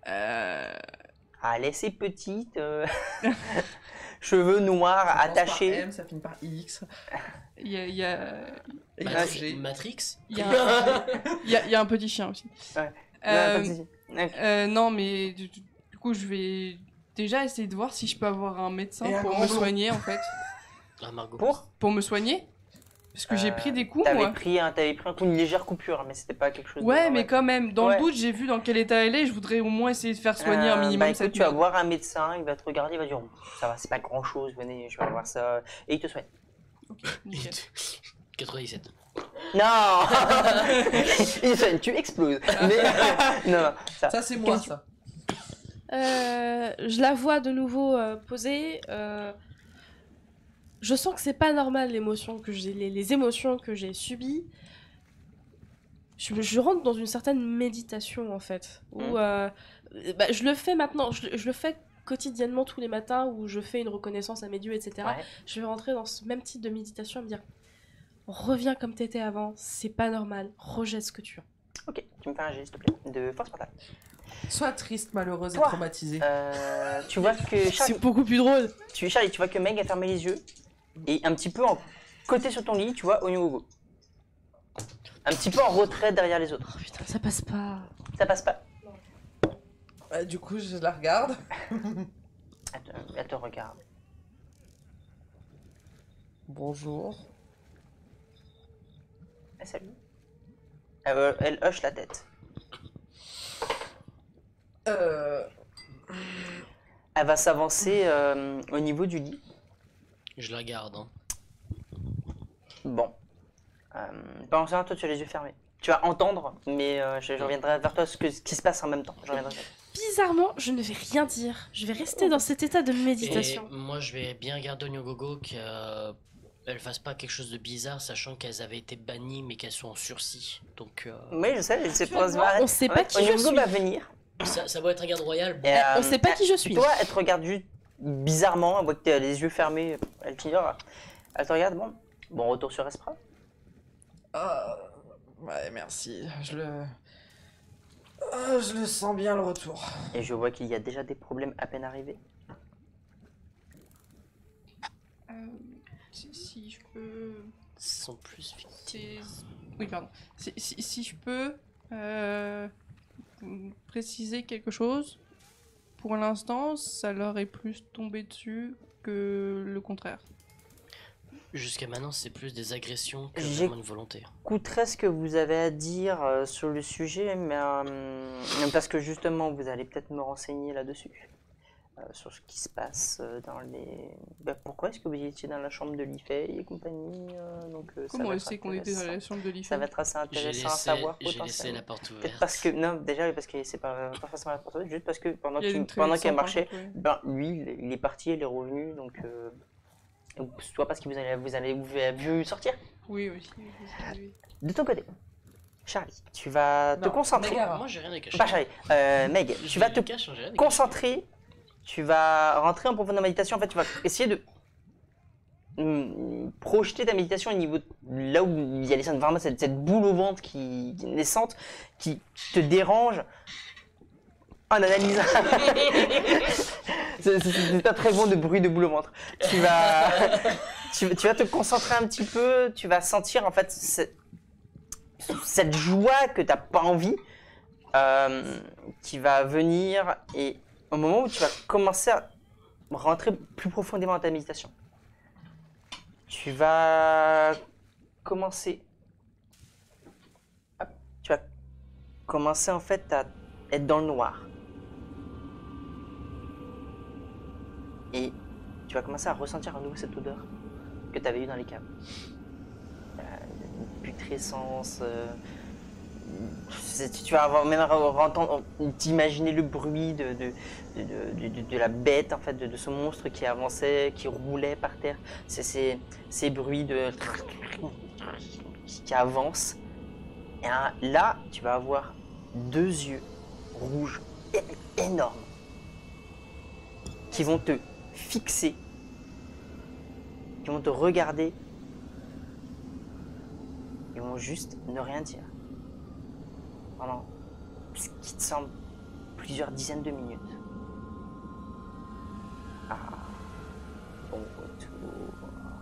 Ah, elle est assez petite. Cheveux noirs, Ça commence par attachés. M, ça finit par X. Il y a, Et Matrix. G. Matrix. il y a- il y a un petit chien aussi. Ouais. Euh, Ouais, pas de souci. Ok. non, mais du coup, je vais déjà essayer de voir si je peux avoir un médecin Et un pour grand me blond. soigner, en fait. Ah, Margot. Pour me soigner. Parce que j'ai pris des coups, T'avais moi. pris un coup, une légère coupure, mais c'était pas quelque chose de Ouais, grave. mais quand même, dans Ouais. le doute, j'ai vu dans quel état elle est. Je voudrais au moins essayer de faire soigner un minimum bah, écoute, cette tu vas merde. voir un médecin, il va te regarder, il va dire ça va, c'est pas grand chose, venez, je vais voir ça. Et il te soigne. Ok, nickel. 97. Non il te soigne, tu exploses. Mais non, ça. Ça, c'est moi, Qu'est-ce que ça. Je la vois de nouveau posée. Je sens que c'est pas normal l'émotion que j'ai, les émotions que j'ai subies. Je rentre dans une certaine méditation en fait. Où, je le fais maintenant, je le fais quotidiennement tous les matins où je fais une reconnaissance à mes dieux, etc. Ouais. Je vais rentrer dans ce même type de méditation et me dire reviens comme t'étais avant, c'est pas normal, rejette ce que tu as. Ok, tu me fais un geste, s'il te plaît, de force mentale. Sois triste, malheureuse et Toi. traumatisée. Tu vois que Charlie, C'est beaucoup plus drôle. tu vois que Meg a fermé les yeux et un petit peu en côté sur ton lit, tu vois Onyogogo. Un petit peu en retrait derrière les autres. Oh putain, ça passe pas. Ça passe pas. Du coup, je la regarde. Elle te regarde. Bonjour. Salut. Elle hoche la tête. Elle va s'avancer au niveau du lit. Je la garde. Hein. Bon. Pendant ce temps, toi, tu as les yeux fermés. Tu vas entendre, mais je reviendrai vers toi ce qui se passe en même temps. Je reviendrai. Bizarrement, je ne vais rien dire. Je vais rester dans cet état de méditation. Et moi, je vais bien garder Onyogogo qu'elle fasse pas quelque chose de bizarre, sachant qu'elles avaient été bannies, mais qu'elles sont en sursis. Donc, Oui, je sais, c'est pour On sait pas qui je Onyogogo suis. va venir. ça va être un garde royal. Bon. Et, On sait pas qui je suis. Toi, elle te regarde juste bizarrement, elle voit que tu as les yeux fermés, elle t'ignore. Elle te regarde, bon retour sur Espra. Ouais, merci. Je le sens bien, le retour. Et je vois qu'il y a déjà des problèmes à peine arrivés. Si je peux. Ils sont plus victimes. Oui, pardon. Si je peux préciser quelque chose, pour l'instant, ça leur est plus tombé dessus que le contraire. Jusqu'à maintenant, c'est plus des agressions que J'ai- vraiment une volonté. J'écouterai ce que vous avez à dire sur le sujet, mais parce que justement, vous allez peut-être me renseigner là-dessus. Sur ce qui se passe dans les... pourquoi est-ce que vous étiez dans la chambre de Lifey et compagnie donc, ça Comment va elle être sait qu'on était dans la intéressant. chambre de l'IFE? Ça va être assez J'ai intéressant à laissé, savoir j'ai laissé potentiellement. la porte Peut-être ouverte. parce que... Non, déjà parce que c'est pas forcément la porte ouverte, juste parce que pendant Il y a une pendant très qu'elle sympa, marchait, ouais. lui, il est parti, il est revenu, donc... soit parce que vous avez vu sortir. Oui, aussi. Oui. De ton côté, Charlie, tu vas te Non, concentrer. Megara. Moi, j'ai rien à cacher. Pas Charlie, Meg, tu vas te J'ai rien à cacher. concentrer, tu vas rentrer en profonde méditation. En fait, tu vas essayer de projeter ta méditation au niveau là où il y a vraiment cette boule au ventre qui est naissante, qui te dérange en analysant. C'est pas très bon de bruit de boule au ventre. Tu vas te concentrer un petit peu, tu vas sentir en fait cette joie que t'as pas envie qui va venir, et au moment où tu vas commencer à rentrer plus profondément dans ta méditation, tu vas commencer en fait à être dans le noir. Et tu vas commencer à ressentir à nouveau cette odeur que tu avais eue dans les caves. Putrescence, Tu vas avoir même entendre, t'imaginer le bruit de la bête, en fait, de ce monstre qui avançait, qui roulait par terre. C'est ces bruits qui avancent. Et là, tu vas avoir 2 yeux rouges énormes qui vont te fixer, qui vont te regarder. Ils vont juste ne rien dire. Pendant ce qui te semble plusieurs dizaines de minutes. Ah, bon retour.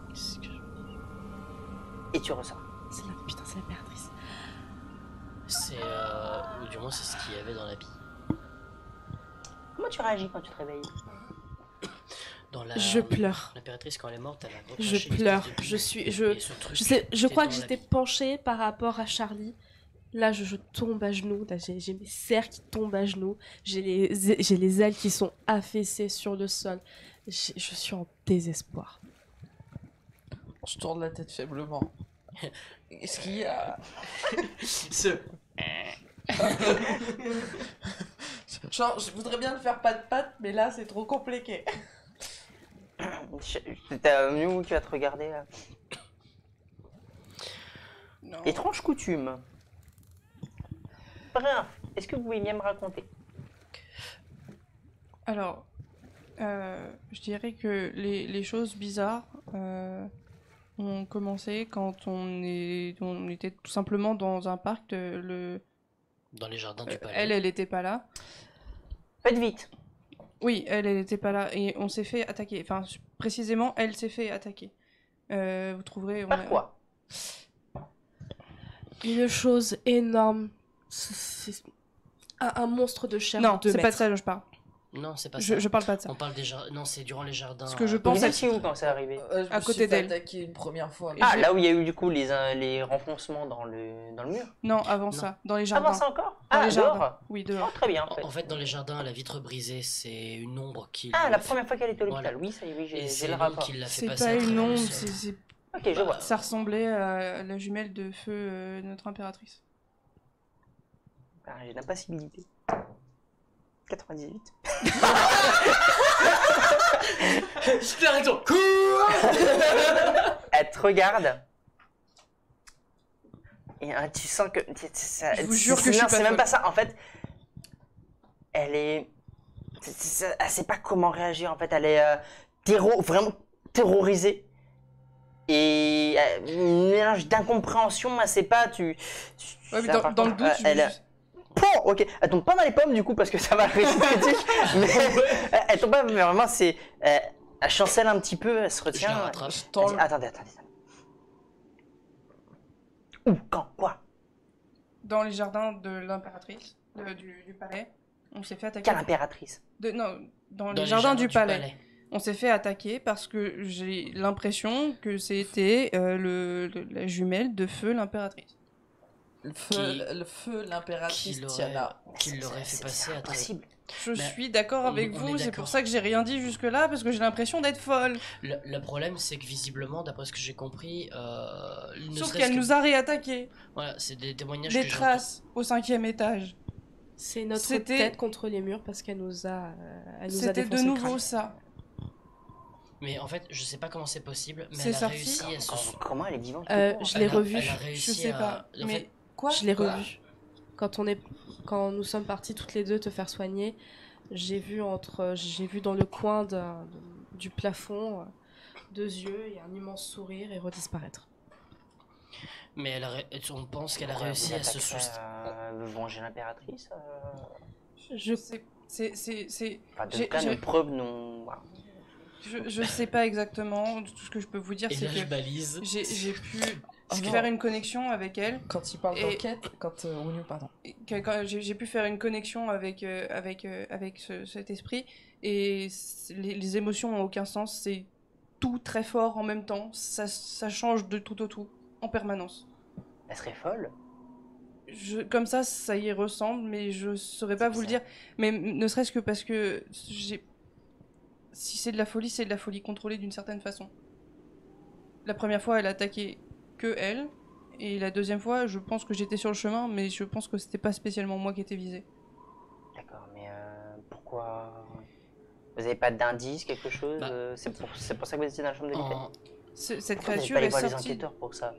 Qu'est-ce que je- Et tu ressors. C'est l'impératrice. C'est. Ou du moins, c'est ce qu'il y avait dans l'habit. Comment tu réagis quand tu te réveilles? Dans la... Je pleure. L'impératrice, quand elle est morte, elle a Je recraché une pleure. espèce de Je bulle. suis. Et ce truc Je crois que était dans j'étais l'habit. penchée par rapport à Charlie. Là, je tombe à genoux. Là, j'ai mes serres qui tombent à genoux. J'ai les ailes qui sont affaissées sur le sol. Je suis en désespoir. Je tourne la tête faiblement. Est-ce qu'il y a... Ce... Genre, je voudrais bien le faire pas de patte, mais là, c'est trop compliqué. T'as Mew qui va te regarder là. Non. Étrange coutume. Bref, est-ce que vous pouvez bien me raconter? Alors, je dirais que les choses bizarres ont commencé quand on était tout simplement dans un parc. Dans les jardins du palais. Elle était pas là. Faites vite. Oui, elle était pas là et on s'est fait attaquer. Enfin, précisément, elle s'est fait attaquer. Vous trouverez. Par quoi? Une chose énorme. C'est un monstre de chair Non, de 2 c'est mètres. pas de ça dont je parle. Non, c'est pas ça. Je parle pas de ça. On parle des jardins. Non, c'est durant les jardins. Ce que je Vous pense, étiez où quand c'est arrivé? Je À me côté suis fait d'elle. attaquer une première fois. Et Ah, j'ai- là où il y a eu du coup les renfoncements dans le mur. Non, avant Non. ça, dans les jardins. Avant ça encore? Dans Ah, les jardins. dehors. Oui, Oh, dehors. très bien en fait. En fait, dans les jardins, la vitre brisée, c'est une ombre qui. Ah, lui la a fait- première fois qu'elle était à l'hôpital. Voilà. Oui, ça y est, oui, Et j'ai c'est le l'ombre rapport. qui l'a fait C'est passer pas à une travers le onde, sol. Ok, je vois. ça ressemblait à la jumelle de feu notre impératrice. Ah, j'ai l'impassibilité. 98. Super raison. Elle te regarde. Et tu sens que. Je vous jure que je suis non, pas c'est même folle. pas ça. En fait, elle est. Elle sait pas comment réagir. En fait, elle est vraiment terrorisée. Et un mélange d'incompréhension, elle sait pas. Ouais, mais Là, dans, par dans le contre, doute, je elle. veux juste- Bon, ok, elle tombe pas dans les pommes du coup parce que ça va rester critique. Mais elle tombe pas, mais vraiment c'est. Elle chancelle un petit peu, elle se Je la retient. rattrape. Je Elle tends dit, attendez. Où, quand, quoi? dans les jardins de l'impératrice, du palais, on s'est fait attaquer. Quelle impératrice? Non, dans Dans les jardins du palais. On s'est fait attaquer parce que j'ai l'impression que c'était la jumelle de feu l'impératrice. le feu, l'impératrice Tiana. Qui l'aurait fait passer à travers. Impossible. Je Mais suis d'accord on- avec on vous, est c'est d'accord. pour ça que j'ai rien dit jusque-là, parce que j'ai l'impression d'être folle. Le problème, c'est que visiblement, d'après ce que j'ai compris, ne Sauf serait-ce qu'elle que- nous a réattaqués. Voilà, c'est des témoignages Des que j'ai traces au 5e étage. C'est notre C'était- tête contre les murs parce qu'elle nous a, elle nous a C'était de défoncé le nouveau crâne. ça. Mais en fait, je sais pas comment c'est possible, mais C'est elle a sorti réussi à se. Comment elle est vivante? Je l'ai revu. Elle a réussi Je sais à- pas. en Mais fait, quoi? Je l'ai revu. Quand nous sommes partis toutes les deux te faire soigner, j'ai vu dans le coin du plafond 2 yeux et un immense sourire et redisparaître. mais on pense qu'elle a réussi à se soustraire. Venger l'impératrice. Je C'est. Enfin, de J'ai- cas, j'ai- nos preuves non. Voilà. Je sais pas exactement. Tout ce que je peux vous dire, Et c'est là, je que balise. j'ai pu Oh non. faire une connexion avec elle. Quand il parle Et- d'enquête, Oignon, pardon. J'ai pu faire une connexion avec cet esprit et les émotions n'ont aucun sens. C'est tout très fort en même temps. Ça change de tout au tout en permanence. Elle serait folle. Comme ça y ressemble, mais je saurais pas vous le dire. Mais ne serait-ce que parce que si c'est de la folie contrôlée d'une certaine façon. La première fois, elle a attaqué que elle, Et la deuxième fois, je pense que j'étais sur le chemin, mais je pense que c'était pas spécialement moi qui étais visé. D'accord, mais pourquoi... Vous avez pas d'indice, quelque chose Bah, c'est pour ça que vous étiez dans la chambre de l'Italie? En- Cette Pourquoi vous n'allez créature pas aller est voir les sortie enquêteurs pour ça?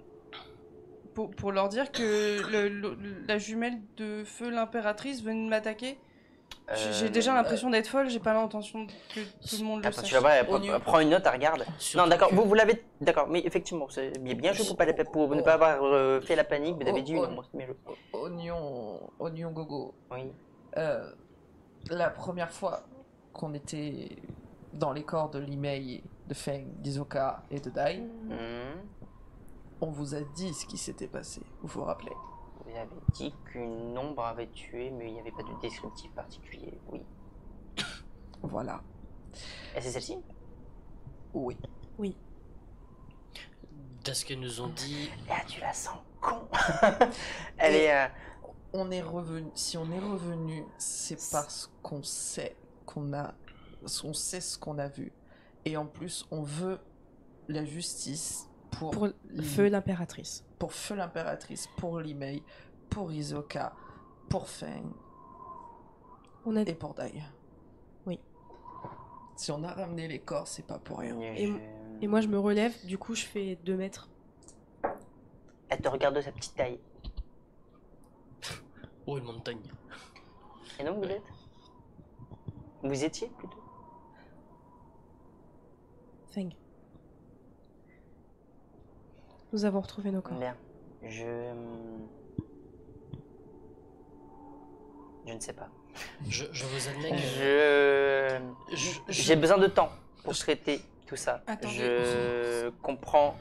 pour leur dire que la jumelle de feu, l'impératrice, venait de m'attaquer. J'ai déjà l'impression d'être folle, j'ai pas l'intention que tout le monde le Attends, sache. tu vas voir, Oignon. prends une note, regarde. Surtout Non, d'accord, que- vous l'avez... D'accord, mais effectivement, c'est bien joué pour ne pas avoir fait la panique, vous avez dit non, moi c'est bien joué. Oignon gogo. Oui. La première fois qu'on était dans les corps de Limei, de Feng, d'Isoka et de Dai, Mhm. on vous a dit ce qui s'était passé. Vous vous rappelez? Vous avez dit qu'une ombre avait tué, mais il n'y avait pas de descriptif particulier, oui. Voilà. Et c'est celle-ci? Oui. D'ace que nous ont dit, Ah, tu la sens con. Elle Et- est... On est revenu. Si on est revenu, c'est parce qu'on sait on sait ce qu'on a vu. Et en plus, on veut la justice pour Feu l'impératrice. pour Feu l'impératrice, pour Limei, pour Isoka, pour Feng On a... et pour Dai. Oui. Si on a ramené les corps, c'est pas pour rien. Et moi je me relève, du coup je fais 2 mètres. Elle te regarde de sa petite taille. oh, une montagne. Et donc vous êtes? Vous étiez plutôt? Feng. Nous avons retrouvé nos corps. Bien. Je ne sais pas. Je vous admets que J'ai besoin de temps pour traiter tout ça. Attendez. Je comprends.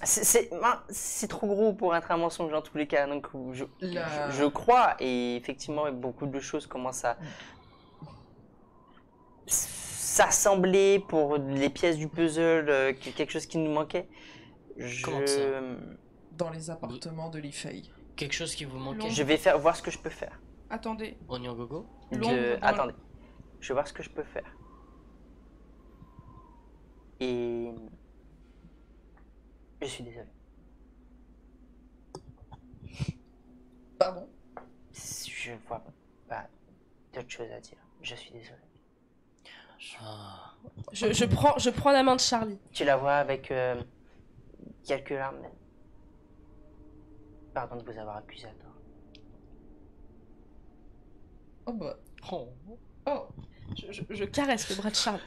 C'est trop gros pour être un mensonge dans tous les cas. Donc je crois, et effectivement beaucoup de choses commencent à s'assembler pour les pièces du puzzle, quelque chose qui nous manquait. Comment ça Dans les appartements de Lifei. quelque chose qui vous manquait. Je vais voir ce que je peux faire. Attendez, Oignon gogo. L'ombre dans Attendez, je vais voir ce que je peux faire. Et je suis désolé. Pardon? Je vois pas d'autre chose à dire. Je suis désolé. Ah. Je prends la main de Charlie. Tu la vois avec quelques larmes. Pardon de vous avoir accusé à tort. Oh bah. Oh. Oh. Je caresse le bras de Charlie.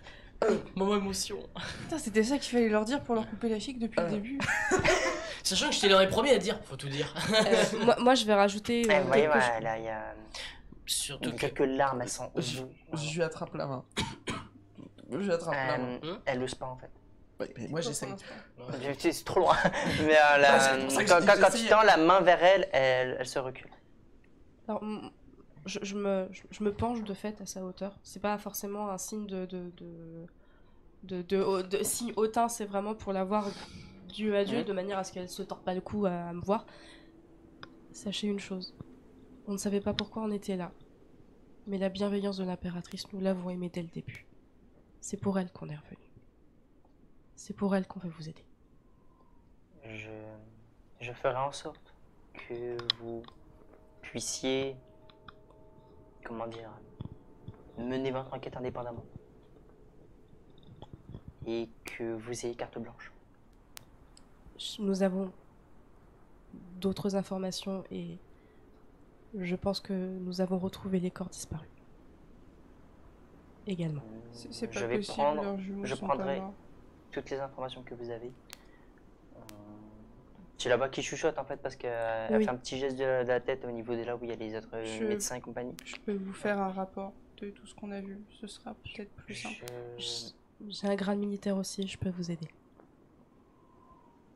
Moment émotion. putain, c'était ça qu'il fallait leur dire pour leur couper la chic depuis le début. Sachant que je t'ai les premiers à dire, faut tout dire. Moi je vais rajouter Vous voyez, quelque chose. ouais, là, il y a Surtout que quelques larmes, elles sont... Je lui attrape la main. Je lui attrape la main. Elle n'ose pas en fait. Ouais, mais moi j'essaye. C'est trop loin. Mais c'est pour ça que je dis que quand tu j'essayais. tends la main vers elle, elle se recule. Alors, je me penche de fait à sa hauteur. C'est pas forcément un signe de signe hautain, c'est vraiment pour la voir Dieu à Dieu, Mhm. de manière à ce qu'elle se tord pas le cou à me voir. Sachez une chose, on ne savait pas pourquoi on était là. Mais la bienveillance de l'impératrice, nous l'avons aimée dès le début. C'est pour elle qu'on est revenu. C'est pour elle qu'on veut vous aider. Je ferai en sorte que vous puissiez, comment dire, mener votre enquête indépendamment. Et que vous ayez carte blanche. Nous avons d'autres informations et je pense que nous avons retrouvé les corps disparus. Également. C'est pas Je vais possible, prendre, leurs jumeaux je sont pas prendrai morts. toutes les informations que vous avez. C'est là-bas qui chuchote en fait parce qu'elle Oui. fait un petit geste de la tête au niveau de là où il y a les autres médecins et compagnie. Je peux vous faire un rapport de tout ce qu'on a vu, ce sera peut-être plus simple. J'ai un grade militaire aussi, je peux vous aider.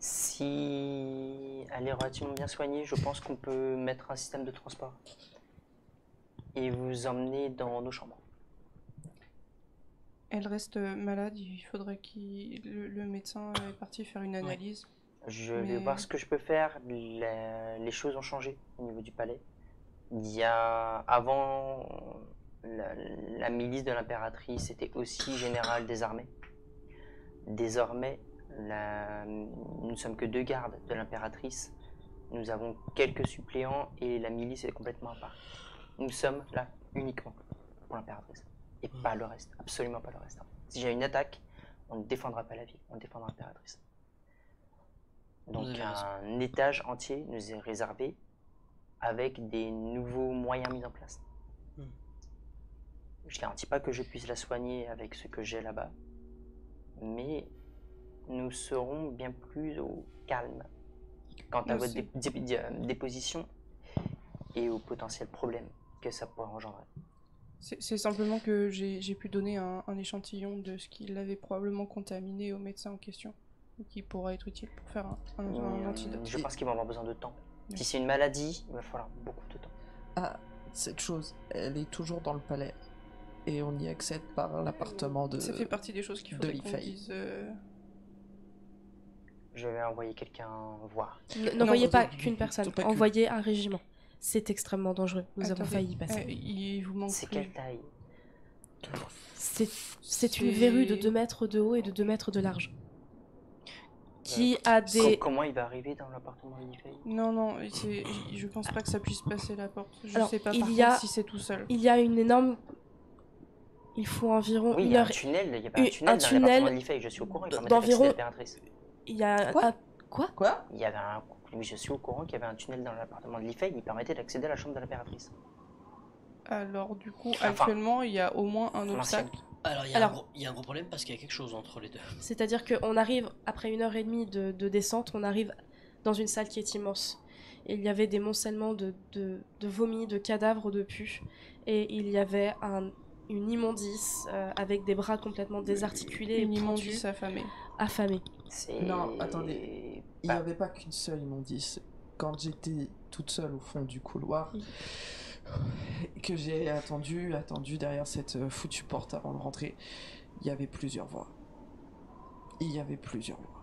Si elle est relativement bien soignée, je pense qu'on peut mettre un système de transport et vous emmener dans nos chambres. Elle reste malade, il faudrait que le médecin est parti faire une analyse. Je vais Mais- voir ce que je peux faire. Les choses ont changé au niveau du palais. Il y a avant la milice de l'impératrice était aussi générale des armées. Désormais, Nous ne sommes que 2 gardes de l'impératrice. Nous avons quelques suppléants et la milice est complètement à part. Nous sommes là uniquement pour l'impératrice. Et pas le reste, absolument pas le reste. Si j'ai une attaque, on ne défendra pas la ville, on défendra l'impératrice. Donc Vous avez raison. un étage entier nous est réservé avec des nouveaux moyens mis en place. Je ne garantis pas que je puisse la soigner avec ce que j'ai là-bas, mais nous serons bien plus au calme quant à votre déposition et aux potentiels problèmes que ça pourrait engendrer. C'est simplement que j'ai pu donner un échantillon de ce qu'il avait probablement contaminé au médecin en question, et qui pourra être utile pour faire un antidote. Je pense qu'ils vont avoir besoin de temps. Oui. Si c'est une maladie, il va falloir beaucoup de temps. Ah, cette chose, elle est toujours dans le palais. Et on y accède par l'appartement de... Ça fait partie des choses qu'il de faudrait qu'on l'IFEI. dise. Je vais envoyer quelqu'un voir. N'envoyez Non, pas vous- qu'une personne, surtout pas que- envoyez un régiment. C'est extrêmement dangereux. Nous avons Attendez, failli y passer. Il vous manque C'est plus. quelle taille? C'est une verrue de 2 mètres de haut et de 2 mètres de large. Qui a Co- des... Comment il va arriver dans l'appartement de l'IFEI? Non, je pense pas que ça puisse passer la porte. Je Alors, sais pas il par y a- contre si c'est tout seul. Il y a une énorme... Il faut environ Oui, il une y a un heure... tunnel, il y avait un un tunnel dans tunnel l'appartement de l'IFEI, je suis au courant. Il permettait d'environ- d'accéder à l'impératrice. Il y a... Quoi Quoi Quoi? Il y avait un... Oui, je suis au courant qu'il y avait un tunnel dans l'appartement de l'IFEI, il permettait d'accéder à la chambre de l'impératrice. Alors du coup, Enfin, actuellement, il y a au moins un l'ancienne. obstacle. Alors, il y a un gros problème parce qu'il y a quelque chose entre les deux. C'est-à-dire qu'on arrive, après 1 heure et demie de descente, on arrive dans une salle qui est immense. Et il y avait des moncellements de vomi, de cadavres, de pus. Et il y avait une immondice avec des bras complètement désarticulés Une et immondice pointus, affamée. affamés. C'est... Non, attendez. Il n'y Bah, avait pas qu'une seule immondice. Quand j'étais toute seule au fond du couloir, et que j'ai attendu derrière cette foutue porte avant de rentrer, il y avait plusieurs voix. Il y avait plusieurs voix.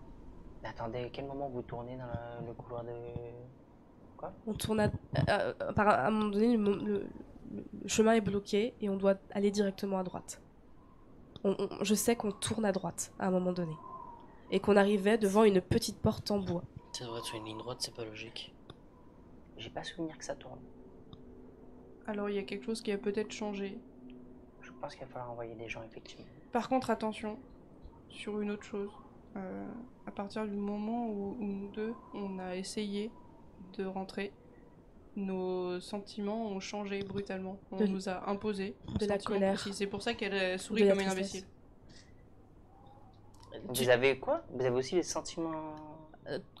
Attendez, à quel moment vous tournez dans le couloir de... On tourne à un moment donné, le chemin est bloqué et on doit aller directement à droite. Je sais qu'on tourne à droite à un moment donné. Et qu'on arrivait devant une petite porte en bois. Ça devrait être sur une ligne droite, c'est pas logique. J'ai pas souvenir que ça tourne. Alors il y a quelque chose qui a peut-être changé. Je pense qu'il va falloir envoyer des gens, effectivement. Par contre, attention sur une autre chose. À partir du moment où nous deux, on a essayé de rentrer, nos sentiments ont changé brutalement. On De- nous a imposé de la sentiments colère. précis. C'est pour ça qu'elle sourit De la comme une tristesse. imbécile. Vous avez quoi? Vous avez aussi les sentiments...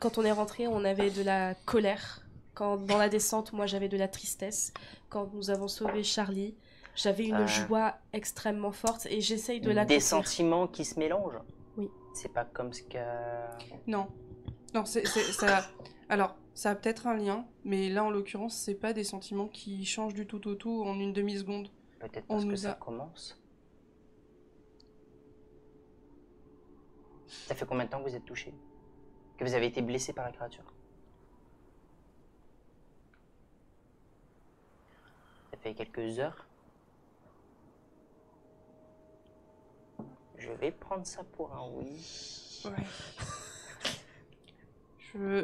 Quand on est rentré, on avait de la colère. Quand dans la descente, moi j'avais de la tristesse. Quand nous avons sauvé Charlie, j'avais une Ah. joie extrêmement forte et j'essaye de la Des contenir. sentiments qui se mélangent? Oui. C'est pas comme ce qu'a... Non. Non, ça... Alors, ça a peut-être un lien, mais là, en l'occurrence, c'est pas des sentiments qui changent du tout au tout en une demi-seconde. Peut-être On parce que nous ça a- commence. Ça fait combien de temps que vous êtes touché? Que vous avez été blessé par la créature? Ça fait quelques heures. Je vais prendre ça pour un oui. Ouais.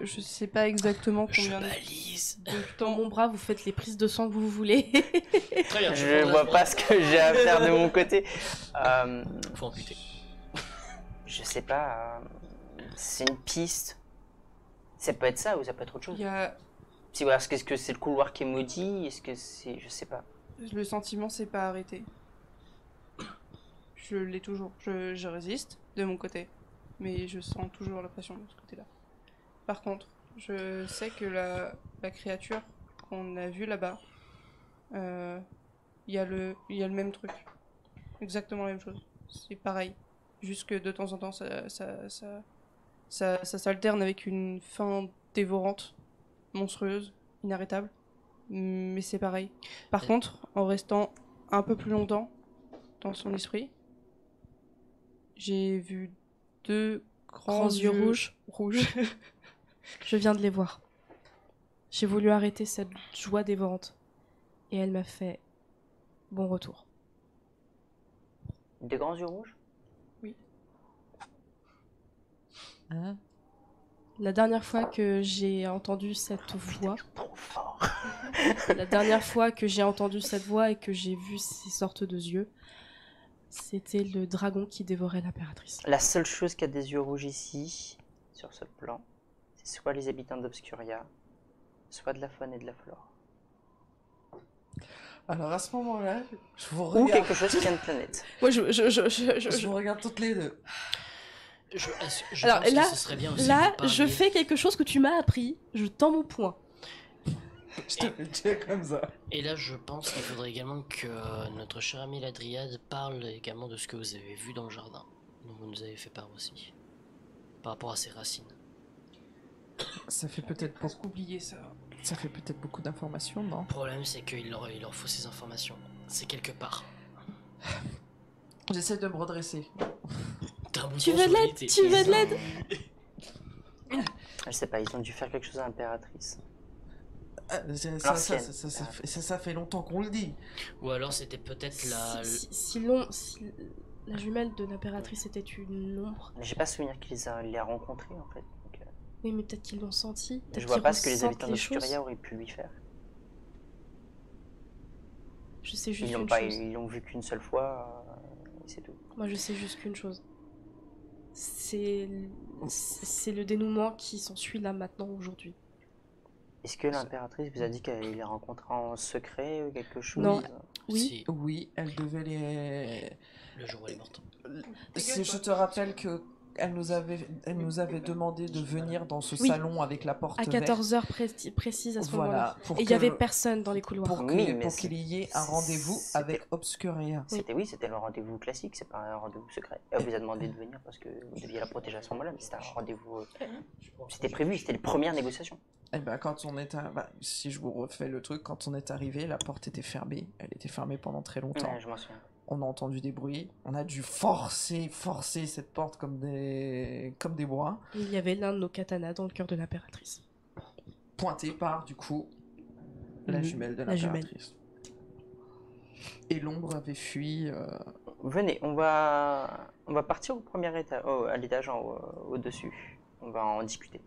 Je sais pas exactement Je combien balise. de Dans temps. mon bras, vous faites les prises de sang que vous voulez. Très bien. Je vois pas ce que j'ai à faire de mon côté. Faut amputer. Je sais pas. C'est une piste. Ça peut être ça ou ça peut être autre chose. Il y a... Si voilà, est-ce que c'est le couloir qui est maudit? Est-ce que c'est... Je sais pas. Le sentiment s'est pas arrêté. Je l'ai toujours. Je résiste de mon côté, mais je sens toujours la pression de ce côté-là. Par contre, je sais que la créature qu'on a vue là-bas, il y a le même truc. Exactement la même chose. C'est pareil. Juste que de temps en temps, ça s'alterne avec une faim dévorante, monstrueuse, inarrêtable. Mais c'est pareil. Par contre, en restant un peu plus longtemps dans son esprit, j'ai vu 2 grands Yeux rouges. Je viens de les voir. J'ai voulu arrêter cette joie dévorante. Et elle m'a fait bon retour. Des grands yeux rouges? La dernière fois que j'ai entendu cette voix, Trop fort. la dernière fois que j'ai entendu cette voix et que j'ai vu ces sortes de yeux, c'était le dragon qui dévorait l'impératrice. La seule chose qui a des yeux rouges ici, sur ce plan, c'est soit les habitants d'Obscuria, soit de la faune et de la flore. Alors à ce moment-là, je vous Ou regarde. quelque chose qui vient de planète. Moi, Je vous regarde toutes les deux. Je Alors, pense là- que ce serait bien aussi Là, que vous je parliez- fais quelque chose que tu m'as appris, je tends mon poing. Je te fais tuer comme ça. Et là, je pense qu'il faudrait également que notre cher ami la Dryade parle également de ce que vous avez vu dans le jardin, dont vous nous avez fait part aussi, par rapport à ses racines. Ça fait peut-être beaucoup. oublier ça. Ça fait peut-être beaucoup d'informations, non? Le problème, c'est qu'il leur faut ces informations. C'est quelque part. J'essaie de me redresser. T'as un bouton Tu veux sur de l'aide l'unité. Tu veux de l'aide Je sais pas, ils ont dû faire quelque chose à l'impératrice. Ça fait longtemps qu'on le dit. Ou alors c'était peut-être la... si la jumelle de l'impératrice était une ombre, Mais j'ai pas souvenir qu'ils les a rencontrés en fait. Donc, oui, mais peut-être qu'ils l'ont senti. je Peut-être vois qu'ils pas ce que les ressentent habitants les choses. d'Obscuria auraient pu lui faire. Je sais juste Ils l'ont une pas, chose. ils l'ont vu qu'une seule fois, et c'est tout. Moi, je sais juste qu'une chose. C'est le dénouement qui s'ensuit là maintenant aujourd'hui. Est-ce que l'impératrice vous a dit qu'elle les rencontrait en secret ou quelque chose? Non. Oui. Si, Oui, elle devait les. le jour où elle est morte. Si je te rappelle que elle nous avait demandé de venir dans ce Oui. salon avec la porte À verte. 14h précise à ce moment-là. Voilà. Pour Et il que y avait le- personne dans les couloirs. Pour Oui, mais pour qu'il y ait un rendez-vous c'était- avec Obscuria. C'était le rendez-vous classique, c'est pas un rendez-vous secret. Elle vous a demandé de venir parce que vous deviez la protéger à ce moment-là, mais c'était un rendez-vous. C'était prévu, c'était les premières négociations. Eh ben, quand on est si je vous refais le truc, quand on est arrivé, la porte était fermée. Elle était fermée pendant très longtemps. Ouais, je m'en souviens. On a entendu des bruits. On a dû forcer cette porte comme des bois. Et il y avait l'un de nos katanas dans le cœur de l'impératrice. Pointé par, du coup, la Mhm. jumelle de La jumelle. l'impératrice. Et l'ombre avait fui. Venez, on va partir au premier étage, à l'étage au-dessus. On va en discuter.